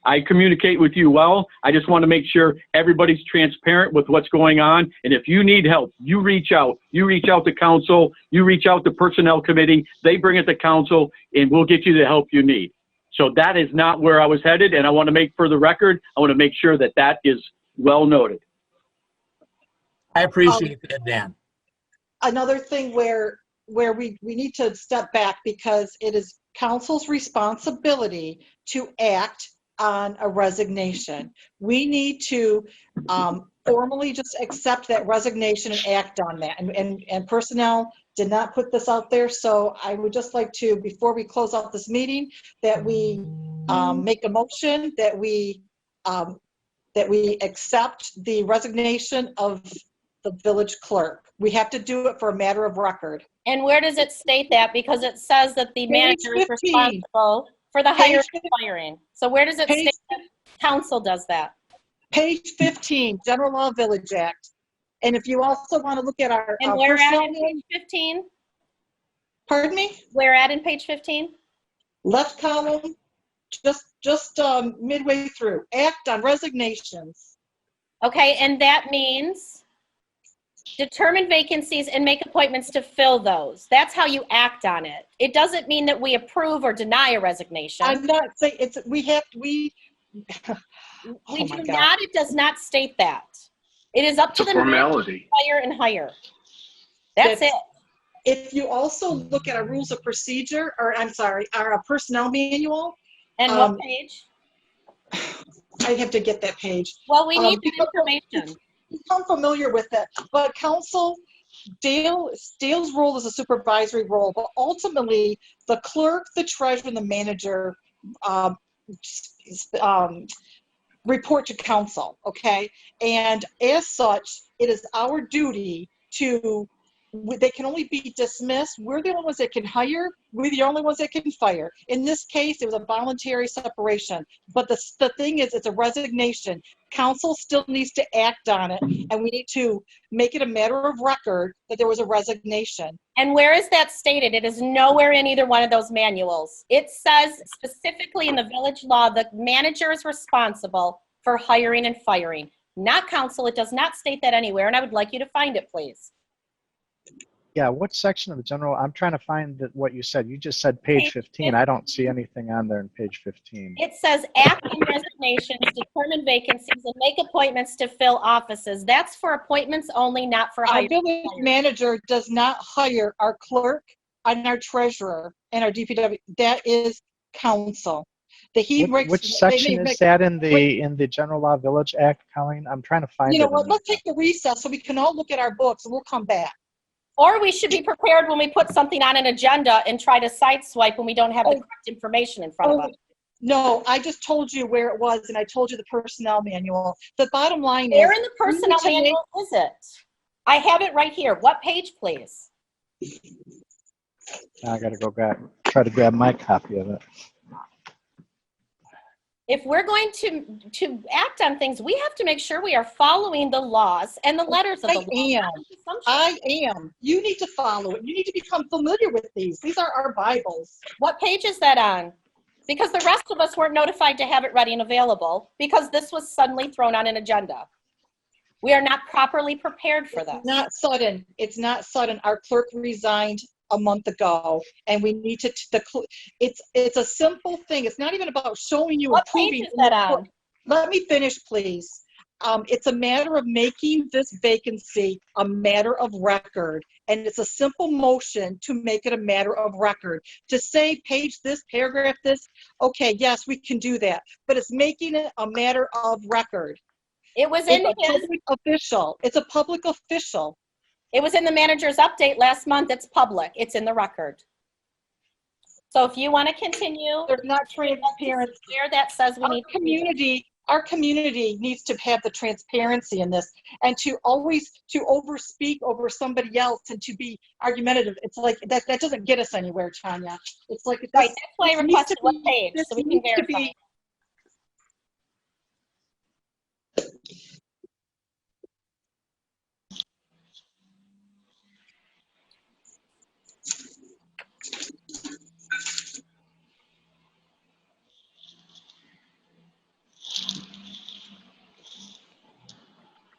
I communicate with you well. I just want to make sure everybody's transparent with what's going on. And if you need help, you reach out. You reach out to council. You reach out to personnel committee. They bring it to council, and we'll get you the help you need. So that is not where I was headed. And I want to make, for the record, I want to make sure that that is well noted. I appreciate that, Dan. Another thing where we need to step back, because it is council's responsibility to act on a resignation. We need to formally just accept that resignation and act on that. And personnel did not put this out there, so I would just like to, before we close out this meeting, that we make a motion that we accept the resignation of the village clerk. We have to do it for a matter of record. And where does it state that? Because it says that the manager is responsible for the hiring and firing. So where does it state that council does that? Page 15, General Law Village Act. And if you also want to look at our And where at personnel in page 15? Pardon me? Where at in page 15? Left column, just midway through. Act on resignations. Okay, and that means determine vacancies and make appointments to fill those. That's how you act on it. It doesn't mean that we approve or deny a resignation. I'm not saying it's, we do not, it does not state that. It is up to the formality. Hire and hire. That's it. If you also look at our rules of procedure, or I'm sorry, our personnel manual. And what page? I have to get that page. Well, we need that information. I'm familiar with it, but council, Dale's role is a supervisory role, but ultimately the clerk, the treasurer, and the manager report to council, okay? And as such, it is our duty to, they can only be dismissed. We're the only ones that can hire. We're the only ones that can fire. In this case, it was a voluntary separation. But the thing is, it's a resignation. Council still needs to act on it, and we need to make it a matter of record that there was a resignation. And where is that stated? It is nowhere in either one of those manuals. It says specifically in the village law, the manager is responsible for hiring and firing, not council. It does not state that anywhere, and I would like you to find it, please. Yeah, what section of the general? I'm trying to find what you said. You just said page 15. I don't see anything on there in page 15. It says act on resignations, determine vacancies, and make appointments to fill offices. That's for appointments only, not for hiring. Our village manager does not hire our clerk and our treasurer and our DPW. That is council. Which section is that in the General Law Village Act, Colleen? I'm trying to find it. You know what? Let's take the recess so we can all look at our books, and we'll come back. Or we should be prepared when we put something on an agenda and try to sideswipe when we don't have the correct information in front of us. No, I just told you where it was, and I told you the personnel manual. The bottom line is... Where in the personnel manual is it? I have it right here. What page, please? Now I got to go try to grab my copy of it. If we're going to act on things, we have to make sure we are following the laws and the letters of the law. I am. You need to follow it. You need to become familiar with these. These are our Bibles. What page is that on? Because the rest of us weren't notified to have it ready and available because this was suddenly thrown on an agenda. We are not properly prepared for this. It's not sudden. It's not sudden. Our clerk resigned a month ago, and we need to, it's a simple thing. It's not even about showing you. What page is that on? Let me finish, please. It's a matter of making this vacancy a matter of record, and it's a simple motion to make it a matter of record. To say page this, paragraph this, okay, yes, we can do that, but it's making it a matter of record. It was in public official. It's a public official. It was in the manager's update last month. It's public. It's in the record. So if you want to continue, there's not transparency. Where that says we need our community needs to have the transparency in this, and to overspeak over somebody else and to be argumentative. It's like that doesn't get us anywhere, Tanya. It's like this, right. That's why I requested what page so we can verify.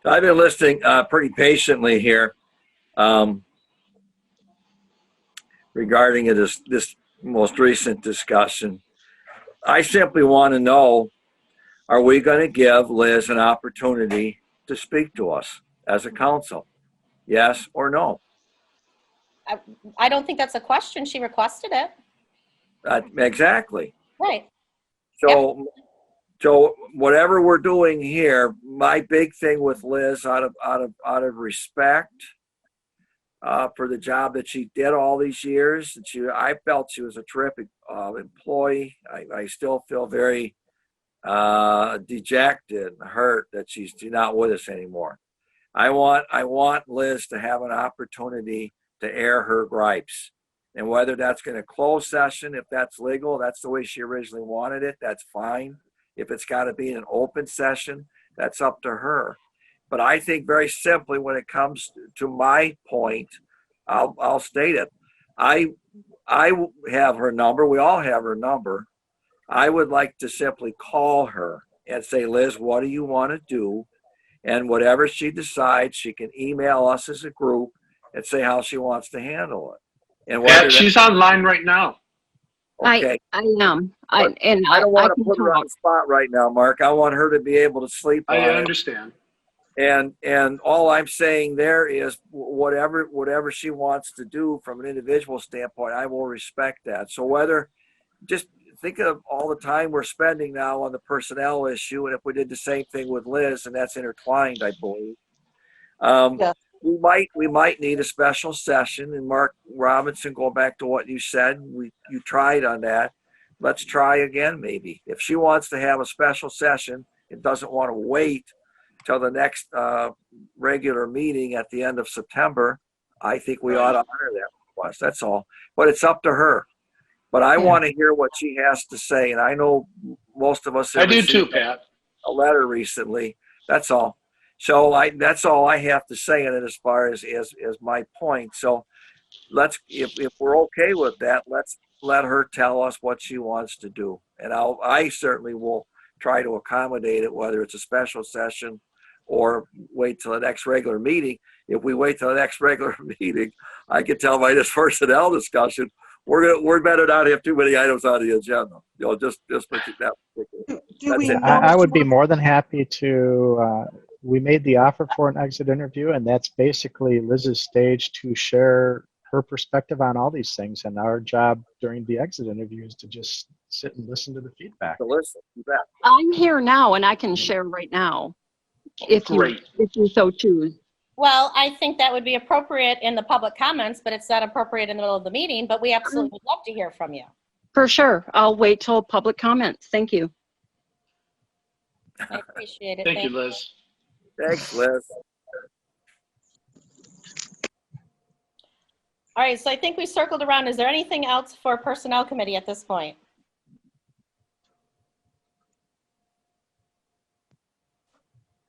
I've been listening pretty patiently here regarding this most recent discussion. I simply want to know, are we going to give Liz an opportunity to speak to us as a council? Yes or no? I don't think that's a question. She requested it. Exactly. Right. So, so whatever we're doing here, my big thing with Liz, out of respect for the job that she did all these years, I felt she was a terrific employee. I still feel very dejected and hurt that she's not with us anymore. I want Liz to have an opportunity to air her gripes. And whether that's going to close session, if that's legal, that's the way she originally wanted it, that's fine. If it's got to be an open session, that's up to her. But I think very simply, when it comes to my point, I'll state it. I have her number. We all have her number. I would like to simply call her and say, Liz, what do you want to do? And whatever she decides, she can email us as a group and say how she wants to handle it. And Pat, she's online right now. Okay. I am. I don't want to put her on the spot right now, Mark. I want her to be able to sleep on it. I understand. And all I'm saying there is whatever she wants to do from an individual standpoint, I will respect that. So just think of all the time we're spending now on the personnel issue, and if we did the same thing with Liz, and that's intertwined, I believe. Yeah. We might need a special session. And Mark Robinson, going back to what you said, you tried on that. Let's try again, maybe. If she wants to have a special session and doesn't want to wait till the next regular meeting at the end of September, I think we ought to honor that request. That's all. But it's up to her. But I want to hear what she has to say. And I know most of us have I do too, Pat. a letter recently. That's all. So that's all I have to say in it as far as my point. So if we're okay with that, let's let her tell us what she wants to do. And I certainly will try to accommodate it, whether it's a special session or wait till the next regular meeting. If we wait till the next regular meeting, I can tell by this personnel discussion, we're better not have too many items on the agenda. Just put that. That's it. I would be more than happy to. We made the offer for an exit interview, and that's basically Liz's stage to share her perspective on all these things. And our job during the exit interview is to just sit and listen to the feedback. To listen, you bet. I'm here now, and I can share right now, if you so choose. Well, I think that would be appropriate in the public comments, but it's not appropriate in the middle of the meeting, but we absolutely would love to hear from you. For sure. I'll wait till public comments. Thank you. I appreciate it. Thank you, Liz. Thanks, Liz. All right, so I think we circled around. Is there anything else for Personnel Committee at this point?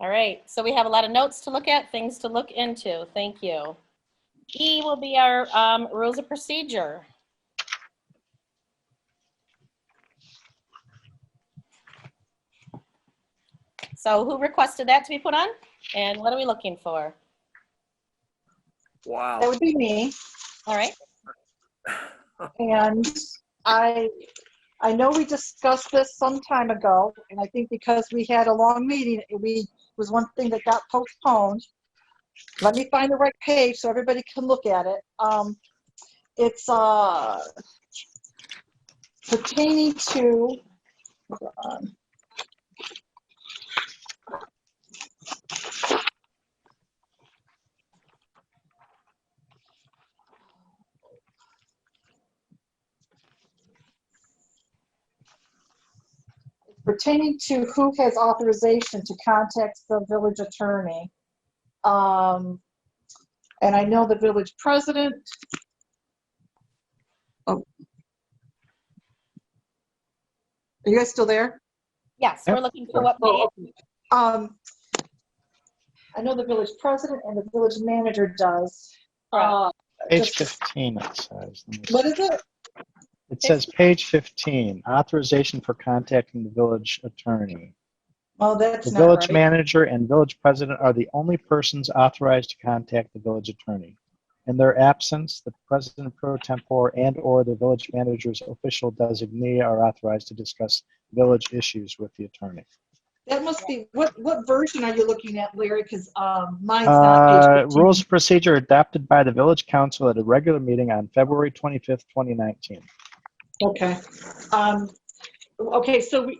All right, so we have a lot of notes to look at, things to look into. Thank you. E will be our rules of procedure. So who requested that to be put on? And what are we looking for? Wow. That would be me. All right. And I know we discussed this some time ago, and I think because we had a long meeting, it was one thing that got postponed. Let me find the right page so everybody can look at it. It's pertaining to, hold on. Pertaining to who has authorization to contact the village attorney. And I know the village president. Oh. Are you guys still there? Yes, we're looking for what page. I know the village president and the village manager does. Page 15, it says. What is it? It says page 15, authorization for contacting the village attorney. Oh, that's The not village right. manager and village president are the only persons authorized to contact the village attorney. In their absence, the president pro tempore and/or the village manager's official designee are authorized to discuss village issues with the attorney. That must be, what version are you looking at, Larry? Because mine's not page 15. Rules of procedure adopted by the village council at a regular meeting on February 25th, 2019. Okay. Okay, so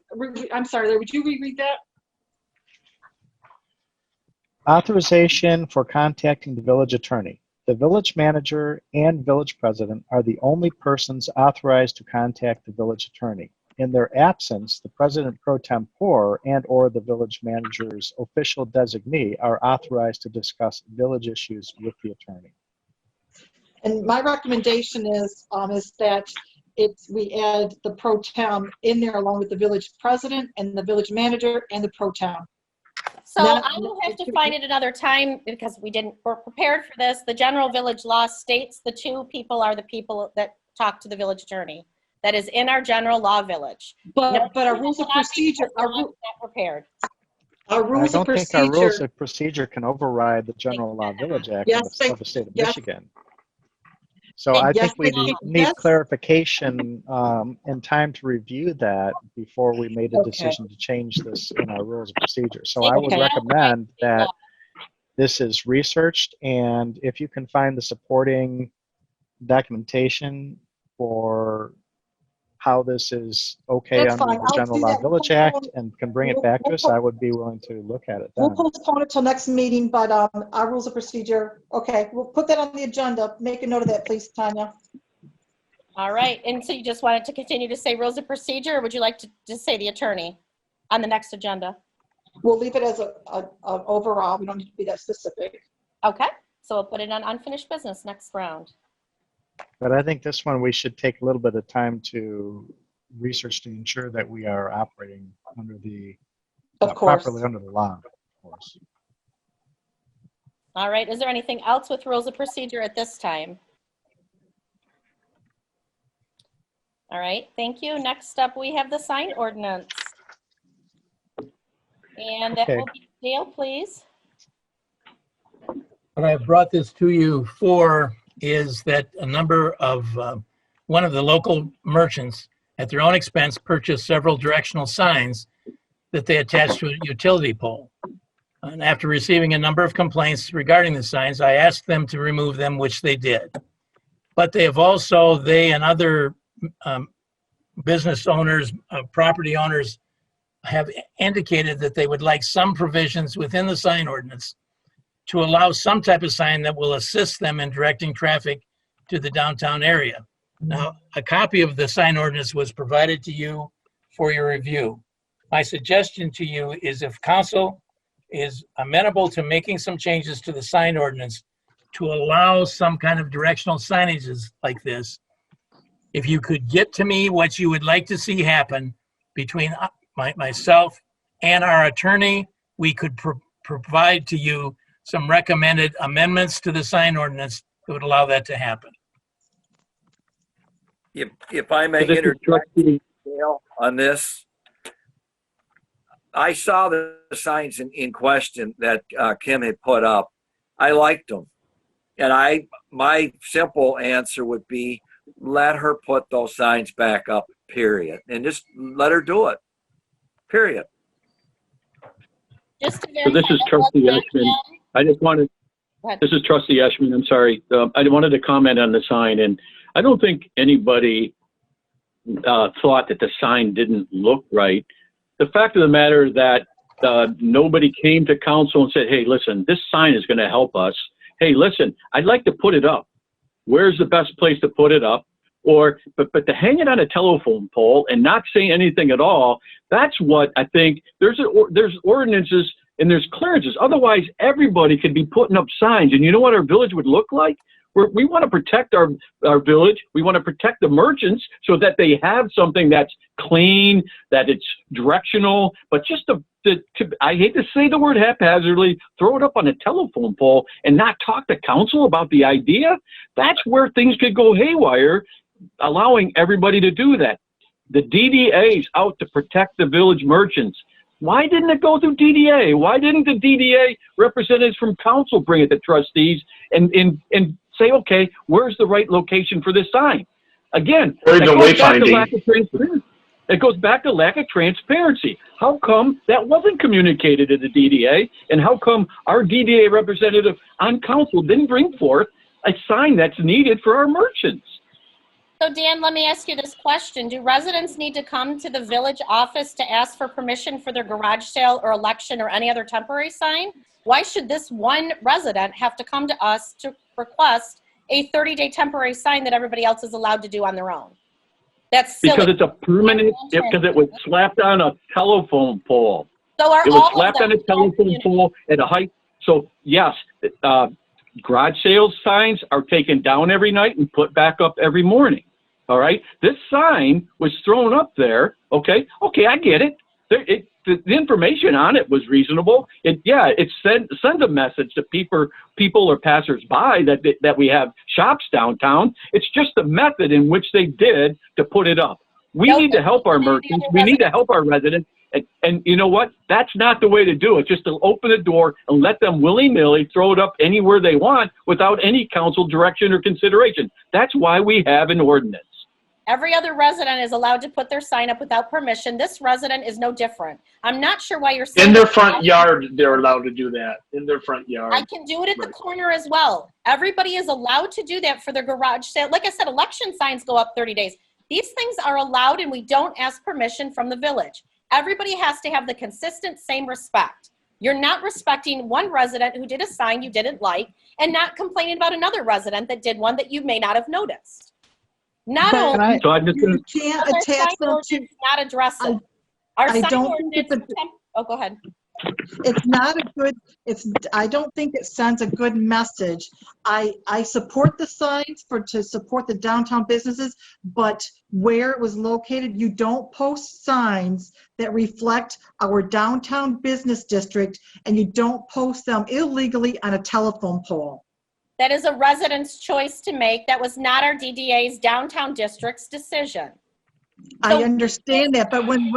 I'm sorry, Larry, would you reread that? Authorization for contacting the village attorney. The village manager and village president are the only persons authorized to contact the village attorney. In their absence, the president pro tempore and/or the village manager's official designee are authorized to discuss village issues with the attorney. And my recommendation is that we add the pro tem in there along with the village president and the village manager and the pro tem. So I will have to find it another time because we're prepared for this. The general village law states the two people are the people that talk to the village attorney. That is in our general law village. But our rules of procedure are not prepared. Our rules of procedure. I don't think our rules of procedure can override the General Law Village Act of the state of Michigan. So I think we need clarification and time to review that before we made a decision to change this in our rules of procedure. So I would recommend that this is researched, and if you can find the supporting documentation for how this is okay under the General Law Village Act and can bring it back to us, I would be willing to look at it then. We'll postpone it till next meeting, but our rules of procedure, okay, we'll put that on the agenda. Make a note of that, please, Tanya. All right, and so you just wanted to continue to say rules of procedure, or would you like to just say the attorney on the next agenda? We'll leave it as an overall. We don't need to be that specific. Okay, so we'll put it on unfinished business next round. But I think this one we should take a little bit of time to research to ensure that we are operating under the properly under the law, of course. All right, is there anything else with rules of procedure at this time? All right, thank you. Next up, we have the sign ordinance. And that will be Dale, please. What I've brought this to you for is that a number of one of the local merchants at their own expense purchased several directional signs that they attached to a utility pole. And after receiving a number of complaints regarding the signs, I asked them to remove them, which they did. But they have also, they and other business owners, property owners have indicated that they would like some provisions within the sign ordinance to allow some type of sign that will assist them in directing traffic to the downtown area. Now, a copy of the sign ordinance was provided to you for your review. My suggestion to you is if council is amenable to making some changes to the sign ordinance to allow some kind of directional signages like this, if you could get to me what you would like to see happen between myself and our attorney, we could provide to you some recommended amendments to the sign ordinance that would allow that to happen. If I may interject on this, I saw the signs in question that Kim had put up. I liked them. And my simple answer would be, let her put those signs back up, period. And just let her do it, period. Just to So this is Trustee Ashman. I just wanted, this is Trustee Ashman, I'm sorry. I wanted to comment on the sign, and I don't think anybody thought that the sign didn't look right. The fact of the matter is that nobody came to council and said, hey, listen, this sign is going to help us. Hey, listen, I'd like to put it up. Where's the best place to put it up? Or, but to hang it on a telephone pole and not say anything at all, that's what I think, there's ordinances and there's clearances. Otherwise, everybody could be putting up signs. And you know what our village would look like? We want to protect our village. We want to protect the merchants so that they have something that's clean, that it's directional, but just I hate to say the word haphazardly, throw it up on a telephone pole and not talk to council about the idea. That's where things could go haywire, allowing everybody to do that. The DDA is out to protect the village merchants. Why didn't it go through DDA? Why didn't the DDA representatives from council bring it to trustees and say, okay, where's the right location for this sign? Again, Or that even goes back to wayfinding. lack of transparency. It goes back to lack of transparency. How come that wasn't communicated to the DDA? And how come our DDA representative on council didn't bring forth a sign that's needed for our merchants? So Dan, let me ask you this question. Do residents need to come to the village office to ask for permission for their garage sale or election or any other temporary sign? Why should this one resident have to come to us to request a 30-day temporary sign that everybody else is allowed to do on their own? That's silly. Because it's a permanent, because it was slapped on a telephone pole. So are It was all of slapped on a them telephone pole at a height. So yes, garage sales signs are taken down every night and put back up every morning. All right. This sign was thrown up there. Okay. Okay. I get it. The information on it was reasonable. It sends a message to people or passersby that we have shops downtown. It's just the method in which they did to put it up. We need to help our merchants. We need to help our residents. And you know what? That's not the way to do it. Just to open the door and let them willy-nilly throw it up anywhere they want without any council direction or consideration. That's why we have an ordinance. Every other resident is allowed to put their sign up without permission. This resident is no different. I'm not sure why you're saying In their front yard, they're allowed to do that. In their front yard. I can do it at the corner as well. Everybody is allowed to do that for their garage sale. Like I said, election signs go up 30 days. These things are allowed and we don't ask permission from the village. Everybody has to have the consistent same respect. You're not respecting one resident who did a sign you didn't like and not complaining about another resident that did one that you may not have noticed. Not only So I'm just going You can't attach them to. not address it. Our I sign don't think ordinance. Oh, go ahead. It's not a good, I don't think it sends a good message. I support the signs to support the downtown businesses, but where it was located, you don't post signs that reflect our downtown business district, and you don't post them illegally on a telephone pole. That is a resident's choice to make. That was not our DDA's downtown district's decision. I understand that, but when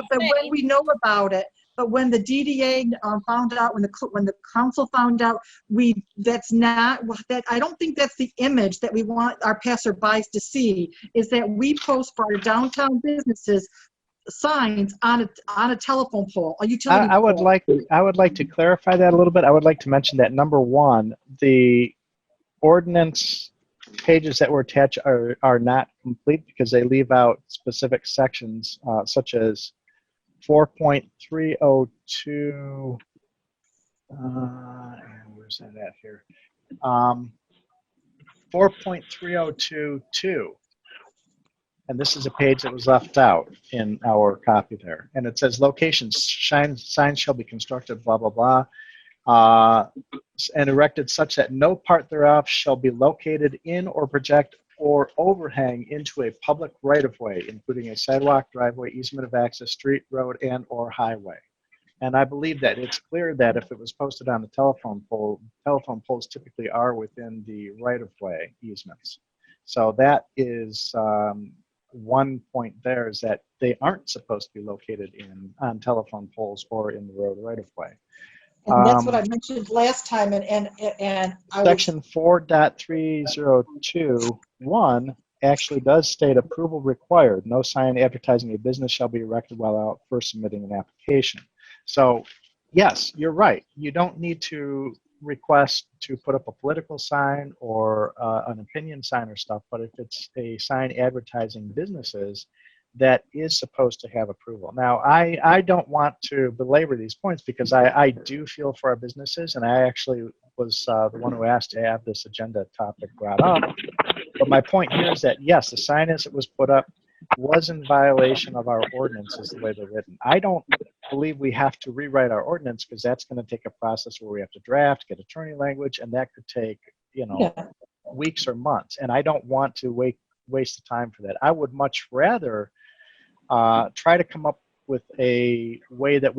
we know about it, but when the DDA found out, when the council found out, I don't think that's the image that we want our passerbys to see, is that we post for our downtown businesses signs on a telephone pole, a utility I would pole. I would like to clarify that a little bit. I would like to mention that number one, the ordinance pages that were attached are not complete because they leave out specific sections such as 4.302, where's that at here? 4.3022, and this is a page that was left out in our copy there, and it says locations, signs shall be constructed, blah, blah, blah, and erected such that no part thereof shall be located in or project or overhang into a public right-of-way, including a sidewalk, driveway, easement of access, street, road, and or highway. And I believe that it's clear that if it was posted on the telephone poles typically are within the right-of-way easements. So that is one point there, is that they aren't supposed to be located on telephone poles or in the road right-of-way. And that's what I mentioned last time, and I Section 4.3021 actually does state approval required. No sign advertising a business shall be erected while out first submitting an application. So, yes, you're right. You don't need to request to put up a political sign or an opinion sign or stuff, but if it's a sign advertising businesses, that is supposed to have approval. Now, I don't want to belabor these points because I do feel for our businesses, and I actually was the one who asked to have this agenda topic brought up. But my point here is that, yes, the sign as it was put up was in violation of our ordinances the way they're written. I don't believe we have to rewrite our ordinance because that's going to take a process where we have to draft, get attorney language, and that could take, weeks or months. And I don't want to waste the time for that. I would much rather try to come up with a way that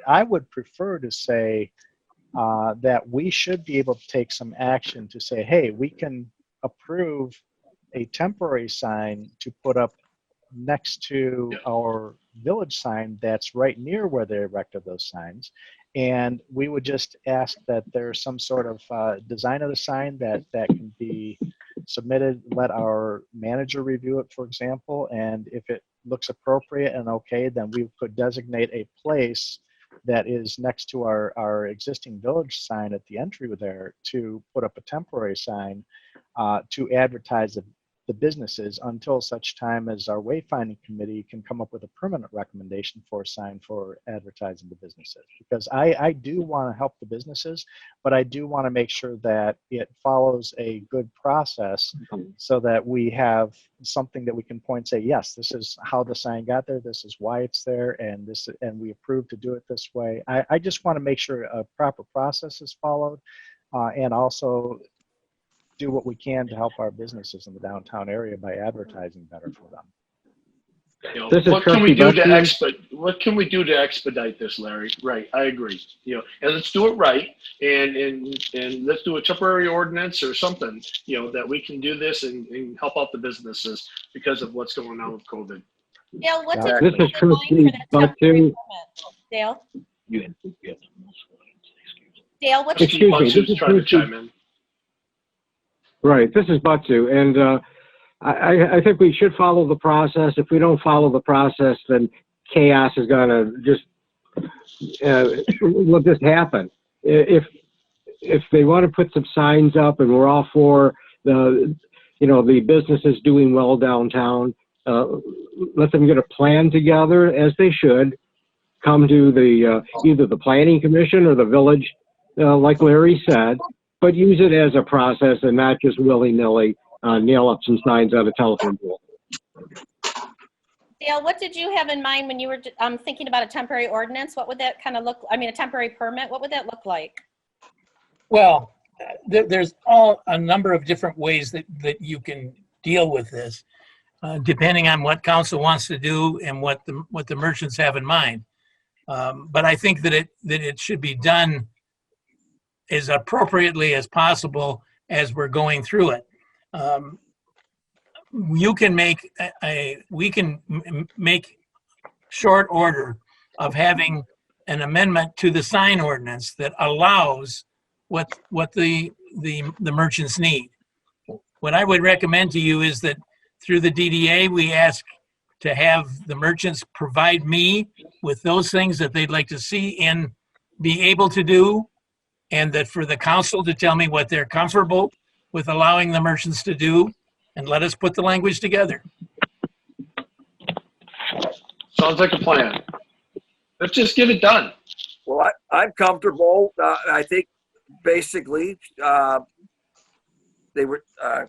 I would prefer to say that we should be able to take some action to say, hey, we can approve a temporary sign to put up next to our village sign that's right near where they erected those signs. And we would just ask that there's some sort of design of the sign that can be submitted, let our manager review it, for example, and if it looks appropriate and okay, then we could designate a place that is next to our existing village sign at the entry there to put up a temporary sign to advertise the businesses until such time as our wayfinding committee can come up with a permanent recommendation for a sign for advertising the businesses. Because I do want to help the businesses, but I do want to make sure that it follows a good process so that we have something that we can point and say, yes, this is how the sign got there, this is why it's there, and we approved to do it this way. I just want to make sure a proper process is followed and also do what we can to help our businesses in the downtown area by advertising better for them. You know, This is what can we do Trustee to what can we do to expedite this, Larry? Right, I agree. You know, and let's do it right, and let's do a temporary ordinance or something. You know, that we can do this and help out the businesses because of what's going on with COVID. Dale, what did This you is have in mind for Trustee that temporary Buttu. permit? Dale? Dale, what Trustee did you? Excuse me, this Butsu's is trying to Trustee. chime in. Right, this is Butsu, and I think we should follow the process. If we don't follow the process, then chaos is going to just will just happen. If they want to put some signs up, and we're all for the businesses doing well downtown, let them get a plan together as they should. Come to the either the planning commission or the village, like Larry said. But use it as a process and not just willy-nilly nail up some signs on a telephone pole. Dale, what did you have in mind when you were thinking about a temporary ordinance? What would that kind of look, I mean, a temporary permit, what would that look like? Well, there's a number of different ways that you can deal with this, depending on what council wants to do and what the merchants have in mind. But I think that it should be done as appropriately as possible as we're going through it. You can make we can make short order of having an amendment to the sign ordinance that allows what the merchants need. What I would recommend to you is that through the DDA, we ask to have the merchants provide me with those things that they'd like to see and be able to do, and that for the council to tell me what they're comfortable with allowing the merchants to do, and let us put the language together. Sounds like a plan. Let's just get it done. Well, I'm comfortable. I think basically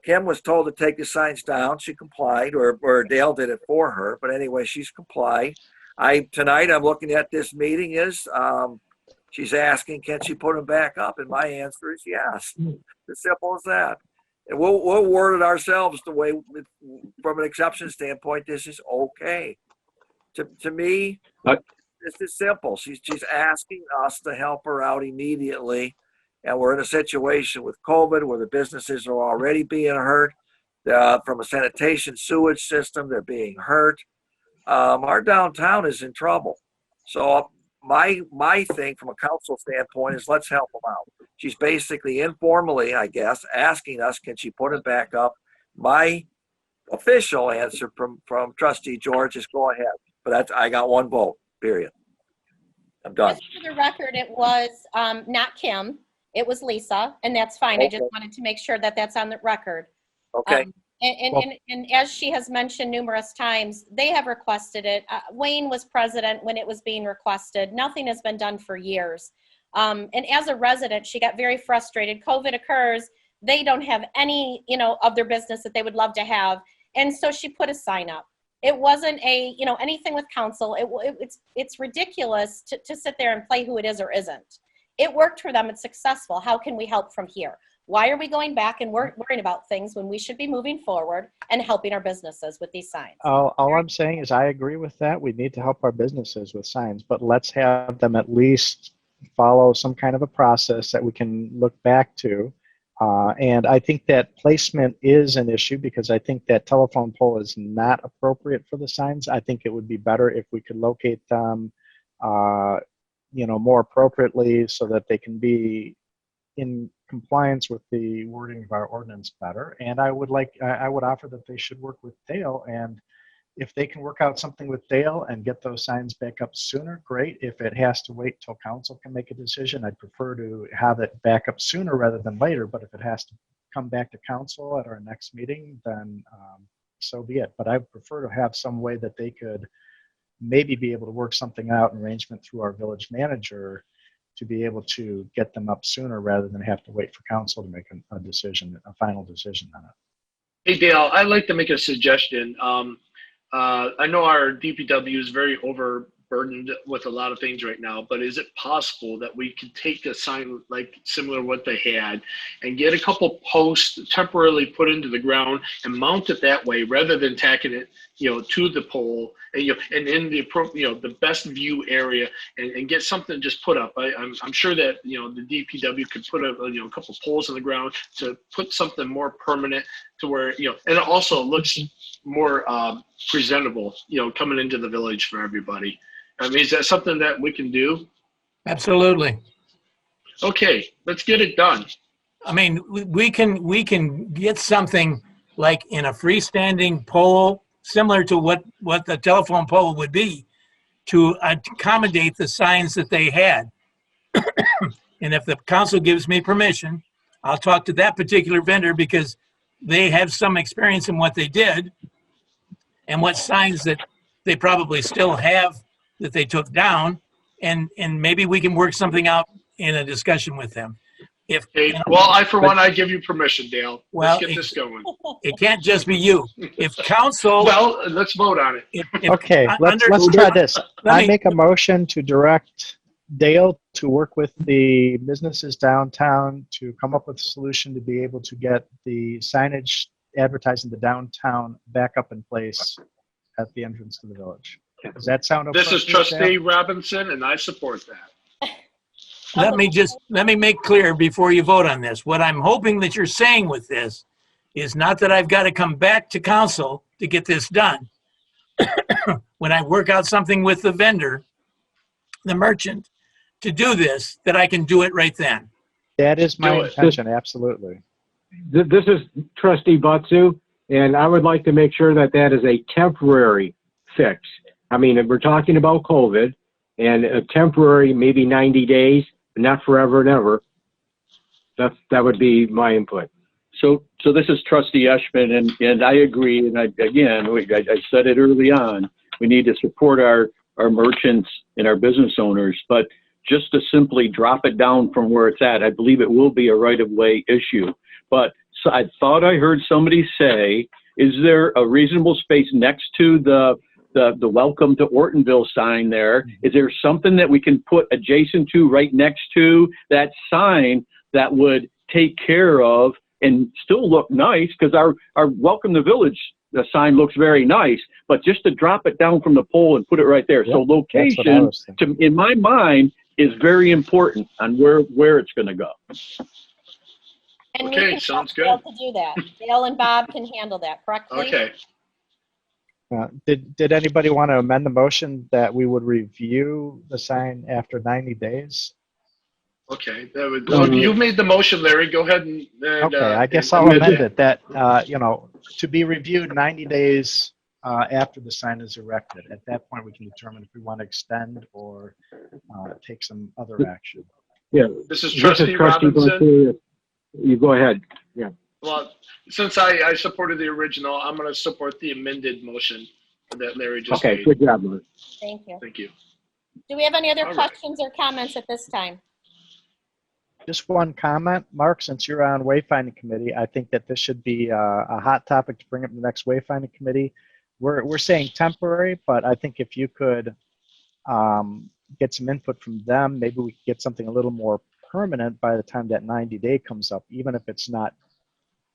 Kim was told to take the signs down. She complied, or Dale did it for her. But anyway, she's complied. Tonight I'm looking at this meeting is she's asking, can she put them back up? And my answer is yes. As simple as that. And we'll word it ourselves the way, from an exception standpoint, this is okay. To me, this is simple. She's asking us to help her out immediately. And we're in a situation with COVID where the businesses are already being hurt. From a sanitation sewage system, they're being hurt. Our downtown is in trouble. So my thing from a council standpoint is let's help them out. She's basically informally, I guess, asking us, can she put it back up? My official answer from Trustee George is go ahead. But I got one vote, period. I'm done. Just for the record, it was not Kim, it was Lisa, and that's fine. Okay. I just wanted to make sure that that's on the record. Okay. And as she has mentioned numerous times, they have requested it. Wayne was president when it was being requested. Nothing has been done for years. And as a resident, she got very frustrated. COVID occurs. They don't have any, of their business that they would love to have. And so she put a sign up. It wasn't anything with council. It's ridiculous to sit there and play who it is or isn't. It worked for them. It's successful. How can we help from here? Why are we going back and worrying about things when we should be moving forward and helping our businesses with these signs? All I'm saying is I agree with that. We need to help our businesses with signs, but let's have them at least follow some kind of a process that we can look back to And I think that placement is an issue because I think that telephone pole is not appropriate for the signs. I think it would be better if we could locate them, more appropriately so that they can be in compliance with the wording of our ordinance better. And I would offer that they should work with Dale, and if they can work out something with Dale and get those signs back up sooner, great. If it has to wait till council can make a decision, I'd prefer to have it back up sooner rather than later. But if it has to come back to council at our next meeting, then so be it. But I prefer to have some way that they could maybe be able to work something out, an arrangement through our village manager to be able to get them up sooner rather than have to wait for council to make a decision, a final decision on it. Hey, Dale, I'd like to make a suggestion. I know our DPW is very overburdened with a lot of things right now, but is it possible that we could take a sign like similar to what they had and get a couple posts temporarily put into the ground and mount it that way rather than tacking it, to the pole and in the the best view area and get something just put up. I'm sure that the DPW could put a couple poles in the ground to put something more permanent to where and it also looks more presentable coming into the village for everybody. I mean, is that something that we can do? Absolutely. Okay, let's get it done. I mean, we can get something like in a freestanding pole, similar to what the telephone pole would be, to accommodate the signs that they had. And if the council gives me permission, I'll talk to that particular vendor because they have some experience in what they did and what signs that they probably still have that they took down, and maybe we can work something out in a discussion with them. Well, I give you permission, Dale. Let's get this going. It can't just be you. If council, well, let's vote on it. Okay, let's try this. I make a motion to direct Dale to work with the businesses downtown to come up with a solution to be able to get the signage advertising the downtown back up in place at the entrance to the village. Does that sound okay? This is Trustee Robinson, and I support that. Let me make clear before you vote on this. What I'm hoping that you're saying with this is not that I've got to come back to council to get this done. When I work out something with the vendor, the merchant, to do this, that I can do it right then. That is my intention, absolutely. This is Trustee Butsu, and I would like to make sure that that is a temporary fix. I mean, if we're talking about COVID, and a temporary, maybe 90 days, not forever and ever. That would be my input. So this is Trustee Eshman, and I agree. And I said it early on. We need to support our merchants and our business owners, but just to simply drop it down from where it's at, I believe it will be a right-of-way issue. But so I thought I heard somebody say, is there a reasonable space next to the welcome to Ortonville sign there? Is there something that we can put adjacent to right next to that sign that would take care of and still look nice? Because our welcome to village, the sign looks very nice, but just to drop it down from the pole and put it right there. Yep, so location, in my mind, is very important on where it's going to go. And okay, we can sounds good. Dale to do that. Dale and Bob can handle that correctly. Okay. Did anybody want to amend the motion that we would review the sign after 90 days? Okay, you made the motion, Larry. Go ahead and okay, I guess I'll amend it. That to be reviewed 90 days after the sign is erected. At that point, we can determine if we want to extend or take some other action. Yeah, this is Trustee Robinson. You go ahead. Yeah. Well, since I supported the original, I'm going to support the amended motion that Larry just made. Okay, good job, Larry. Thank you. Thank you. Do we have any other questions or comments at this time? Just one comment, Mark, since you're on Wayfinding Committee, I think that this should be a hot topic to bring up in the next Wayfinding Committee. We're saying temporary, but I think if you could get some input from them, maybe we could get something a little more permanent by the time that 90-day comes up, even if it's not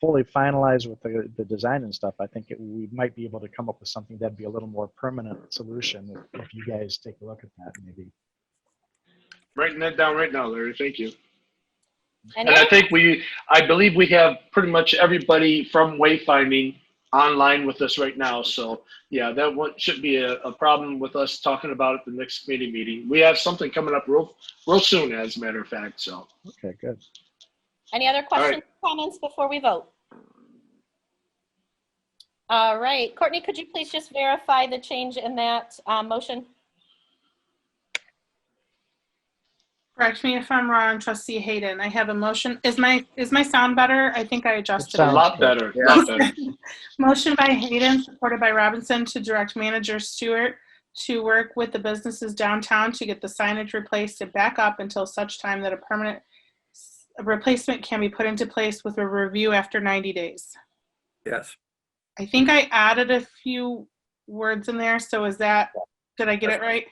fully finalized with the design and stuff. I think we might be able to come up with something that'd be a little more permanent solution if you guys take a look at that maybe. Writing that down right now, Larry. Thank you. Any And other I believe we have pretty much everybody from wayfinding online with us right now. So yeah, that one shouldn't be a problem with us talking about it at the next committee meeting. We have something coming up real soon, as a matter of fact. So Okay, good. Any other questions, comments before we vote? All right, Courtney, could you please just verify the change in that motion? Correct me if I'm wrong, Trustee Hayden. I have a motion. Is my sound better? I think I adjusted a it. lot better, lot better. Motion by Hayden, supported by Robinson, to direct Manager Stewart to work with the businesses downtown to get the signage replaced and back up until such time that a permanent replacement can be put into place with a review after 90 days. Yes. I think I added a few words in there. So did I get it right?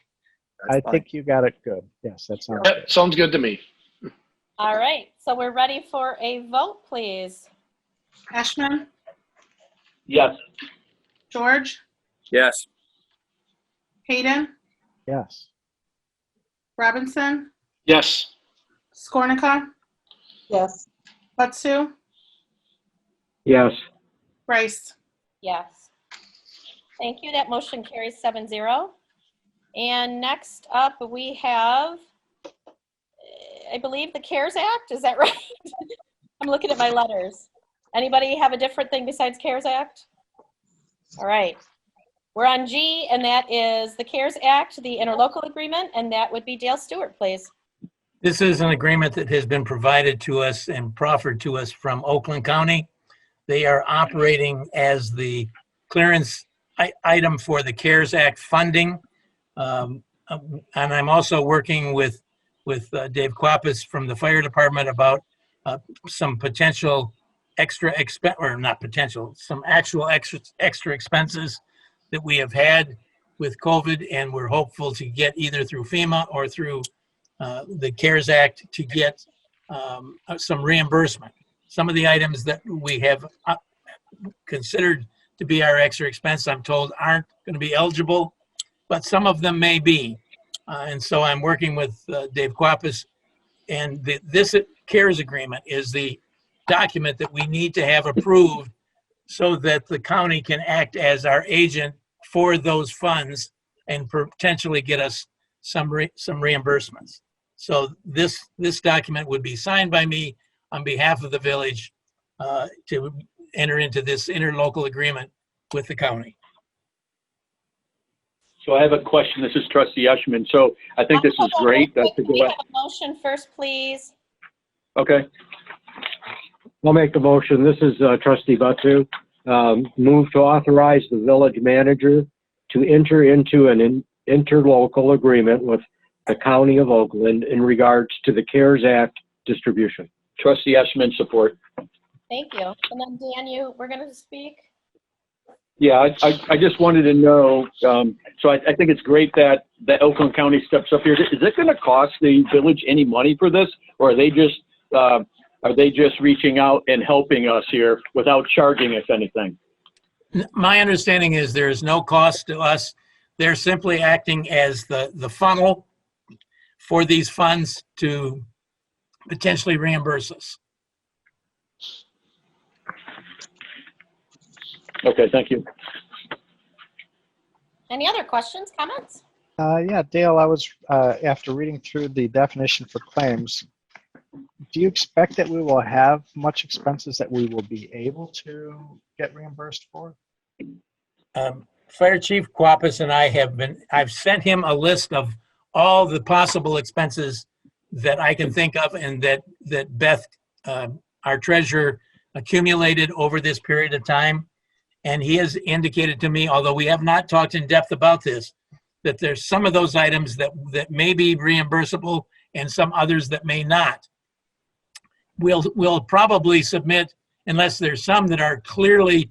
I think you got it good. Yes, that sounds Yep, good. sounds good to me. All right, so we're ready for a vote, please. Ashman, Yes. George, Yes. Hayden, Yes. Robinson, Yes. Skornica, Yes. Butsu, Yes. Rice. Yes. Thank you. That motion carries 7-0. And next up, we have, I believe, the CARES Act. Is that right? I'm looking at my letters. Anybody have a different thing besides CARES Act? All right. We're on G, and that is the CARES Act, the interlocal agreement, and that would be Dale Stewart, please. This is an agreement that has been provided to us and proffered to us from Oakland County. They are operating as the clearance item for the CARES Act funding. And I'm also working with Dave Quapis from the fire department about some potential extra expense, or not potential, some actual extra expenses that we have had with COVID, and we're hopeful to get either through FEMA or through the CARES Act to get some reimbursement. Some of the items that we have considered to be our extra expense, I'm told, aren't going to be eligible, but some of them may be. And so I'm working with Dave Quapis, and this CARES agreement is the document that we need to have approved so that the county can act as our agent for those funds and potentially get us some reimbursements. So this document would be signed by me on behalf of the village to enter into this interlocal agreement with the county. So I have a question. This is Trustee Eshman. So I think this is great. Can we have a motion first, please? Okay. I'll make the motion. This is Trustee Butsu. Move to authorize the village manager to enter into an interlocal agreement with the County of Oakland in regards to the CARES Act distribution. Trustee Eshman, support. Thank you. And then Dan, you were going to speak? Yeah, I just wanted to know, so I think it's great that Oakland County steps up here. Is it going to cost the village any money for this, or are they just reaching out and helping us here without charging us anything? My understanding is there is no cost to us. They're simply acting as the funnel for these funds to potentially reimburse us. Okay, thank you. Any other questions, comments? Yeah, Dale, I was, after reading through the definition for claims, do you expect that we will have much expenses that we will be able to get reimbursed for? Fire Chief Quapis and I've sent him a list of all the possible expenses that I can think of and that Beth, our treasurer, accumulated over this period of time. And he has indicated to me, although we have not talked in depth about this, that there's some of those items that may be reimbursable and some others that may not. We'll probably submit, unless there's some that are clearly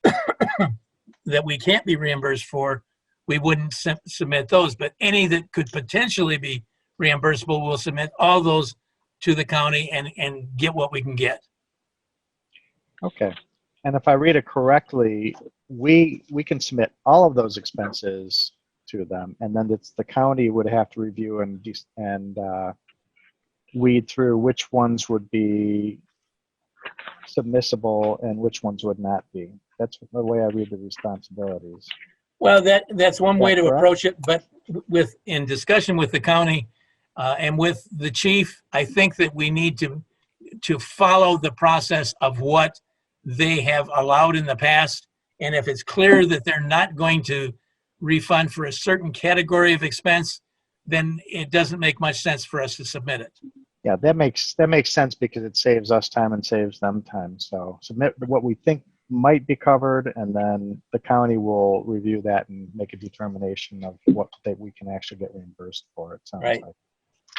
that we can't be reimbursed for, we wouldn't submit those. But any that could potentially be reimbursable, we'll submit all those to the county and get what we can get. Okay. And if I read it correctly, we can submit all of those expenses to them, and then it's the county would have to review and weed through which ones would be submissible and which ones would not be. That's the way I read the responsibilities. Well, that's one way to correct? approach it, but in discussion with the county and with the chief, I think that we need to follow the process of what they have allowed in the past. And if it's clear that they're not going to refund for a certain category of expense, then it doesn't make much sense for us to submit it. Yeah, that makes sense because it saves us time and saves them time. So submit what we think might be covered, and then the county will review that and make a determination of what we can actually get reimbursed for. It sounds Right. like.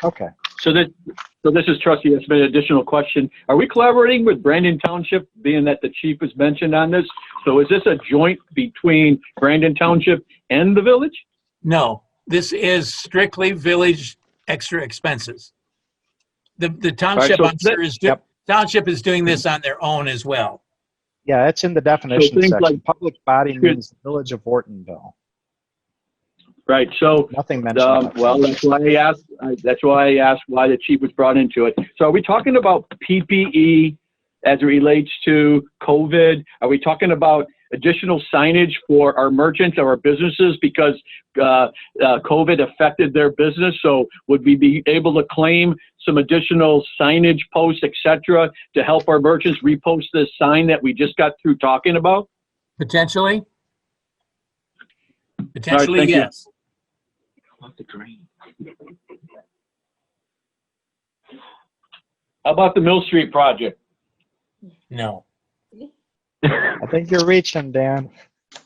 Okay. So this is Trustee Esmond. Additional question: are we collaborating with Brandon Township, being that the chief was mentioned on this? So is this a joint between Brandon Township and the village? No, this is strictly village extra expenses. The township, All right, I'm sure, yep. Township is doing this on their own as well. Yeah, it's in the definition things section. like- Public body means the village of Ortonville. Right. So Nothing mentioned. about well, that's why I asked. That's why I asked why the chief was brought into it. So are we talking about PPE as it relates to COVID? Are we talking about additional signage for our merchants or our businesses because COVID affected their business? So would we be able to claim some additional signage posts, et cetera, to help our merchants repost this sign that we just got through talking about? Potentially. thank you. Yes. How about the Mill Street project? No. I think you're reaching, Dan.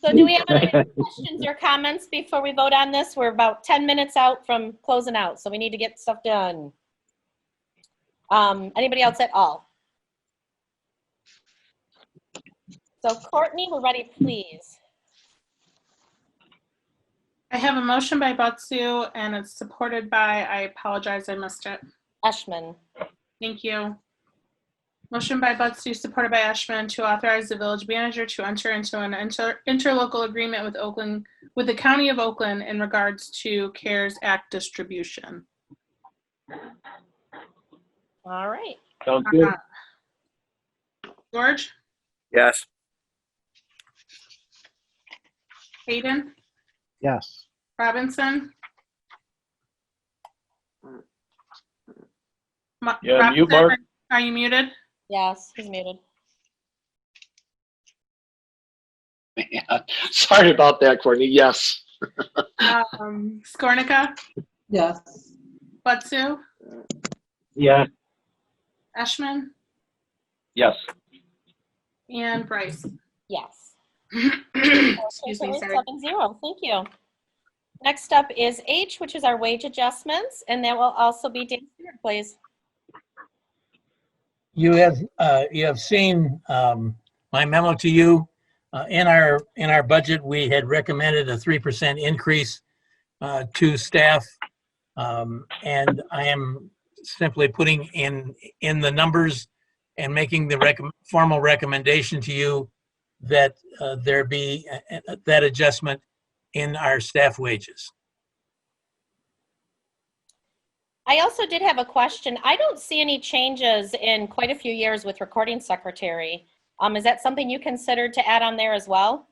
So do we have any questions or comments before we vote on this? We're about 10 minutes out from closing out, so we need to get stuff done. Anybody else at all? So Courtney, we're ready, please. I have a motion by Butsu and it's supported by, I apologize, I missed it. Ashman. Thank you. Motion by Butsu, supported by Ashman, to authorize the village manager to enter into an interlocal agreement with the County of Oakland in regards to CARES Act distribution. All right. Sounds good. George, Yes. Hayden, Yes. Robinson. Yeah, mute, Mark. Are you muted? Yes, he's muted. Yeah. Sorry about that, Courtney. Yes. Skornica, Yes. Butsu, Yeah. Ashman, Yes. and Bryce. Yes. Excuse me, sorry. 7-0. Thank you. Next up is H, which is our wage adjustments, and that will also be Dan Stewart, please. You have seen my memo to you. In our budget, we had recommended a 3% increase to staff, and I am simply putting in the numbers and making the formal recommendation to you that there be that adjustment in our staff wages. I also did have a question. I don't see any changes in quite a few years with recording secretary. Is that something you considered to add on there as well?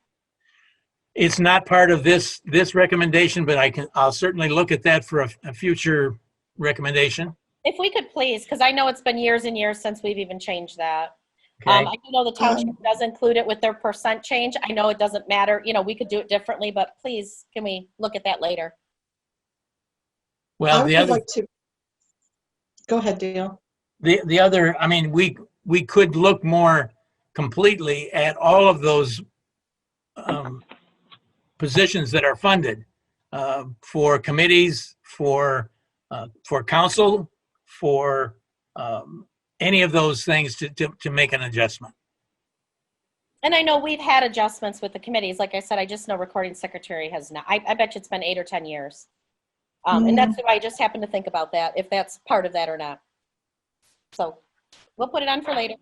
It's not part of this recommendation, but I'll certainly look at that for a future recommendation. If we could please, because I know it's been years and years since we've even changed that. Okay. I do know the township does include it with their percent change. I know it doesn't matter. You know, we could do it differently, but please, can we look at that later? Well, I would like to. Go ahead, Dale. The other, I mean, we could look more completely at all of those positions that are funded for committees, for council, for any of those things to make an adjustment. And I know we've had adjustments with the committees. Like I said, I just know recording secretary has not. I bet you it's been 8 or 10 years. And that's why I just happened to think about that, if that's part of that or not. So we'll put it on for later.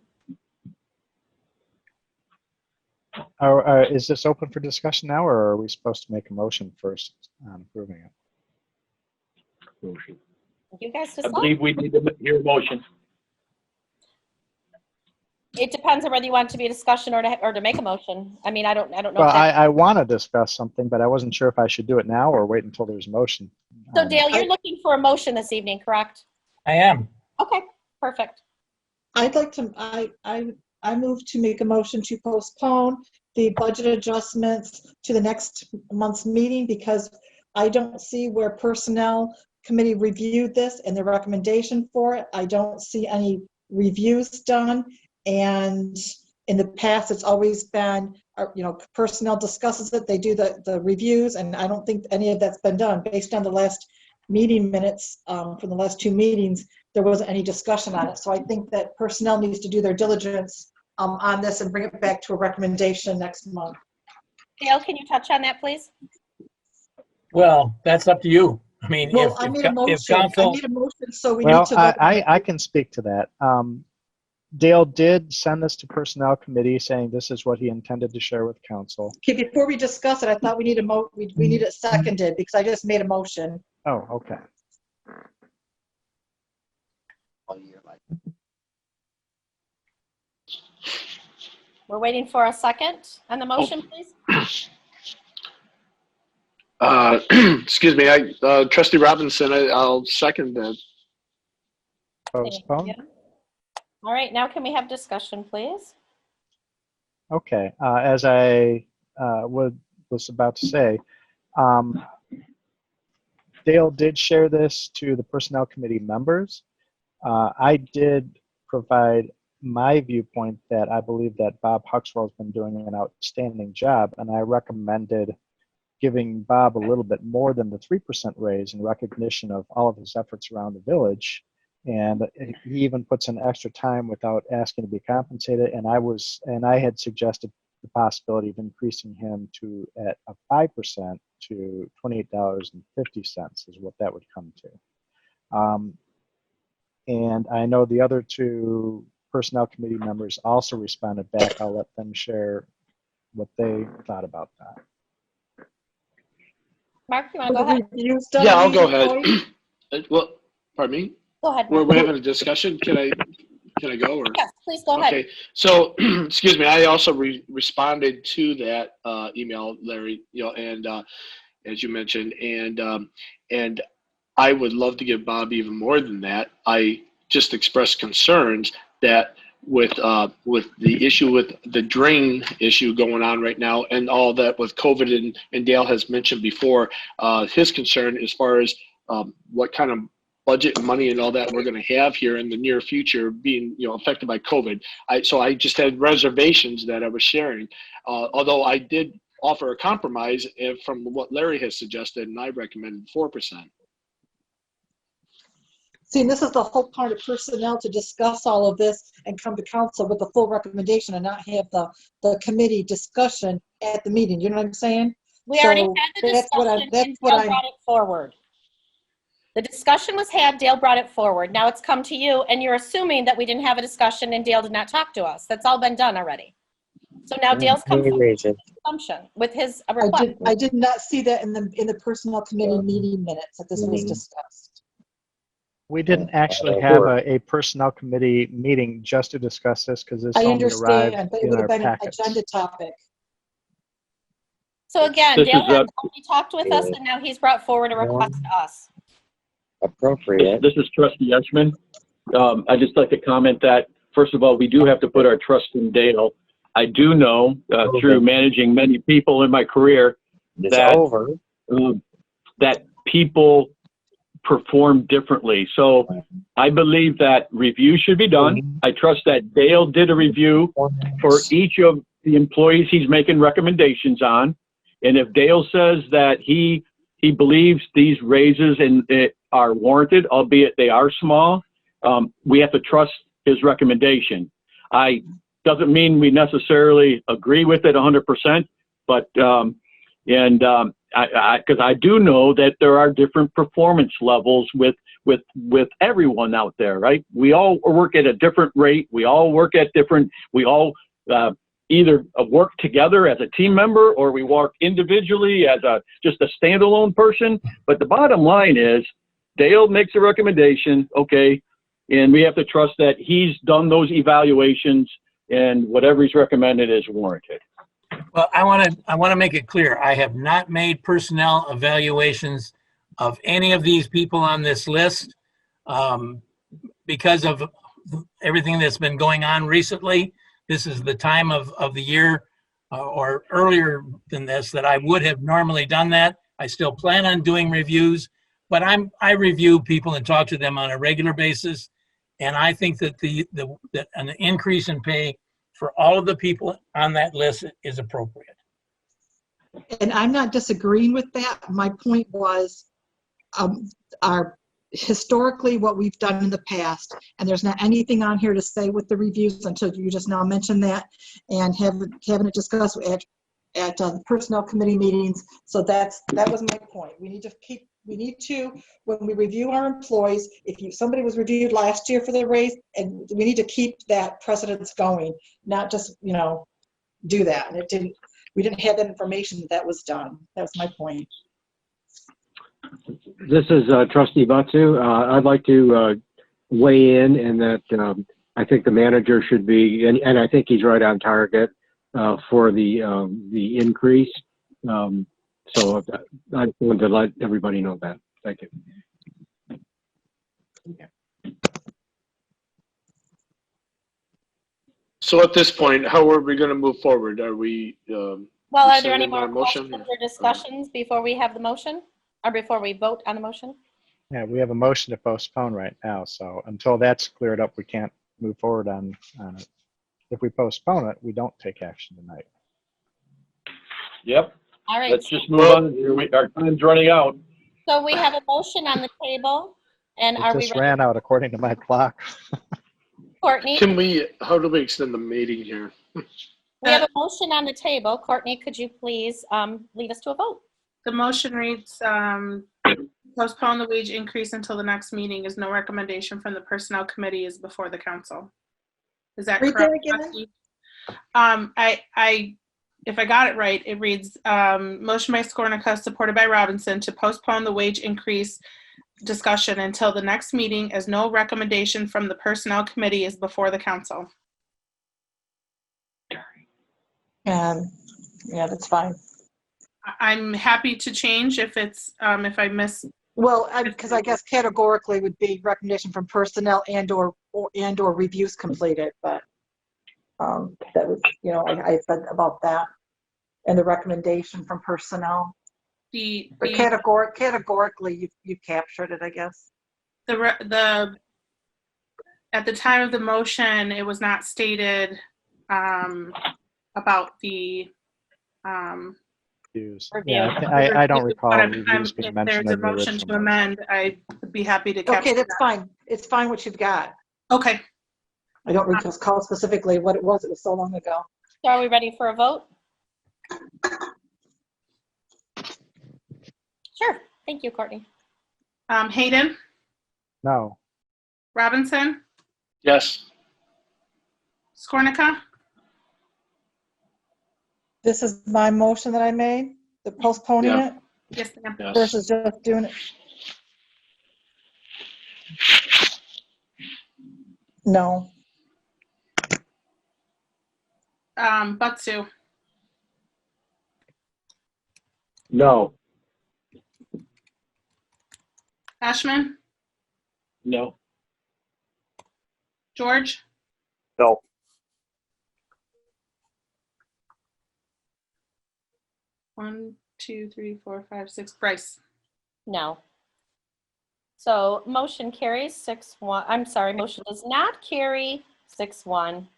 Is this open for discussion now, or are we supposed to make a motion first on approving it? Motion. You guys I decide. believe we need to hear a motion. It depends on whether you want it to be a discussion or to make a motion. I mean, I don't know. Well, if that, I want to discuss something, but I wasn't sure if I should do it now or wait until there's a motion. So Dale, you're looking for a motion this evening, correct? I am. Okay, perfect. I'd like to, I move to make a motion to postpone the budget adjustments to the next month's meeting because I don't see where Personnel Committee reviewed this and the recommendation for it. I don't see any reviews done. And in the past, it's always been, Personnel discusses it, they do the reviews, and I don't think any of that's been done. Based on the last meeting minutes from the last two meetings, there wasn't any discussion on it. So I think that Personnel needs to do their diligence on this and bring it back to a recommendation next month. Dale, can you touch on that, please? Well, that's up to you. I mean, Well, I made a motion. council, I made a motion, so we Well, need to vote. I can speak to that. Dale did send this to Personnel Committee saying this is what he intended to share with council. Okay, before we discuss it, I thought we need we need it seconded because I just made a motion. Oh, okay. We're waiting for a second on the motion, please. Excuse me, Trustee Robinson, I'll second that. Postpone? All right, now can we have discussion, please? Okay. As I was about to say, Dale did share this to the Personnel Committee members. I did provide my viewpoint that I believe that Bob Huxwell has been doing an outstanding job, and I recommended giving Bob a little bit more than the 3% raise in recognition of all of his efforts around the village. And he even puts in extra time without asking to be compensated. And I had suggested the possibility of increasing him at a 5% to $28.50 is what that would come to. And I know the other two Personnel Committee members also responded back. I'll let them share what they thought about that. Mark, you want to go ahead? Yeah, I'll go ahead. Well, pardon me? Go ahead. We're having a discussion. Can I go? Or? Yes, please go ahead. Okay. So, excuse me. I also responded to that email, Larry. And as you mentioned, and I would love to give Bob even more than that. I just expressed concerns that with the issue with the drain issue going on right now and all that with COVID and Dale has mentioned before, his concern as far as what kind of budget and money and all that we're going to have here in the near future being affected by COVID. So I just had reservations that I was sharing, although I did offer a compromise from what Larry has suggested, and I recommended 4%. See, and this is the whole part of personnel to discuss all of this and come to council with a full recommendation and not have the committee discussion at the meeting. You know what I'm saying? We already had the discussion and Dale brought it forward. The discussion was had, Dale brought it forward. Now it's come to you and you're assuming that we didn't have a discussion and Dale did not talk to us. That's all been done already. So now Dale's come forward with his assumption, with his request. I did not see that in the personnel committee meeting minutes that this was discussed. We didn't actually have a Personnel Committee meeting just to discuss this because this I only arrived understand, but it in would our have been an packets. agenda topic. So again, This Dale is has already talked with us and now he's brought forward a request to us. Appropriate. This is Trustee Eschman. I'd just like to comment that, first of all, we do have to put our trust in Dale. I do know through managing many people in my career that people perform differently. So I believe that review should be done. I trust that Dale did a review for each of the employees he's making recommendations on. And if Dale says that he believes these raises are warranted, albeit they are small, we have to trust his recommendation. Doesn't mean we necessarily agree with it 100%, but because I do know that there are different performance levels with everyone out there, right? We all work at a different rate. We all work at different. We all either work together as a team member or we work individually as just a standalone person. But the bottom line is Dale makes a recommendation, okay, and we have to trust that he's done those evaluations and whatever he's recommended is warranted. Well, I want to make it clear. I have not made personnel evaluations of any of these people on this list because of everything that's been going on recently. This is the time of the year or earlier than this that I would have normally done that. I still plan on doing reviews, but I review people and talk to them on a regular basis. And I think that that an increase in pay for all of the people on that list is appropriate. And I'm not disagreeing with that. My point was, historically what we've done in the past, and there's not anything on here to say with the reviews until you just now mentioned that, and having it discussed at personnel committee meetings. So that was my point. We need to, when we review our employees, if somebody was reviewed last year for the raise, and we need to keep that precedence going, not just, do that. And we didn't have that information that was done. That was my point. This is Trustee Batsu. I'd like to weigh in that I think the manager should be, and I think he's right on target for the increase. So I wanted to let everybody know that. Thank you. So at this point, how are we going to move forward? Are we? Well, are there any rescinding our more motion? questions or discussions before we have the motion, or before we vote on the motion? Yeah, we have a motion to postpone right now, so until that's cleared up, we can't move forward on it. If we postpone it, we don't take action tonight. Yep. All right. Let's just move on. Our time's running out. So we have a motion on the table, and It are we just ready? ran out according to my clock. Courtney, how do we extend the meeting here? we have a motion on the table. Courtney, could you please lead us to a vote? The motion reads, postpone the wage increase until the next meeting is no recommendation from the personnel committee is before the council. Is that Read correct? that again? If I got it right, it reads, motion by Skornica, supported by Robinson, to postpone the wage increase discussion until the next meeting as no recommendation from the personnel committee is before the council. Yeah, that's fine. I'm happy to change if it's, if I miss. Well, because I guess categorically would be recommendation from personnel and/or reviews completed, but that was, I said about that, and the recommendation from personnel. But categorically, you captured it, I guess. At the time of the motion, it was not stated about the Reviews. Review. Yeah, I don't recall But reviews being if mentioned there's a in the motion original to amend, I'd be happy to capture Okay, that's that. fine. It's fine what you've got. Okay. I don't recall specifically what it was. It was so long ago. So are we ready for a vote? Sure. Thank you, Courtney. Hayden, No. Robinson, Yes. Skornica, This is my motion that I made, the postponing Yeah. it yes, ma'am. Yes. versus just doing it. No. Batsu, No. Ashman, No. George, No. one, two, three, four, five, six, Bryce. No. So motion carries 6-1. I'm sorry, motion does not carry 6-1.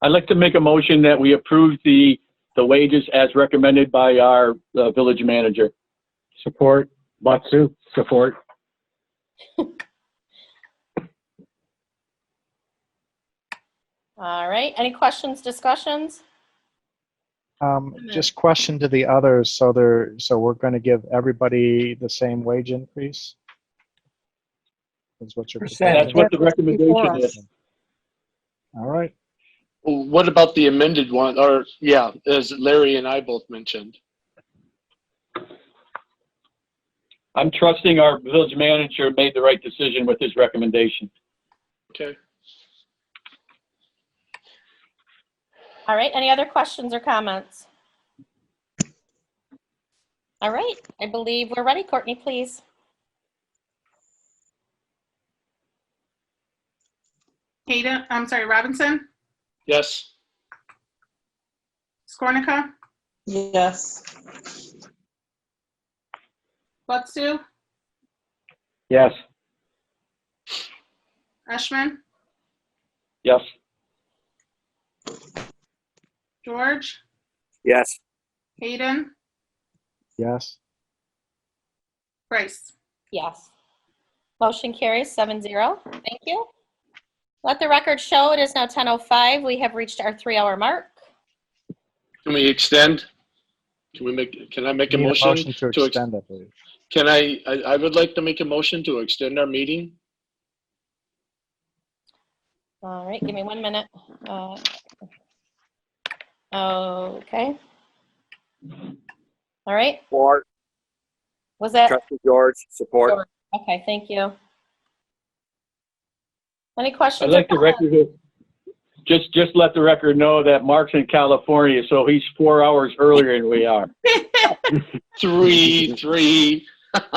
I'd like to make a motion that we approve the wages as recommended by our village manager. Support. Batsu. Support. All right. Any questions, discussions? Just question to the others. So we're going to give everybody the same wage increase? Is what you're That's what the recommendation is. All right. Well, what about the amended one? Or, yeah, as Larry and I both mentioned. I'm trusting our village manager made the right decision with his recommendation. Okay. All right, any other questions or comments? All right, I believe we're ready. Courtney, please. Hayden, I'm sorry, Robinson, Yes. Skornica, Yes. Lutzu, Yes. Eshman, Yes. George, Yes. Hayden, Yes. Bryce. Yes. Motion carries 7-0. Thank you. Let the record show it is now 10:05. We have reached our 3-hour mark. Can we extend? Can I make a Need motion? to extend, I believe. Can I would like to make a motion to extend our meeting. All right, give me 1 minute. Okay. All right. Support. Was that? Trustee George, support. Okay, thank you. Any questions? I'd like the record, just let the record know that Mark's in California, so he's 4 hours earlier than we are. Three.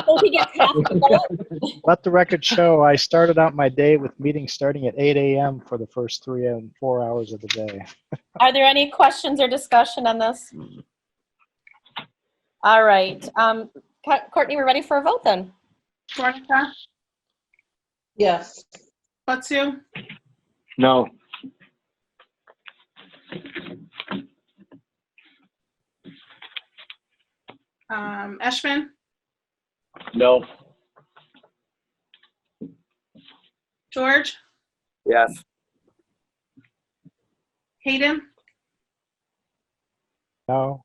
Oh, he gets half the vote? Let the record show I started out my day with meetings starting at 8 a.m. for the first 3 and 4 hours of the day. Are there any questions or discussion on this? All right. Courtney, we're ready for a vote then. Skornica, Yes. Lutzu, No. Eshman, No. George, Yes. Hayden, No.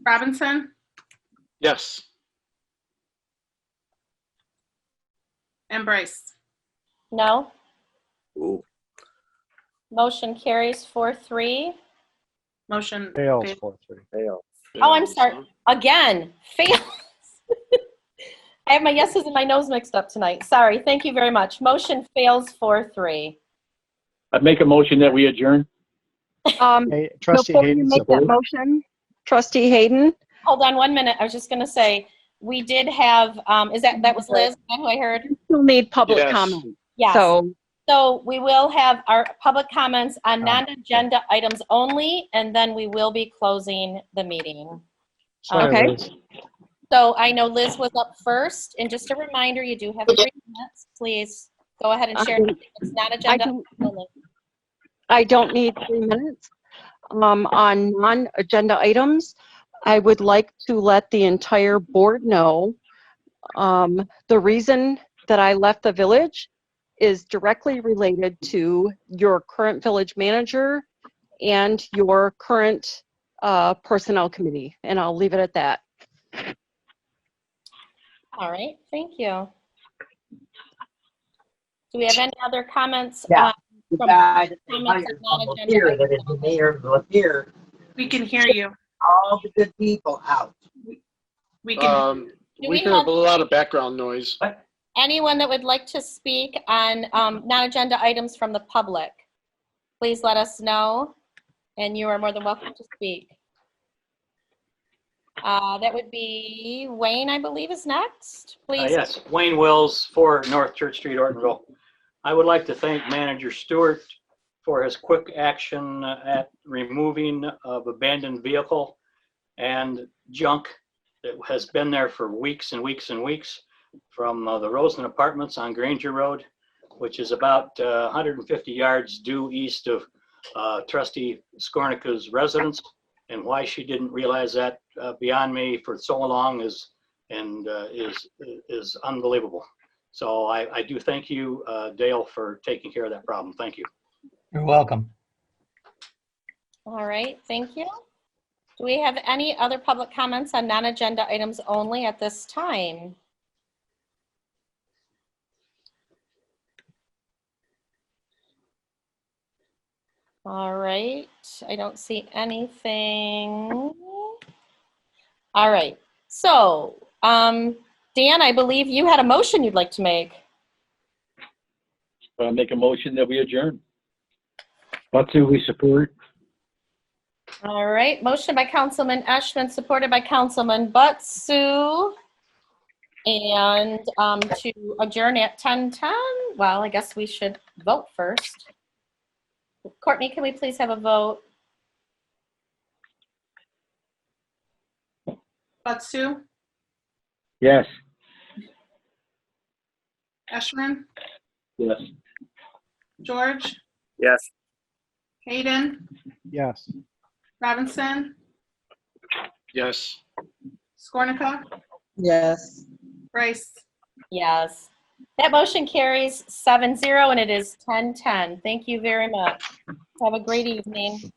Robinson, Yes. and Bryce. No. Ooh. Motion carries 4-3. Motion Fails failed. 4-3. Fail. Oh, I'm sorry. Again, fails. I have my yeses and my nos mixed up tonight. Sorry. Thank you very much. Motion fails 4-3. I'd make a motion that we adjourn. Hey, Trustee Before you Hayden, make that support. motion, Trustee Hayden, Hold on 1 minute. I was just going to say, we did have, that was Liz, is that who I heard? you still need public Yes. comment. Yes. So we will have our public comments on non-agenda items only, and then we will be closing the meeting. Sorry, Okay. Liz. So I know Liz was up first, and just a reminder, you do have 3 minutes. Please go ahead and share. It's non-agenda only. I don't need 3 minutes. On non-agenda items, I would like to let the entire board know the reason that I left the village is directly related to your current village manager and your current personnel committee, and I'll leave it at that. All right, thank you. Do we have any other comments? Yeah. Comments on non-agenda items? We can hear you. All the good people out. We can. We hear a lot of background noise. Anyone that would like to speak on non-agenda items from the public, please let us know, and you are more than welcome to speak. That would be Wayne, I believe, is next. Please. Yes, Wayne Wills, 4 North Church Street, Ortonville. I would like to thank Manager Stewart for his quick action at removing of abandoned vehicle and junk that has been there for weeks and weeks and weeks from the Rosen Apartments on Granger Road, which is about 150 yards due east of Trustee Skornica's residence. And why she didn't realize that beyond me for so long is unbelievable. So I do thank you, Dale, for taking care of that problem. Thank you. You're welcome. All right, thank you. Do we have any other public comments on non-agenda items only at this time? All right, I don't see anything. All right. So, Dan, I believe you had a motion you'd like to make. Make a motion that we adjourn. Butsu, we support. All right. Motion by Councilman Eschman, supported by Councilman Butsu. And to adjourn at 10:10. Well, I guess we should vote first. Courtney, can we please have a vote? Butsu, Yes. Eschman, Yes. George, Yes. Hayden, Yes. Robinson, Yes. Skornica, Yes. Bryce. Yes. That motion carries 7-0, and it is 10:10. Thank you very much. Have a great evening.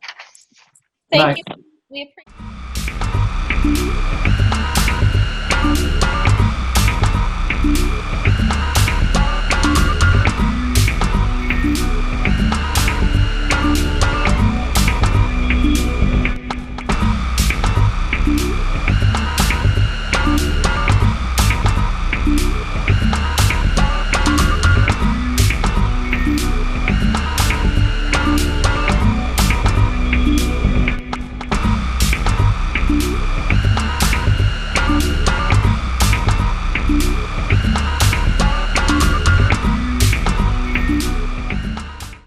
Thank you. We appreciate